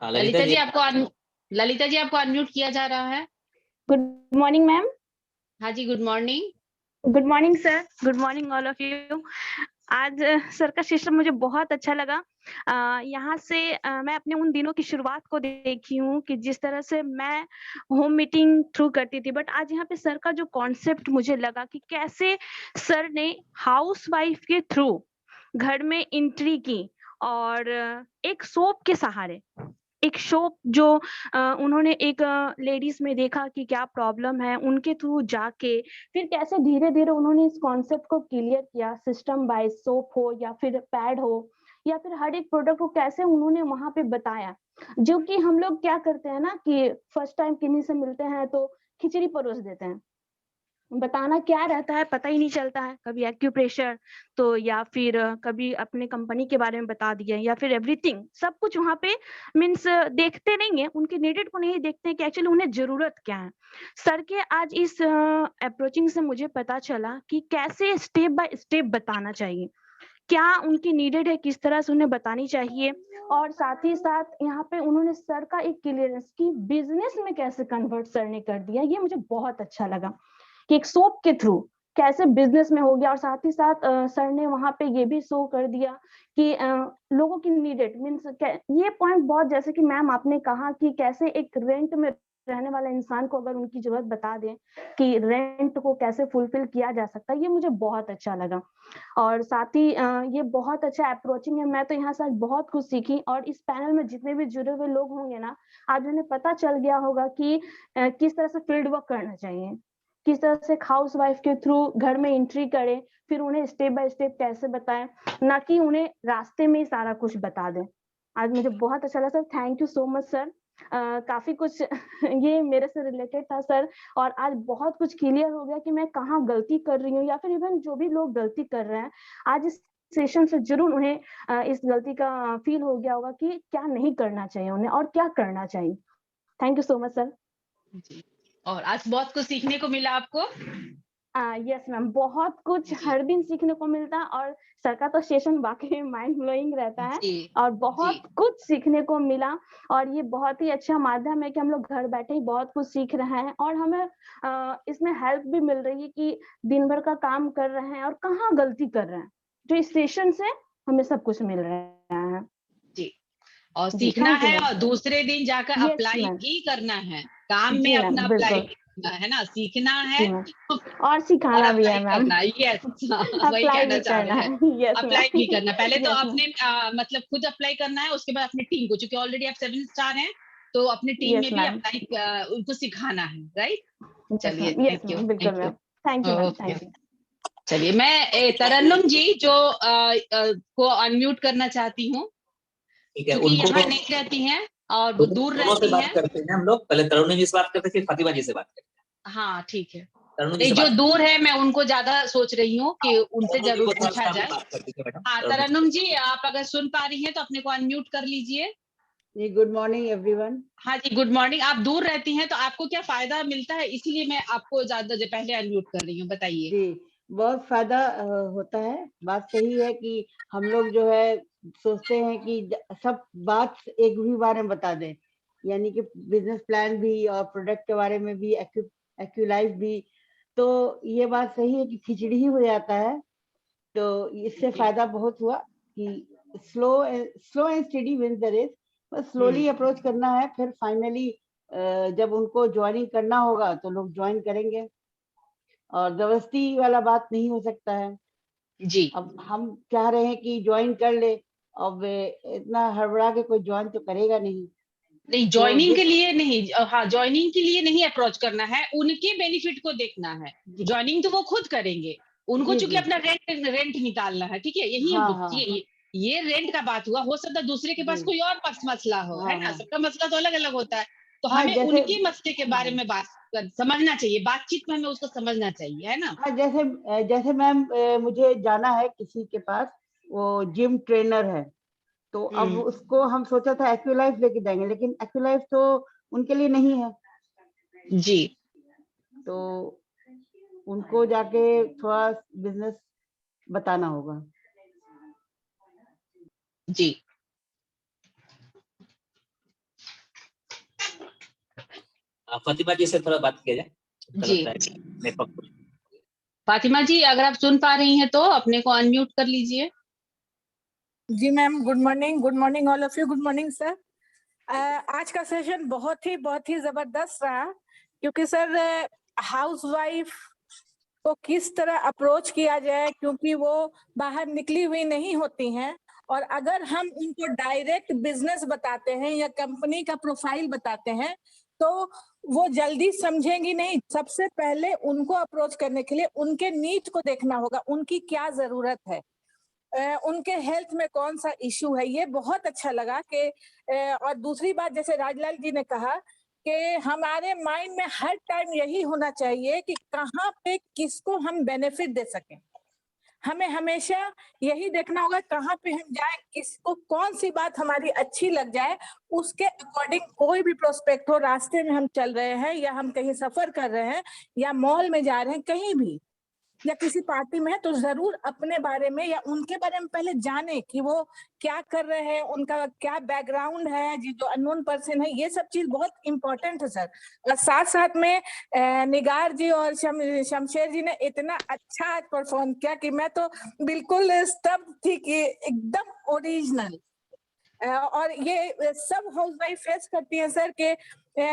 हाँ ललिता जी आपको अनम्यूट किया जा रहा है। Good morning ma'am. हाँ जी good morning. Good morning sir, good morning all of you. आज सर का सेशन मुझे बहुत अच्छा लगा। यहाँ से मैं अपने उन दिनों की शुरुआत को देखी हूँ कि जिस तरह से मैं होम मीटिंग थ्रू करती थी, बट आज यहाँ पे सर का जो कॉन्सेप्ट मुझे लगा कि कैसे सर ने हाउसवाइफ के थ्रू घर में एंट्री की और एक सोप के सहारे, एक शॉप जो उन्होंने एक लेडीज में देखा कि क्या प्रॉब्लम है, उनके थ्रू जाके फिर कैसे धीरे धीरे उन्होंने इस कॉन्सेप्ट को क्लियर किया। सिस्टम बाय सोप हो या फिर पैड हो या फिर हर एक प्रोडक्ट को कैसे उन्होंने वहां पे बताया। जो कि हम लोग क्या करते हैं ना कि फर्स्ट टाइम किन्हीं से मिलते हैं तो खिचड़ी परोस देते हैं, बताना क्या रहता है पता ही नहीं चलता है, कभी एक्यूप्रेशर तो या फिर कभी अपने कंपनी के बारे में बता दिया या फिर एवरीथिंग सब कुछ वहाँ पे मीन्स देखते नहीं है, उनके नीडेड को नहीं देखते हैं कि एक्चुअली उन्हें जरूरत क्या है। सर के आज इस अप्रोचिंग से मुझे पता चला कि कैसे स्टेप बाय स्टेप बताना चाहिए, क्या उनकी नीडेड है, किस तरह से उन्हें बतानी चाहिए। और साथ ही साथ यहाँ पे उन्होंने सर का एक क्लियरेंस की बिजनेस में कैसे कन्वर्ट सर ने कर दिया, ये मुझे बहुत अच्छा लगा कि एक सोप के थ्रू कैसे बिजनेस में हो गया। और साथ ही साथ सर ने वहां पे ये भी शो कर दिया कि लोगों की नीडेड मीन्स ये पॉइंट बहुत, जैसे कि मैम आपने कहा कि कैसे एक रेंट में रहने वाला इंसान को अगर उनकी जरूरत बता दें कि रेंट को कैसे फुलफिल किया जा सकता है, ये मुझे बहुत अच्छा लगा। और साथ ही ये बहुत अच्छा अप्रोचिंग है, मैं तो यहाँ से आज बहुत कुछ सीखी। और इस पैनल में जितने भी जुड़े हुए लोग होंगे ना, आज उन्हें पता चल गया होगा कि किस तरह से फील्ड वर्क करना चाहिए, किस तरह से हाउस वाइफ के थ्रू घर में एंट्री करें, फिर उन्हें स्टेप बाय स्टेप कैसे बताएं, ना कि उन्हें रास्ते में ही सारा कुछ बता दें। आज मुझे बहुत अच्छा लगा sir, thank you so much sir. काफी कुछ ये मेरे से रिलेटेड था सर, और आज बहुत कुछ क्लियर हो गया कि मैं कहाँ गलती कर रही हूँ, या फिर इवन जो भी लोग गलती कर रहे हैं आज इस सेशन से जरूर उन्हें इस गलती का फील हो गया होगा कि क्या नहीं करना चाहिए उन्हें और क्या करना चाहिए। Thank you so much sir. और आज बहुत कुछ सीखने को मिला आपको। यस मैम, बहुत कुछ हर दिन सीखने को मिलता है, और सर का तो सेशन वाकई माइंड ब्लोइंग रहता है और बहुत कुछ सीखने को मिला। और ये बहुत ही अच्छा माध्यम है कि हम लोग घर बैठे ही बहुत कुछ सीख रहे हैं, और हमें इसमें हेल्प भी मिल रही है कि दिन भर का काम कर रहे हैं और कहाँ गलती कर रहे हैं, जो इस सेशन से हमें सब कुछ मिल रहा है जी। और सीखना है और दूसरे दिन जाकर अप्लाई भी करना है, काम में अपना अप्लाई करना है ना, सीखना है और सिखाना भी है मैम। यस, वही कहना चाह रहे हैं, अप्लाई भी करना। पहले तो अपने मतलब खुद अप्लाई करना है, उसके बाद अपनी टीम को, क्योंकि ऑलरेडी आप 7 स्टार हैं तो अपनी टीम में भी अप्लाई उनको सिखाना है, राइट। चलिए, थैंक यू, थैंक यू। चलिए, मैं तरन्नुम जी जो को अनम्यूट करना चाहती हूँ, क्योंकि यहाँ नहीं रहती हैं और वो दूर रहती हैं। करते हैं हम लोग, पहले तरुणी जी से बात करते फिर फातिमा जी से बात करते हैं। हाँ ठीक है, नहीं जो दूर है मैं उनको ज्यादा सोच रही हूँ कि उनसे जरूर पूछा जाए। हाँ तरन्नुम जी, आप अगर सुन पा रही हैं तो अपने को अनम्यूट कर लीजिए। जी, गुड मॉर्निंग एवरीवन। हाँ जी, गुड मॉर्निंग। आप दूर रहती हैं तो आपको क्या फायदा मिलता है, इसीलिए मैं आपको ज्यादा पहले अनम्यूट कर रही हूँ, बताइए। जी, बहुत फायदा होता है। बात सही है कि हम लोग जो है सोचते हैं कि सब बात एक भी बारे में बता दें, यानी कि बिजनेस प्लान भी और प्रोडक्ट के बारे में भी, एक्यूलाइफ भी। तो ये बात सही है कि खिचड़ी ही हो जाता है। तो इससे फायदा बहुत हुआ कि slow and steady wins the race. बस स्लोली अप्रोच करना है, फिर फाइनली जब उनको ज्वाइनिंग करना होगा तो लोग ज्वाइन करेंगे, और जबरदस्ती वाला बात नहीं हो सकता है जी। अब हम चाह रहे हैं कि ज्वाइन कर ले, अब इतना हड़बड़ा के कोई ज्वाइन तो करेगा नहीं। ज्वाइनिंग के लिए नहीं, हाँ ज्वाइनिंग के लिए नहीं अप्रोच करना है, उनके बेनिफिट को देखना है। ज्वाइनिंग तो वो खुद करेंगे, उनको चूंकि अपना रेंट निकालना है, ठीक है, यही ये रेंट का बात हुआ। हो सकता है दूसरे के पास कोई और मसला हो, है ना, सबका मसला तो अलग अलग होता है। तो हमें उनके मसले के बारे में समझना चाहिए, बातचीत में हमें उसको समझना चाहिए, है ना। हाँ, जैसे मैम मुझे जाना है किसी के पास, वो जिम ट्रेनर है, तो अब उसको हम सोचा था एक्यूलाइफ लेके जाएंगे, लेकिन एक्यूलाइफ तो उनके लिए नहीं है जी। तो उनको जाके थोड़ा बिजनेस बताना होगा। जी। फातिमा जी से थोड़ा बात किया जाए जी। फातिमा जी, अगर आप सुन पा रही हैं तो अपने को अनम्यूट कर लीजिए। जी ma'am, good morning all of you. Good morning sir. आज का सेशन बहुत ही जबरदस्त रहा, क्योंकि सर हाउस वाइफ को किस तरह अप्रोच किया जाए, क्योंकि वो बाहर निकली हुई नहीं होती हैं, और अगर हम उनको डायरेक्ट बिजनेस बताते हैं या कंपनी का प्रोफाइल बताते हैं तो वो जल्दी समझेंगी नहीं। सबसे पहले उनको अप्रोच करने के लिए उनके नीड को देखना होगा, उनकी क्या जरूरत है, उनके हेल्थ में कौन सा इश्यू है। ये बहुत अच्छा लगा कि और दूसरी बात, जैसे राजलाल जी ने कहा कि हमारे माइंड में हर टाइम यही होना चाहिए कि कहाँ पे किसको हम बेनिफिट दे सकें। हमें हमेशा यही देखना होगा कहाँ पे हम जाए, किसको कौन सी बात हमारी अच्छी लग जाए, उसके अकॉर्डिंग कोई भी प्रोस्पेक्ट हो, रास्ते में हम चल रहे हैं या हम कहीं सफर कर रहे हैं या मॉल में जा रहे हैं, कहीं भी या किसी पार्टी में है, तो जरूर अपने बारे में या उनके बारे में पहले जाने कि वो क्या कर रहे हैं, उनका क्या बैकग्राउंड है, जो अननोन पर्सन है, ये सब चीज बहुत इंपॉर्टेंट है सर। और साथ साथ में निगार जी और शमशेर जी ने इतना अच्छा परफॉर्म किया कि मैं तो बिल्कुल स्तब्ध थी कि एकदम ओरिजिनल। और ये सब हाउस वाइफ फेस करती हैं सर के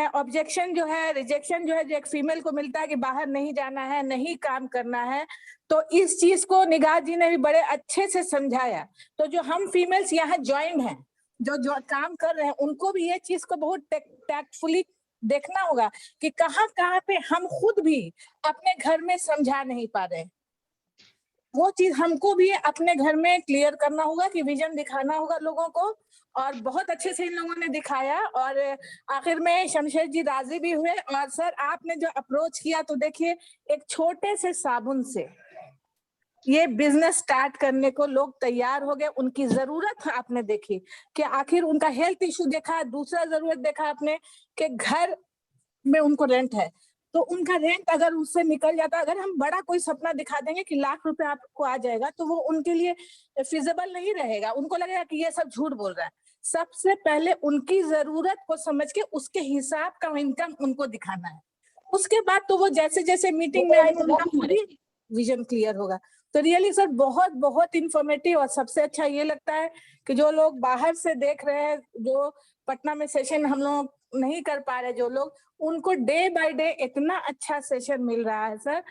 ऑब्जेक्शन जो है, रिजेक्शन जो है, जो एक फीमेल को मिलता है कि बाहर नहीं जाना है, नहीं काम करना है, तो इस चीज को निगाह जी ने भी बड़े अच्छे से समझाया। तो जो हम फीमेल्स यहाँ ज्वाइंट हैं, जो काम कर रहे हैं, उनको भी ये चीज को बहुत टैक्टफुली देखना होगा कि कहाँ कहाँ पे हम खुद भी अपने घर में समझा नहीं पा रहे, वो चीज हमको भी अपने घर में क्लियर करना होगा कि विजन दिखाना होगा लोगों को। और बहुत अच्छे से इन लोगों ने दिखाया और आखिर में शमशेर जी राजी भी हुए। और सर आपने जो अप्रोच किया, तो देखिए एक छोटे से साबुन से ये बिजनेस स्टार्ट करने को लोग तैयार हो गए। उनकी जरूरत आपने देखी कि आखिर उनका हेल्थ इशू देखा, दूसरा जरूरत देखा आपने कि घर में उनको रेंट है, तो उनका रेंट अगर उससे निकल जाता, अगर हम बड़ा कोई सपना दिखा देंगे कि लाख रुपए आपको आ जाएगा, तो वो उनके लिए फिजिबल नहीं रहेगा, उनको लगेगा कि ये सब झूठ बोल रहा है। सबसे पहले उनकी जरूरत को समझ के उसके हिसाब का इनकम उनको दिखाना है। उसके बाद तो वो जैसे जैसे मीटिंग में आएंगे उनका पूरी विजन क्लियर होगा। तो रियली सर बहुत बहुत इंफॉर्मेटिव। और सबसे अच्छा ये लगता है कि जो लोग बाहर से देख रहे हैं, जो पटना में सेशन हम लोग नहीं कर पा रहे, जो लोग, उनको डे बाय डे इतना अच्छा सेशन मिल रहा है सर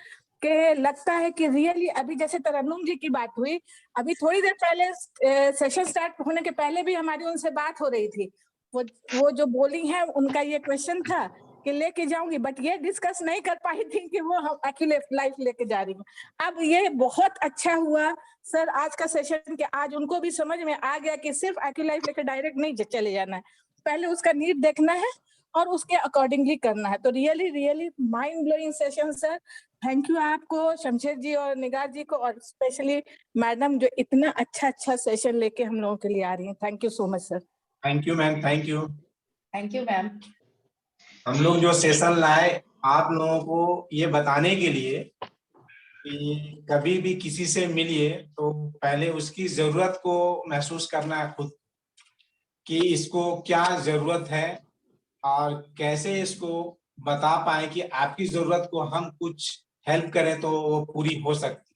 कि लगता है कि रियली अभी जैसे तरन्नुम जी की बात हुई, अभी थोड़ी देर पहले सेशन स्टार्ट होने के पहले भी हमारी उनसे बात हो रही थी। वो जो बोली है, उनका ये क्वेश्चन था कि लेके जाऊंगी, बट ये डिस्कस नहीं कर पाई थी कि वो हम एक्चुअली लाइफ लेके जा रही हूँ। अब ये बहुत अच्छा हुआ सर आज का सेशन कि आज उनको भी समझ में आ गया कि सिर्फ एक्चुअली लाइफ लेके डायरेक्ट नहीं चले जाना है, पहले उसका नीड देखना है और उसके अकॉर्डिंगली करना है। तो really really mind blowing session sir. Thank you आपको, शमशेर जी और निगार जी को, और स्पेशली मैडम जो इतना अच्छा सेशन लेके हम लोगों के लिए आ रही हैं। Thank you so much sir. Thank you ma'am, thank you. Thank you ma'am. हम लोग जो सेशन लाए आप लोगों को ये बताने के लिए कि कभी भी किसी से मिलिए तो पहले उसकी जरूरत को महसूस करना है खुद, कि इसको क्या जरूरत है और कैसे इसको बता पाए कि आपकी जरूरत को हम कुछ हेल्प करें तो वो पूरी हो सकती।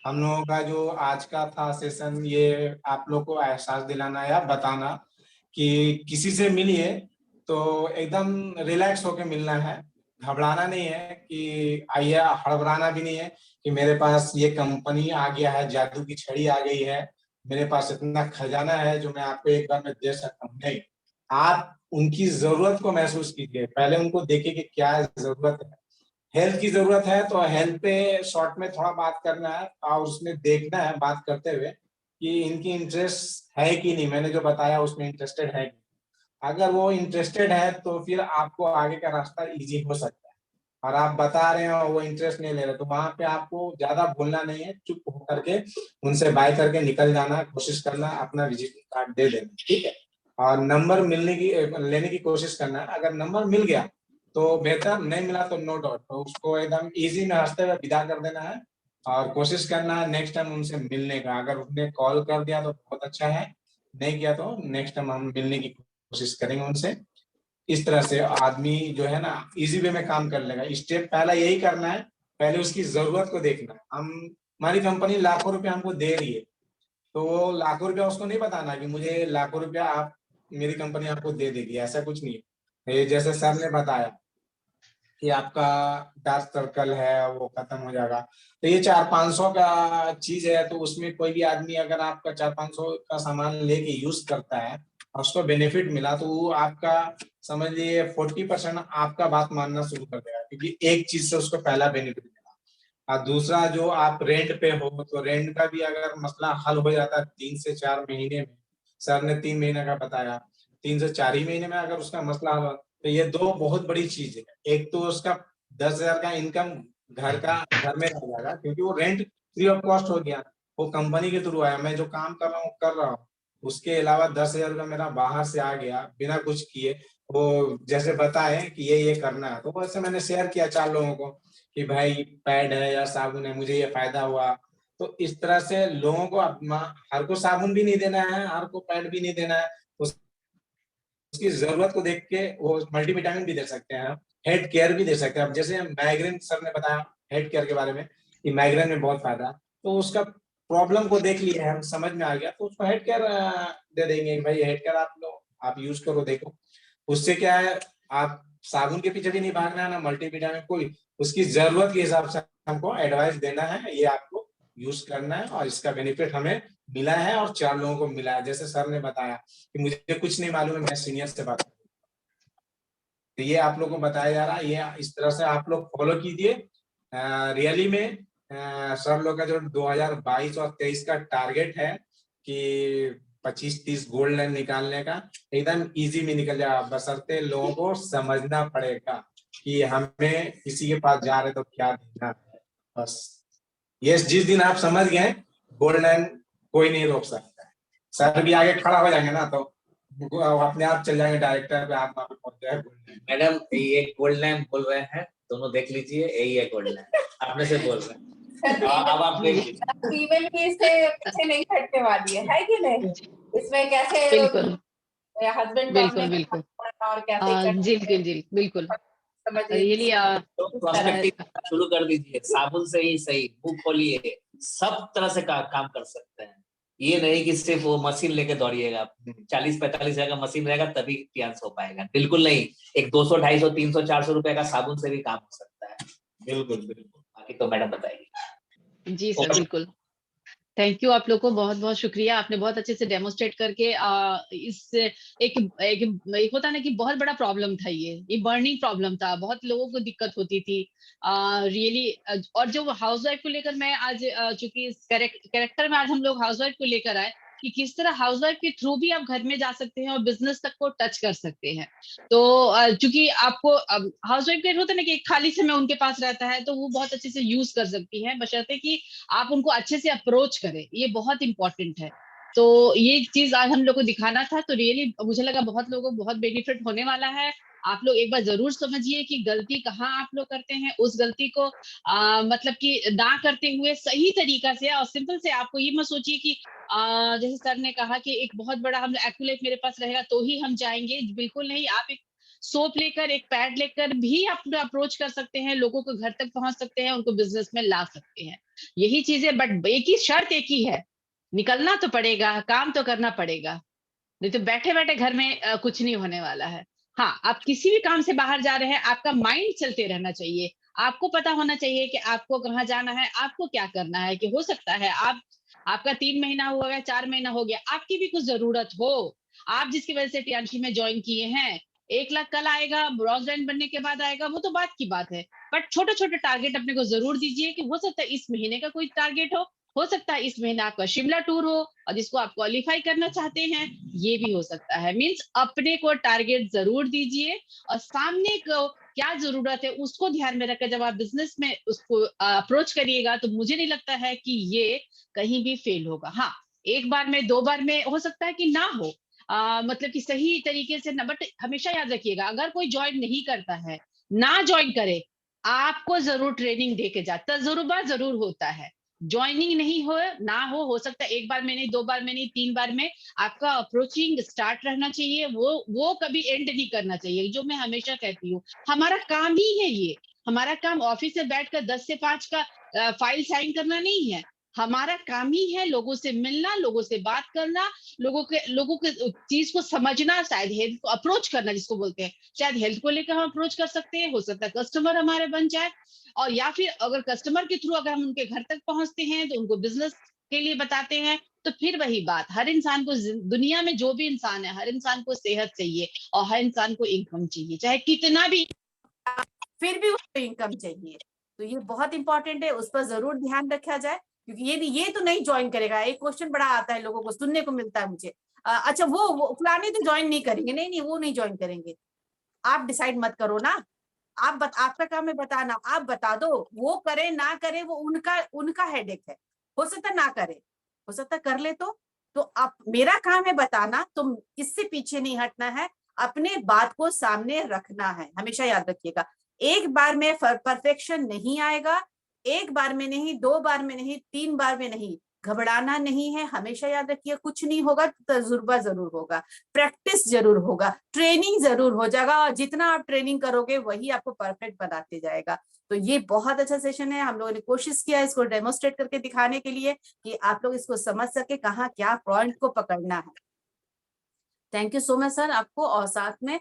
हम लोगों का जो आज का था सेशन, ये आप लोग को एहसास दिलाना या बताना कि किसी से मिलिए तो एकदम रिलैक्स होके मिलना है, घबराना नहीं है कि आइए, हड़बड़ाना भी नहीं है कि मेरे पास ये कंपनी आ गया है, जादू की छड़ी आ गई है, मेरे पास इतना खजाना है जो मैं आपको एक बार में दे सकता हूँ। नहीं, आप उनकी जरूरत को महसूस कीजिए, पहले उनको देखिए कि क्या जरूरत है। हेल्थ की जरूरत है तो हेल्थ पे शॉर्ट में थोड़ा बात करना है और उसमें देखना है बात करते हुए कि इनकी इंटरेस्ट है कि नहीं, मैंने जो बताया उसमें इंटरेस्टेड है। अगर वो इंटरेस्टेड है तो फिर आपको आगे का रास्ता इजी हो सकता है। और आप बता रहे हो वो इंटरेस्ट नहीं ले रहे, तो वहां पे आपको ज्यादा बोलना नहीं है, चुप होकर के उनसे बाय करके निकल जाना, कोशिश करना, अपना विजिटिंग कार्ड दे देना, ठीक है। और नंबर लेने की कोशिश करना है। अगर नंबर मिल गया तो बेहतर, नहीं मिला तो नो डाउट, तो उसको एकदम इजी में हंसते हुए विदा कर देना है और कोशिश करना है नेक्स्ट टाइम उनसे मिलने का। अगर उसने कॉल कर दिया तो बहुत अच्छा है, नहीं किया तो नेक्स्ट टाइम हम मिलने की कोशिश करेंगे उनसे। इस तरह से आदमी जो है ना इजी वे में काम कर लेगा। स्टेप पहला यही करना है, पहले उसकी जरूरत को देखना है। हमारी कंपनी लाखों रुपया हमको दे रही है, तो वो लाखों रुपया उसको नहीं बताना कि मुझे लाखों रुपया आप, मेरी कंपनी आपको दे देगी, ऐसा कुछ नहीं है। जैसे सर ने बताया कि आपका डार्क सर्कल है वो खत्म हो जाएगा, तो ये 400-500 का चीज है, तो उसमें कोई भी आदमी अगर आपका 400-500 का सामान लेके यूज करता है और उसको बेनिफिट मिला, तो वो आपका समझ लीजिए 40% आपका बात मानना शुरू कर देगा, क्योंकि एक चीज से उसको पहला बेनिफिट मिला। और दूसरा, जो आप रेंट पे हो तो रेंट का भी अगर मसला हल हो जाता है 3 से 4 महीने में, सर ने 3 महीने का बताया, 3 से 4 ही महीने में अगर उसका मसला हल, तो ये दो बहुत बड़ी चीज है। एक तो उसका 10,000 का इनकम घर में रह जाएगा, क्योंकि वो रेंट फ्री ऑफ कॉस्ट हो गया, वो कंपनी के थ्रू आया, मैं जो काम कर रहा हूँ उसके अलावा 10,000 का मेरा बाहर से आ गया बिना कुछ किए। वो जैसे बताए कि ये करना है, तो वैसे मैंने शेयर किया 4 लोगों को कि भाई पैड है या साबुन है, मुझे ये फायदा हुआ। तो इस तरह से लोगों को हर को साबुन भी नहीं देना है, हर को पैड भी नहीं देना है, उसकी जरूरत को देख के वो मल्टीविटामिन भी दे सकते हैं, हेड केयर भी दे सकते हैं। अब जैसे माइग्रेन सर ने बताया हेड केयर के बारे में कि माइग्रेन में बहुत फायदा, तो उसका प्रॉब्लम को देख लिया है, हम समझ में आ गया, तो उसको हेड केयर दे देंगे, भाई हेड केयर आप लो, आप यूज करो, देखो उससे क्या है, आप साबुन के पीछे भी नहीं भागना है ना मल्टीविटामिन, कोई उसकी जरूरत के हिसाब से हमको एडवाइस देना है, ये आपको यूज करना है, और इसका बेनिफिट हमें मिला है और 4 लोगों को मिला है। जैसे सर ने बताया कि मुझे कुछ नहीं मालूम है, मैं सीनियर से बात करूं, तो ये आप लोगों को बताया जा रहा है, ये इस तरह से आप लोग फॉलो कीजिए। रियली में सर लोग का जो 2022 और 23 का टारगेट है कि 25-30 गोल्ड लाइन निकालने का, एकदम इजी में निकल जाएगा, बशर्ते लोगों को समझना पड़ेगा कि हमें किसी के पास जा रहे तो क्या देना है। बस ये जिस दिन आप समझ गए, गोल्ड लाइन कोई नहीं रोक सकता है। सर भी आगे खड़ा हो जाएंगे ना, तो अपने आप चल जाएंगे डायरेक्टर पे, आप वहां पे पहुंच जाए। मैडम ये गोल्ड लाइन बोल रहे हैं, दोनों देख लीजिए, यही है गोल्ड लाइन, अपने से बोल रहे हैं। अब आप देख लीजिए, फीमेल भी इससे पीछे नहीं हटने वाली है कि नहीं? इसमें कैसे बिल्कुल हस्बैंड बिल्कुल बिल्कुल और कैसे बिल्कुल रियली तो प्रोस्पेक्टिंग शुरू कर दीजिए, साबुन से ही सही, मुंह खोलिए, सब तरह से काम कर सकते हैं। ये नहीं कि सिर्फ वो मशीन लेके दौड़िएगा, 40-45 हजार का मशीन रहेगा तभी क्लियरेंस हो पाएगा, बिल्कुल नहीं। एक 200, 250, 300, 400 रुपए का साबुन से भी काम हो सकता है। बिल्कुल बिल्कुल। बाकी तो मैडम बताएगी। जी सर, बिल्कुल। थैंक यू, आप लोग को बहुत बहुत शुक्रिया, आपने बहुत अच्छे से डेमोस्ट्रेट करके इस एक होता ना कि बहुत बड़ा प्रॉब्लम था, ये बर्निंग प्रॉब्लम था, बहुत लोगों को दिक्कत होती थी रियली। और जो हाउसवाइफ को लेकर मैं आज चूंकि इस कैरेक्टर में आज हम लोग हाउसवाइफ को लेकर आए कि किस तरह हाउसवाइफ के थ्रू भी आप घर में जा सकते हैं और बिजनेस तक को टच कर सकते हैं। तो चूंकि आपको हाउसवाइफ का होता है ना कि एक खाली समय उनके पास रहता है, तो वो बहुत अच्छे से यूज कर सकती है, बशर्ते कि आप उनको अच्छे से अप्रोच करें, ये बहुत इंपॉर्टेंट है। तो ये चीज आज हम लोग को दिखाना था, तो रियली मुझे लगा बहुत लोगों को बहुत बेनिफिट होने वाला है। आप लोग एक बार जरूर समझिए कि गलती कहाँ आप लोग करते हैं, उस गलती को मतलब कि ना करते हुए सही तरीका से और सिंपल से, आपको ये मत सोचिए कि जैसे सर ने कहा कि एक बहुत बड़ा हम एक्यूलेट मेरे पास रहेगा तो ही हम जाएंगे, बिल्कुल नहीं। आप एक सोप लेकर, एक पैड लेकर भी आप अप्रोच कर सकते हैं, लोगों को घर तक पहुंच सकते हैं, उनको बिजनेस में ला सकते हैं, यही चीजें। बट एक ही शर्त एक ही है, निकलना तो पड़ेगा, काम तो करना पड़ेगा, नहीं तो बैठे बैठे घर में कुछ नहीं होने वाला है। हाँ, आप किसी भी काम से बाहर जा रहे हैं, आपका माइंड चलते रहना चाहिए, आपको पता होना चाहिए कि आपको कहाँ जाना है, आपको क्या करना है। कि हो सकता है आपका 3 महीना हो गया, 4 महीना हो गया, आपकी भी कुछ जरूरत हो, आप जिसकी वजह से टीएनसी में ज्वाइन किए हैं, 1 लाख कल आएगा, ब्रॉन्ज लाइन बनने के बाद आएगा, वो तो बात की बात है। बट छोटे छोटे टारगेट अपने को जरूर दीजिए, कि हो सकता है इस महीने का कोई टारगेट हो सकता है इस महीने आपका शिमला टूर हो, और जिसको आप क्वालिफाई करना चाहते हैं, ये भी हो सकता है। मींस अपने को टारगेट जरूर दीजिए, और सामने को क्या जरूरत है उसको ध्यान में रखकर जब आप बिजनेस में उसको अप्रोच करिएगा, तो मुझे नहीं लगता है कि ये कहीं भी फेल होगा। हाँ, 1 बार में 2 बार में हो सकता है कि ना हो, मतलब कि सही तरीके से ना। बट हमेशा याद रखिएगा, अगर कोई ज्वाइन नहीं करता है, ना ज्वाइन करे, आपको जरूर ट्रेनिंग दे के जाता, तजुर्बा जरूर होता है। ज्वाइनिंग नहीं हो सकता 1 बार में नहीं, 2 बार में नहीं, 3 बार में आपका अप्रोचिंग स्टार्ट रहना चाहिए, वो कभी एंड नहीं करना चाहिए। जो मैं हमेशा कहती हूँ, हमारा काम ही है ये, हमारा काम ऑफिस से बैठकर 10 से 5 का फाइल साइन करना नहीं है, हमारा काम ही है लोगों से मिलना, लोगों से बात करना, लोगों के चीज को समझना, शायद हेल्थ को अप्रोच करना जिसको बोलते हैं, शायद हेल्थ को लेकर हम अप्रोच कर सकते हैं, हो सकता है कस्टमर हमारे बन जाए, और या फिर अगर कस्टमर के थ्रू अगर हम उनके घर तक पहुंचते हैं तो उनको बिजनेस के लिए बताते हैं। तो फिर वही बात, हर इंसान को, दुनिया में जो भी इंसान है, हर इंसान को सेहत चाहिए और हर इंसान को इनकम चाहिए, चाहे कितना भी, फिर भी उसको इनकम चाहिए। तो ये बहुत इंपॉर्टेंट है, उस पर जरूर ध्यान रखा जाए, क्योंकि ये तो नहीं ज्वाइन करेगा। एक क्वेश्चन बड़ा आता है, लोगों को सुनने को मिलता है मुझे, अच्छा वो फलाने तो ज्वाइन नहीं करेंगे, नहीं वो नहीं ज्वाइन करेंगे। आप डिसाइड मत करो ना, आपका काम है बताना, आप बता दो, वो करे ना करे वो उनका हेडेक है, हो सकता ना करे, हो सकता कर ले, तो आप, मेरा काम है बताना, तो इससे पीछे नहीं हटना है, अपने बात को सामने रखना है। हमेशा याद रखिएगा, एक बार में परफेक्शन नहीं आएगा, एक बार में नहीं, 2 बार में नहीं, 3 बार में नहीं, घबराना नहीं है। हमेशा याद रखिए, कुछ नहीं होगा तो तजुर्बा जरूर होगा, प्रैक्टिस जरूर होगा, ट्रेनिंग जरूर हो जाएगा, और जितना आप ट्रेनिंग करोगे वही आपको परफेक्ट बनाते जाएगा। तो ये बहुत अच्छा सेशन है, हम लोगों ने कोशिश किया इसको डेमोस्ट्रेट करके दिखाने के लिए कि आप लोग इसको समझ सके कहाँ क्या पॉइंट को पकड़ना है। Thank you so much sir आपको, और साथ में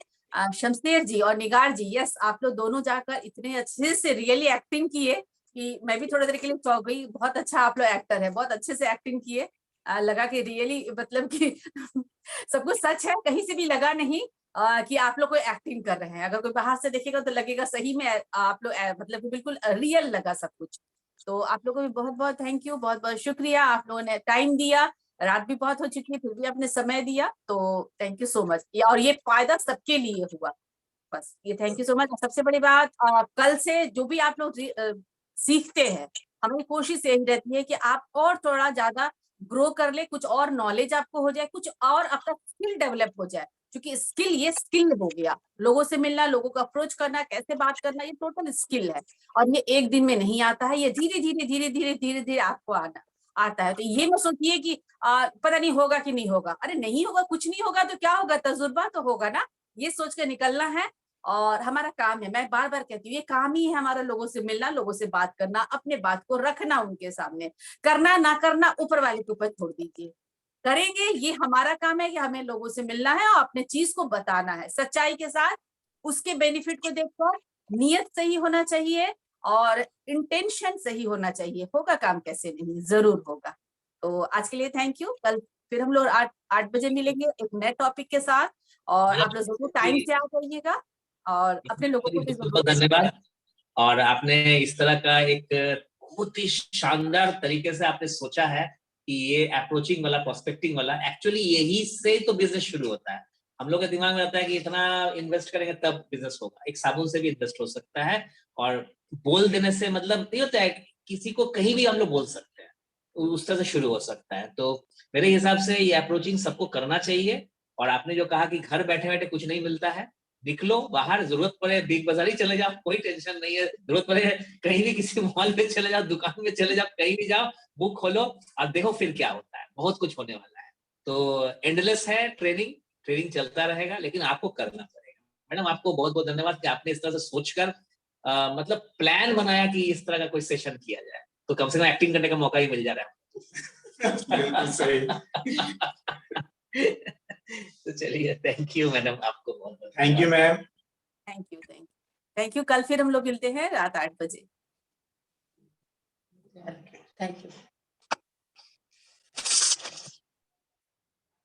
शमशेर जी और निगार जी, यस आप लोग दोनों जाकर इतने अच्छे से रियली एक्टिंग किए कि मैं भी थोड़ी देर के लिए चौंक गई। बहुत अच्छा, आप लोग एक्टर है, बहुत अच्छे से एक्टिंग किए, लगा कि रियली मतलब कि सब कुछ सच है, कहीं से भी लगा नहीं कि आप लोग कोई एक्टिंग कर रहे हैं। अगर कोई बाहर से देखेगा तो लगेगा सही में आप लोग मतलब बिल्कुल रियल लगा सब कुछ। तो आप लोगों को भी बहुत बहुत थैंक यू, बहुत बहुत शुक्रिया, आप लोगों ने टाइम दिया, रात भी बहुत हो चुकी है फिर भी आपने समय दिया, तो थैंक यू सो मच। और ये फायदा सबके लिए हुआ, बस ये थैंक यू सो मच। सबसे बड़ी बात, कल से जो भी आप लोग सीखते हैं, हमारी कोशिश यही रहती है कि आप और थोड़ा ज्यादा ग्रो कर ले, कुछ और नॉलेज आपको हो जाए, कुछ और आपका स्किल डेवलप हो जाए, क्योंकि स्किल, ये स्किल हो गया, लोगों से मिलना, लोगों को अप्रोच करना, कैसे बात करना, ये टोटल स्किल है, और ये एक दिन में नहीं आता है, ये धीरे धीरे धीरे धीरे धीरे धीरे आपको आता है। तो ये मत सोचिए कि पता नहीं होगा कि नहीं होगा, अरे नहीं होगा, कुछ नहीं होगा तो क्या होगा, तजुर्बा तो होगा ना, ये सोच कर निकलना है। और हमारा काम है, मैं बार बार कहती हूँ, ये काम ही है हमारा, लोगों से मिलना, लोगों से बात करना, अपने बात को रखना उनके सामने, करना ना करना ऊपर वाले के ऊपर छोड़ दीजिए, करेंगे, ये हमारा काम है कि हमें लोगों से मिलना है और अपने चीज को बताना है सच्चाई के साथ, उसके बेनिफिट को देखकर, नियत सही होना चाहिए और इंटेंशन सही होना चाहिए, होगा काम कैसे नहीं, जरूर होगा। तो आज के लिए थैंक यू, कल फिर हम लोग 8 बजे मिलेंगे एक नए टॉपिक के साथ, और आप लोग जरूर टाइम से आ जाइएगा और अपने लोगों को भी बहुत धन्यवाद। और आपने इस तरह का एक बहुत ही शानदार तरीके से आपने सोचा है कि ये अप्रोचिंग वाला, प्रोस्पेक्टिंग वाला, एक्चुअली यही से तो बिजनेस शुरू होता है। हम लोग के दिमाग में रहता है कि इतना इन्वेस्ट करेंगे तब बिजनेस होगा, एक साबुन से भी इन्वेस्ट हो सकता है, और बोल देने से मतलब नहीं होता है, किसी को कहीं भी हम लोग बोल सकते हैं, उस तरह से शुरू हो सकता है। तो मेरे हिसाब से ये अप्रोचिंग सबको करना चाहिए। और आपने जो कहा कि घर बैठे बैठे कुछ नहीं मिलता है, निकलो बाहर, जरूरत पड़े बिग बाजार ही चले जाओ, कोई टेंशन नहीं है, जरूरत पड़े कहीं भी किसी मॉल में चले जाओ, दुकान में चले जाओ, कहीं भी जाओ, बुक खोलो और देखो फिर क्या होता है, बहुत कुछ होने वाला है। तो एंडलेस है ट्रेनिंग चलता रहेगा, लेकिन आपको करना पड़ेगा। मैडम आपको बहुत बहुत धन्यवाद कि आपने इस तरह से सोचकर मतलब प्लान बनाया कि इस तरह का कोई सेशन किया जाए, तो कम से कम एक्टिंग करने का मौका ही मिल जा रहा है। बिल्कुल सही। तो चलिए, थैंक यू मैडम, आपको बहुत thank you ma'am. Thank you. कल फिर हम लोग मिलते हैं रात 8 बजे। Thank you.